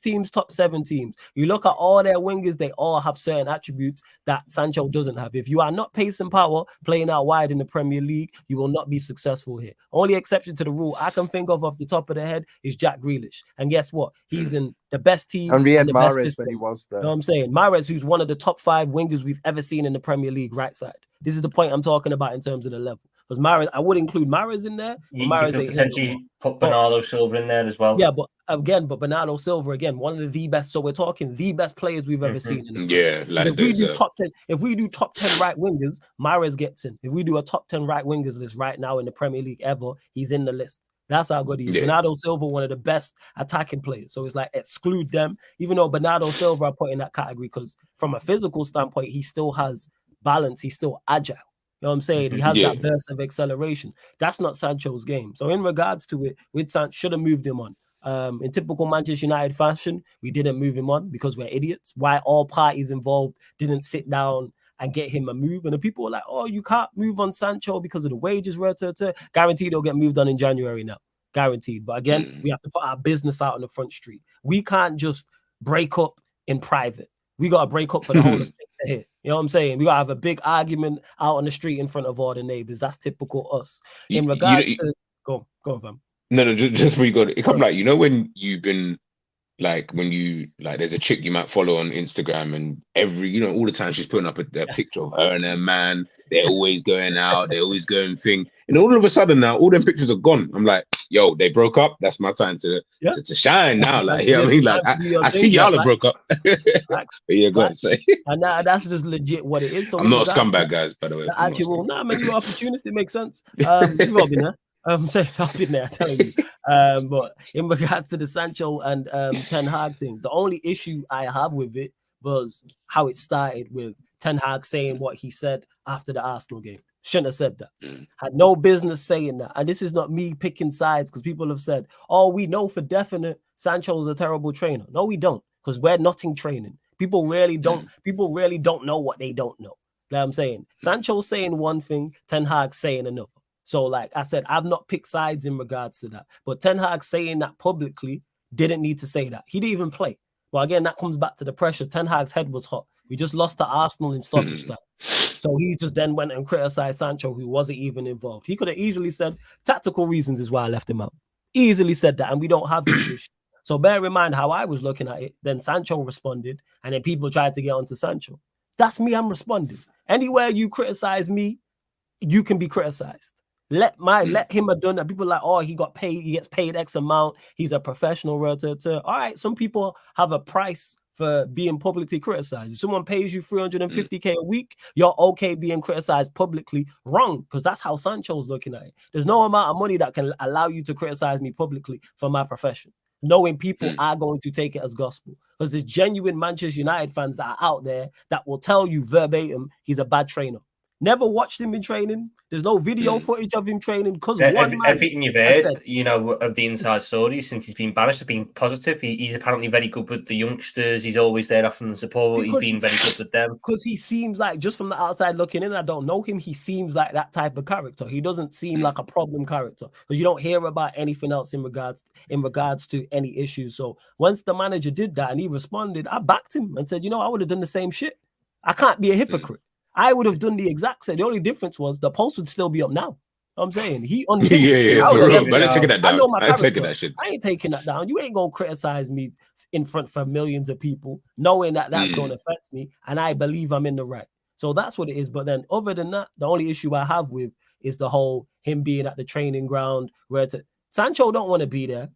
teams, top 7 teams. You look at all their wingers, they all have certain attributes that Sancho doesn't have. If you are not pace and power, playing out wide in the Premier League, you will not be successful here. Only exception to the rule I can think of off the top of the head is Jack Grealish. And guess what? He's in the best team. And Riyad Mahrez when he was there. You know what I'm saying? Mahrez, who's one of the top 5 wingers we've ever seen in the Premier League, right side. This is the point I'm talking about in terms of the level. Because Mahrez, I would include Mahrez in there. You could potentially put Bernardo Silva in there as well. Yeah, but Bernardo Silva, again, one of the best. So we're talking the best players we've ever seen. If we do top 10 right wingers, Mahrez gets in. If we do a top 10 right wingers list right now in the Premier League ever, he's in the list. That's how good he is. Bernardo Silva, one of the best attacking players. So it's like exclude them, even though Bernardo Silva I put in that category because from a physical standpoint, he still has balance. He's still agile. You know what I'm saying? He has that burst of acceleration. That's not Sancho's game. So in regards to it, with Sancho, should have moved him on. In typical Manchester United fashion, we didn't move him on because we're idiots. Why all parties involved didn't sit down and get him a move. And the people were like, oh, you can't move on Sancho because of the wages. Guaranteed he'll get moved on in January now. Guaranteed. But again, we have to put our business out on the front street. We can't just break up in private. We got to break up for the whole estate to hit. You know what I'm saying? We got to have a big argument out on the street in front of all the neighbors. That's typical us. In regards to... Go on, fam. No, just before you go, it come like, when you've been, like, when you, like, there's a chick you might follow on Instagram and all the time she's putting up a picture of her and her man. They're always going out. They're always going thing. And all of a sudden now, all them pictures are gone. I'm like, yo, they broke up. That's my time to shine now. Like, I mean? Like, I see y'all have broke up. But yeah, go ahead, say. And that's just legit what it is. So I'm not a scumbag, guys, by the way. Actual, man, you're opportunist. It makes sense. You've all been there. I'm saying I've been there, I'm telling you. But in regards to the Sancho and Ten Hag thing, the only issue I have with it was how it started with Ten Hag saying what he said after the Arsenal game. Shouldn't have said that. Had no business saying that. And this is not me picking sides because people have said, oh, we know for definite Sancho's a terrible trainer. No, we don't, because we're not in training. People really don't know what they don't know. You know what I'm saying? Sancho's saying one thing, Ten Hag saying another. So, like I said, I've not picked sides in regards to that. But Ten Hag saying that publicly didn't need to say that. He didn't even play. Well, again, that comes back to the pressure. Ten Hag's head was hot. We just lost to Arsenal in stoppage time. So he just then went and criticized Sancho, who wasn't even involved. He could have easily said, tactical reasons is why I left him out. Easily said that, and we don't have this issue. So bear in mind how I was looking at it. Then Sancho responded, and then people tried to get onto Sancho. That's me, I'm responding. Anywhere you criticize me, you can be criticized. Let him have done that. People are like, oh, he gets paid X amount. He's a professional. All right, some people have a price for being publicly criticized. If someone pays you 350k a week, you're okay being criticized publicly. Wrong, because that's how Sancho's looking at it. There's no amount of money that can allow you to criticize me publicly for my profession, knowing people are going to take it as gospel. Because there's genuine Manchester United fans that are out there that will tell you verbatim he's a bad trainer. Never watched him in training. There's no video footage of him training because everything you've heard, of the inside stories since he's been banished have been positive. He's apparently very good with the youngsters. He's always there offering the support. He's been very good with them. Because he seems like, just from the outside looking in, I don't know him, he seems like that type of character. He doesn't seem like a problem character because you don't hear about anything else in regards to any issues. So once the manager did that and he responded, I backed him and said, I would have done the same shit. I can't be a hypocrite. I would have done the exact same. The only difference was the post would still be up now. I'm saying he on But I ain't taking that down. I know my I ain't taking that shit. I ain't taking that down. You ain't gonna criticize me in front for millions of people, knowing that that's gonna affect me, and I believe I'm in the right. So that's what it is. But then, other than that, the only issue I have with is the whole him being at the training ground. Sancho don't want to be there,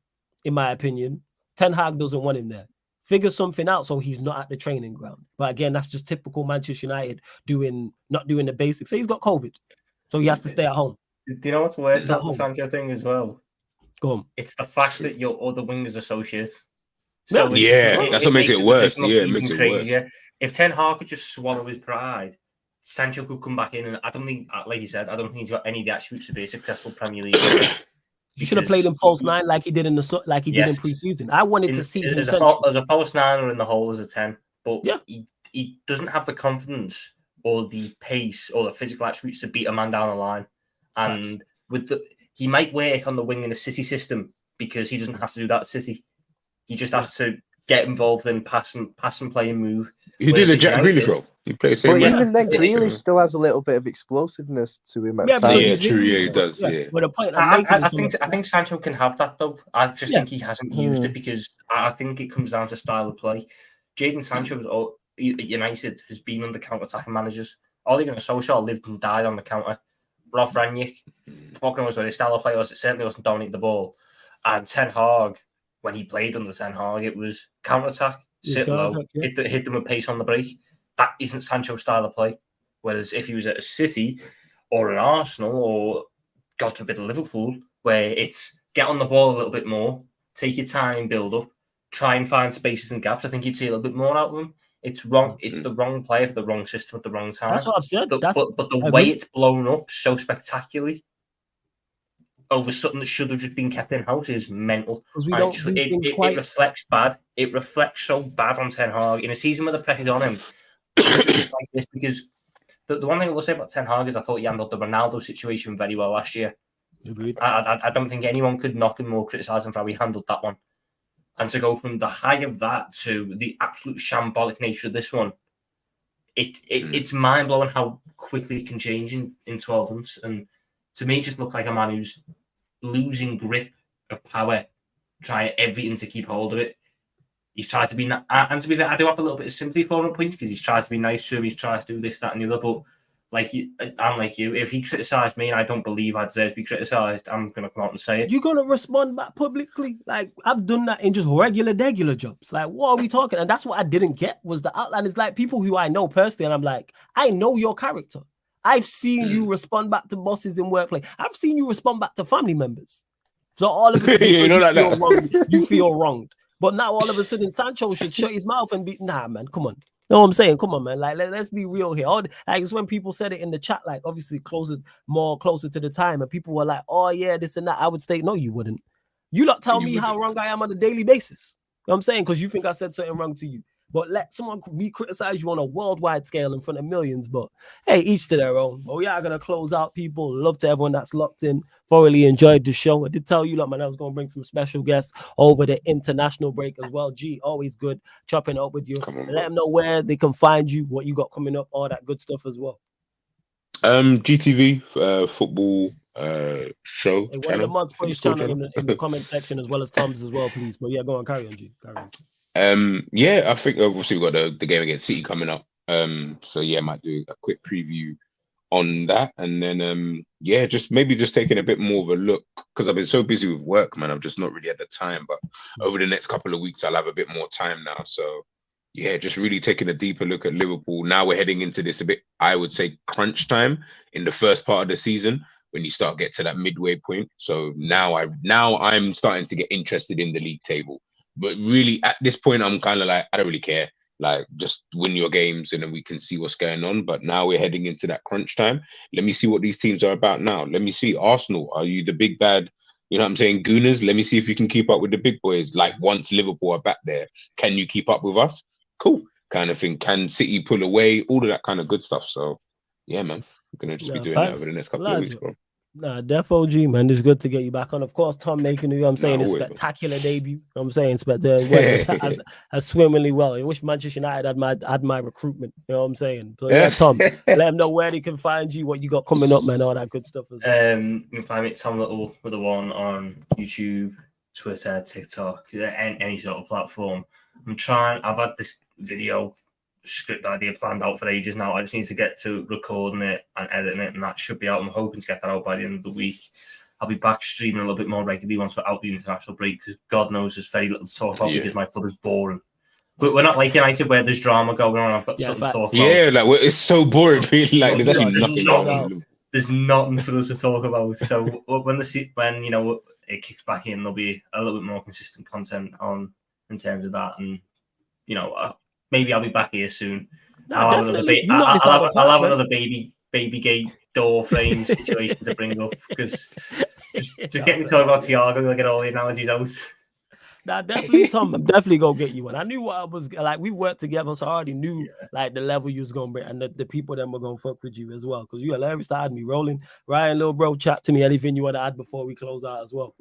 in my opinion. Ten Hag doesn't want him there. Figure something out so he's not at the training ground. But again, that's just typical Manchester United not doing the basics. Say he's got COVID, so he has to stay at home. Do you know what's worse about the Sancho thing as well? Go on. It's the fact that your other wingers associates. So that's what makes it worse. Yeah, it makes it worse. If Ten Hag could just swallow his pride, Sancho could come back in, and I don't think, like you said, I don't think he's got any of the attributes to be a successful Premier League player. You should have played him false nine like he did in preseason. I wanted to see him as a false nine or in the hole as a 10, but he doesn't have the confidence or the pace or the physical attributes to beat a man down the line. And he might work on the wing in a City system because he doesn't have to do that at City. He just has to get involved in pass and play and move. He did a Jack Grealish role. He plays. But even then, Grealish still has a little bit of explosiveness to him. At times. Yeah, true. Yeah, he does. Yeah. But the point I think Sancho can have that though. I just think he hasn't used it because I think it comes down to style of play. Jadon Sancho's United has been under counter-attacking managers. Ole Gunnar Solskjaer lived and died on the counter. Ralf Rangnick, fucking was what his style of play was. It certainly wasn't dominating the ball. And Ten Hag, when he played under Ten Hag, it was counter-attack, sit low, hit them with pace on the break. That isn't Sancho's style of play. Whereas if he was at a City or an Arsenal or, God forbid, a Liverpool, where it's get on the ball a little bit more, take your time, build up, try and find spaces and gaps, I think you'd see a little bit more out of him. It's wrong. It's the wrong player for the wrong system at the wrong time. That's what I've said. But the way it's blown up so spectacularly over something that should have just been kept in house is mental. It reflects bad. It reflects so bad on Ten Hag in a season where the pressure's on him. It's like this because The one thing I will say about Ten Hag is I thought he handled the Ronaldo situation very well last year. Agreed. I don't think anyone could knock him or criticise him for how he handled that one. And to go from the high of that to the absolute shambolic nature of this one, it's mind-blowing how quickly it can change in 12 months. And to me, it just looks like a man who's losing grip of power, trying everything to keep hold of it. He's tried to be, and to be fair, I do have a little bit of sympathy for him at points because he's tried to be nice to him, he's tried to do this, that, and the other. But I'm like you, if he criticised me and I don't believe I deserve to be criticised, I'm going to come out and say it. You're going to respond back publicly? Like, I've done that in just regular jobs. Like, what are we talking? And that's what I didn't get was the outline. It's like people who I know personally, and I'm like, I know your character. I've seen you respond back to bosses in workplace. I've seen you respond back to family members. So all of a sudden, you feel wronged. But now all of a sudden, Sancho should shut his mouth and be, nah, man, come on. You know what I'm saying? Come on, man. Like, let's be real here. Like, it's when people said it in the chat, like, obviously closer to the time, and people were like, oh, yeah, this and that. I would say, no, you wouldn't. You lot tell me how wrong I am on a daily basis. You know what I'm saying? Because you think I said something wrong to you. But let someone criticize you on a worldwide scale in front of millions. But hey, each to their own. But we are going to close out, people. Love to everyone that's locked in. Thoroughly enjoyed the show. I did tell you, man, I was going to bring some special guests over the international break as well. G, always good chopping up with you. Let them know where they can find you, what you got coming up, all that good stuff as well. GTV, football show. Hey, one of the Mod Sports channel in the comment section as well as Tom's as well, please. But yeah, go on, carry on, G. Carry on. Yeah, I think obviously we've got the game against City coming up. So yeah, might do a quick preview on that, and then yeah, just taking a bit more of a look because I've been so busy with work, man. I've just not really had the time. But over the next couple of weeks, I'll have a bit more time now. So yeah, just really taking a deeper look at Liverpool. Now we're heading into this a bit, I would say, crunch time in the first part of the season when you start get to that midway point. So now I'm starting to get interested in the league table. But really, at this point, I'm kind of like, I don't really care. Like, just win your games and then we can see what's going on. But now we're heading into that crunch time. Let me see what these teams are about now. Let me see, Arsenal, are you the big bad, you know what I'm saying, gooners? Let me see if you can keep up with the big boys. Like, once Liverpool are back there, can you keep up with us? Cool, kind of thing. Can City pull away? All of that kind of good stuff. So, yeah, man, I'm going to just be doing that over the next couple of weeks, bro. Nah, Defo G, man. It's good to get you back on. Of course, Tom making, you know what I'm saying, his spectacular debut. You know what I'm saying? As swimmingly well. I wish Manchester United had my recruitment. You know what I'm saying? So yeah, Tom, let them know where they can find you, what you got coming up, man, all that good stuff as well. You can find me at Tom Little with the one on YouTube, Twitter, TikTok, any sort of platform. I've had this video script idea planned out for ages now. I just need to get to recording it and editing it, and that should be out. I'm hoping to get that out by the end of the week. I'll be back streaming a little bit more regularly once we're out the international break, because God knows there's very little to talk about because my club is boring. But we're not like United where there's drama going on. I've got something to talk about. Yeah, like it's so boring. Really, like there's actually nothing. There's nothing for us to talk about. So when you know it kicks back in, there'll be a little bit more consistent content on in terms of that, and you know. Maybe I'll be back here soon. I'll have another baby gate door frame situation to bring up because just get me talking about Thiago. I'll get all the analogies out. Nah, definitely, Tom. I'm definitely gonna get you one. I knew what I was like. We worked together, so I already knew like the level you was gonna bring and the people that were gonna fuck with you as well. Because you hilarious to had me rolling. Ryan, little bro, chat to me. Anything you want to add before we close out as well?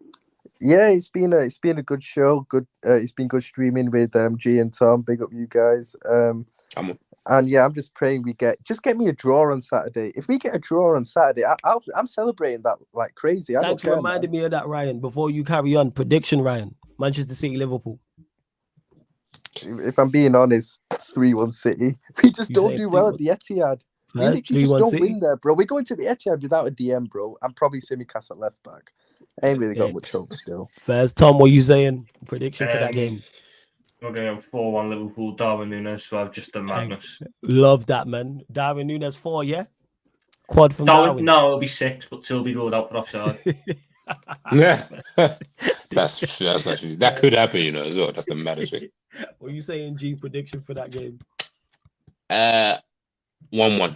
Yeah, it's been a good show. It's been good streaming with G and Tom. Big up you guys. And yeah, I'm just praying get me a draw on Saturday. If we get a draw on Saturday, I'm celebrating that like crazy. Thanks for reminding me of that, Ryan. Before you carry on, prediction, Ryan. Manchester City, Liverpool. If I'm being honest, 3-1 City. We just don't do well at the Etihad. We literally just don't win there, bro. We're going to the Etihad without a DM, bro. I'm probably Simicast at left back. I ain't really got much hope still. First, Tom, what are you saying? Prediction for that game? We're going 4-1 Liverpool. Darwin Núñez, so I've just done madness. Love that, man. Darwin Núñez 4, yeah? Quad from Darwin. No, it'll be 6, but 2 will be ruled out for offside. Yeah, that's actually that could happen, you know, as well. That's the maddest thing. What are you saying, G? Prediction for that game? 1-1.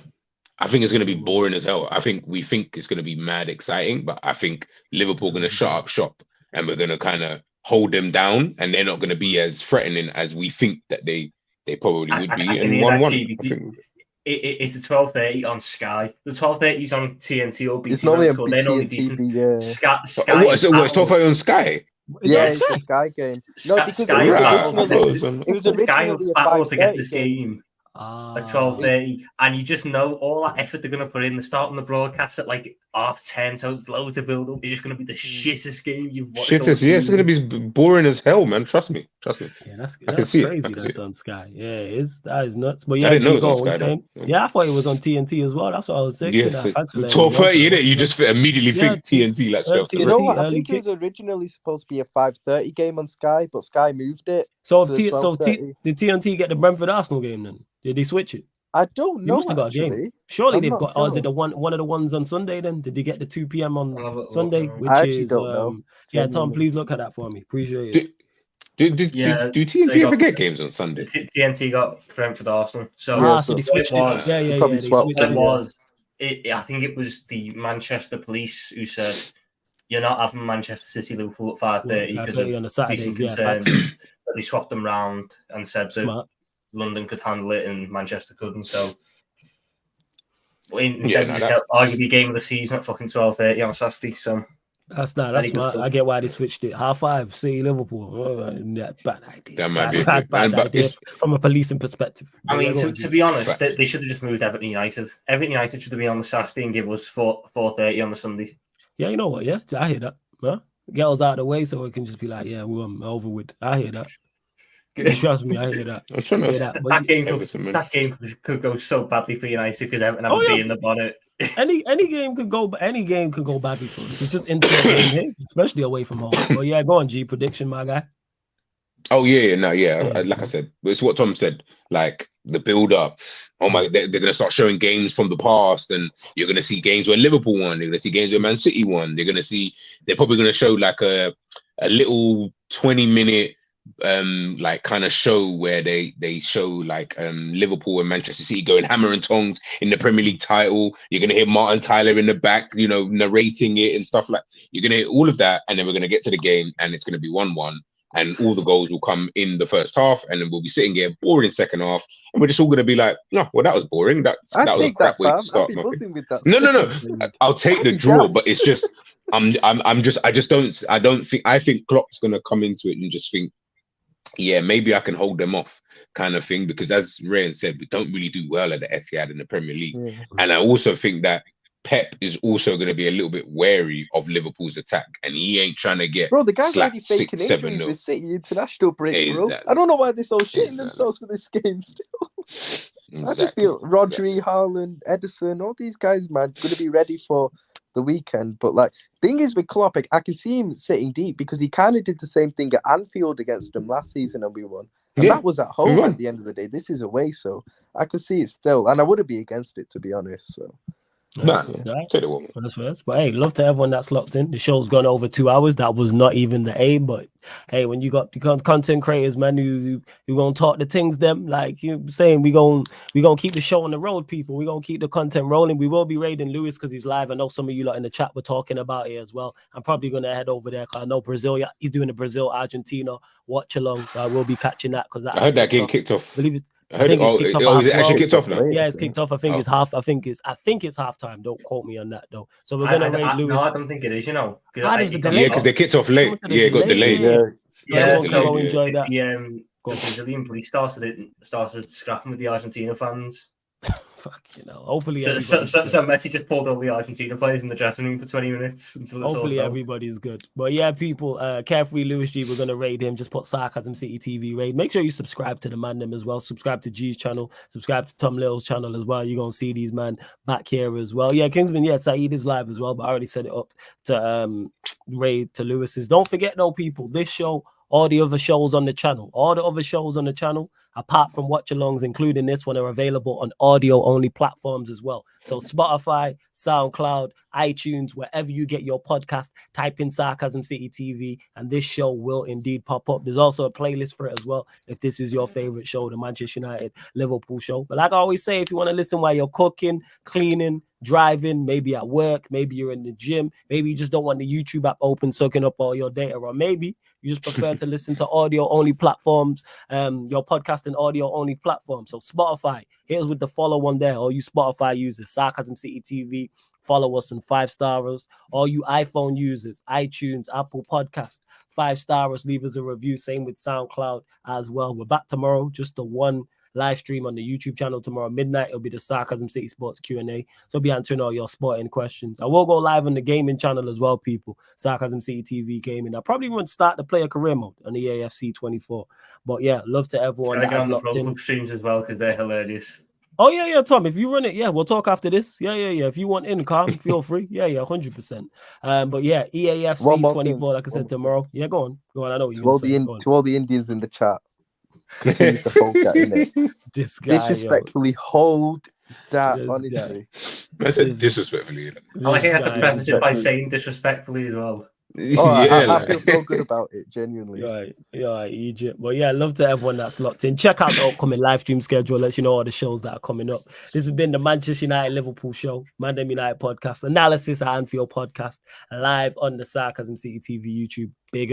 I think it's going to be boring as hell. We think it's going to be mad exciting, but I think Liverpool are going to shut up shop and we're going to kind of hold them down, and they're not going to be as threatening as we think that they probably would be. And 1-1. It's a 12:30 on Sky. The 12:30 is on TNT or BT. It's normally on They're normally BT decent. TV, yeah. Sky What is it? It's 12:30 on Sky. Yeah, it's a Sky game. No, because Sky it was Sky originally a battle to get 5:30 this game. game at 12:30, and you just know all that effort they're going to put in. They're starting the broadcast at like 10:30, so it's loads of build up. It's just going to be the shittest game you've watched. Shittest, yeah, it's going to be boring as hell, man. Trust me. Yeah, that's crazy. That's on Sky. Yeah, that is nuts. But yeah, I didn't know it was on Sky. Yeah, I thought it was on TNT as well. That's what I was thinking. Yes, 12:30, you just TNT. immediately think TNT. You know what? I think it was originally supposed to be a 5:30 game on Sky, but Sky moved it. So did TNT get the Brentford Arsenal game then? Did they switch it? I don't know. Must have got a game. Surely they've got. Or is it one of the ones on Sunday? Then did they get the 2 p.m. on Sunday? Which I actually is don't know. Yeah, Tom, please look at that for me. Appreciate it. Do TNT ever get games on Sunday? TNT got Brentford Arsenal. So they switched it. Yeah. They switched it. I think it was the Manchester police who said you're not having Manchester City Liverpool at 5:30 because of on a Saturday. concerns. So they swapped them round and said that London could handle it and Manchester couldn't. So instead of just arguably game of the season at fucking 12:30 on Saturday. So that's smart. I get why they switched it. 5:30, City Liverpool. Yeah, bad idea. That might be bad idea from a policing perspective. I mean, to be honest, they should have just moved Everton United. Everton United should have been on the Saturday and give us 4:30 on the Sunday. Yeah, you know what? Yeah, I hear that. Huh? Get us out of the way so it can just be like, yeah, we're over with. I hear that. Trust me, I hear that. I'm trying to that game could go so badly for United because Everton haven't been in the bonnet. Any game could go badly for us. It's just into a game, especially away from home. But yeah, go on, G, prediction, my guy. Oh yeah. Like I said, it's what Tom said. Like the build up. Oh my, they're gonna start showing games from the past, and you're gonna see games where Liverpool won. They're gonna see games where Man City won. They're probably gonna show like a little 20-minute like kind of show where they show like Liverpool and Manchester City going hammer and tongs in the Premier League title. You're gonna hear Martin Tyler in the back, narrating it and stuff like. You're gonna hear all of that, and then we're gonna get to the game, and it's gonna be 1-1. And all the goals will come in the first half, and then we'll be sitting here boring second half, and we're just all going to be like, "No, well, that was boring. That was a crap way to start." No. I'll take the draw, but it's just, I think Klopp's going to come into it and just think, yeah, maybe I can hold them off, kind of thing, because as Ryan said, we don't really do well at the Etihad in the Premier League, and I also think that Pep is also going to be a little bit wary of Liverpool's attack, and he ain't trying to get the guy's already faking injuries with City international break, bro. I don't know why they're so shitting themselves for this game still. I just feel Rodri, Haaland, Edison, all these guys, man, going to be ready for the weekend. But like, thing is with Klopp, I can see him sitting deep because he kind of did the same thing at Anfield against them last season and we won. And that was at home at the end of the day. This is away, so I could see it still, and I wouldn't be against it, to be honest. So. Take the woman. But hey, love to everyone that's locked in. The show's gone over 2 hours. That was not even the aim, but hey, when you got the content creators, man, who gonna talk the things them, like you saying, we gonna keep the show on the road, people. We gonna keep the content rolling. We will be raiding Lewis because he's live. I know some of you lot in the chat were talking about it as well. I'm probably gonna head over there because I know Brazil. He's doing a Brazil-Argentina watch along, so I will be catching that because I heard that game kicked off. I believe it's. Is it actually kicked off now? Yeah, it's kicked off. I think it's halftime. Don't quote me on that though. So we're gonna raid Lewis. No, I don't think it is. Because they kicked off late. Yeah, it got delayed. So enjoy that. The Brazilian police started scrapping with the Argentina fans. Fuck, hopefully. So Messi just pulled all the Argentina players in the dressing room for 20 minutes. Hopefully everybody's good. But yeah, people, Carefree Lewis G, we're gonna raid him. Just put Sarcasm City TV raid. Make sure you subscribe to the man them as well. Subscribe to G's channel. Subscribe to Tom Little's channel as well. You're gonna see these man back here as well. Yeah, Kingsman. Yeah, Saeed is live as well. But I already set it up to raid to Lewis's. Don't forget though, people. This show. All the other shows on the channel, apart from watch-alongs, including this one, are available on audio-only platforms as well. So Spotify, SoundCloud, iTunes, wherever you get your podcast, type in Sarcasm City TV, and this show will indeed pop up. There's also a playlist for it as well, if this is your favorite show, the Manchester United Liverpool show. But like I always say, if you want to listen while you're cooking, cleaning, driving, maybe at work, maybe you're in the gym, maybe you just don't want the YouTube app open, soaking up all your data, or maybe you just prefer to listen to audio-only platforms, your podcast and audio-only platform. So Spotify, hit us with the follow one there. All you Spotify users, Sarcasm City TV, follow us and 5-star us. All you iPhone users, iTunes, Apple Podcast, 5-star us, leave us a review. Same with SoundCloud as well. We're back tomorrow, just the one live stream on the YouTube channel tomorrow midnight. It'll be the Sarcasm City Sports Q&A. So I'll be answering all your sporting questions. I will go live on the gaming channel as well, people. Sarcasm City TV Gaming. I probably won't start the player career mode on the AFC 24. But yeah, love to everyone. Get on the Pro Club streams as well because they're hilarious. Oh yeah, Tom. If you run it, we'll talk after this. Yeah. If you want in, Calm, feel free. 100%. But yeah, EAFC 24, like I said, tomorrow. Yeah, go on. I know what you're saying. To all the Indians in the chat, continue to hold that in it. This guy, disrespectfully hold that, honestly. I said disrespectfully. I like it to preface it by saying disrespectfully as well. I feel so good about it, genuinely. Right, Egypt. Well, yeah, love to everyone that's locked in. Check out the upcoming live stream schedule. Let you know all the shows that are coming up. This has been the Manchester United Liverpool show, Mandem United podcast, analysis at Anfield podcast, live on the Sarcasm City TV YouTube. Big up.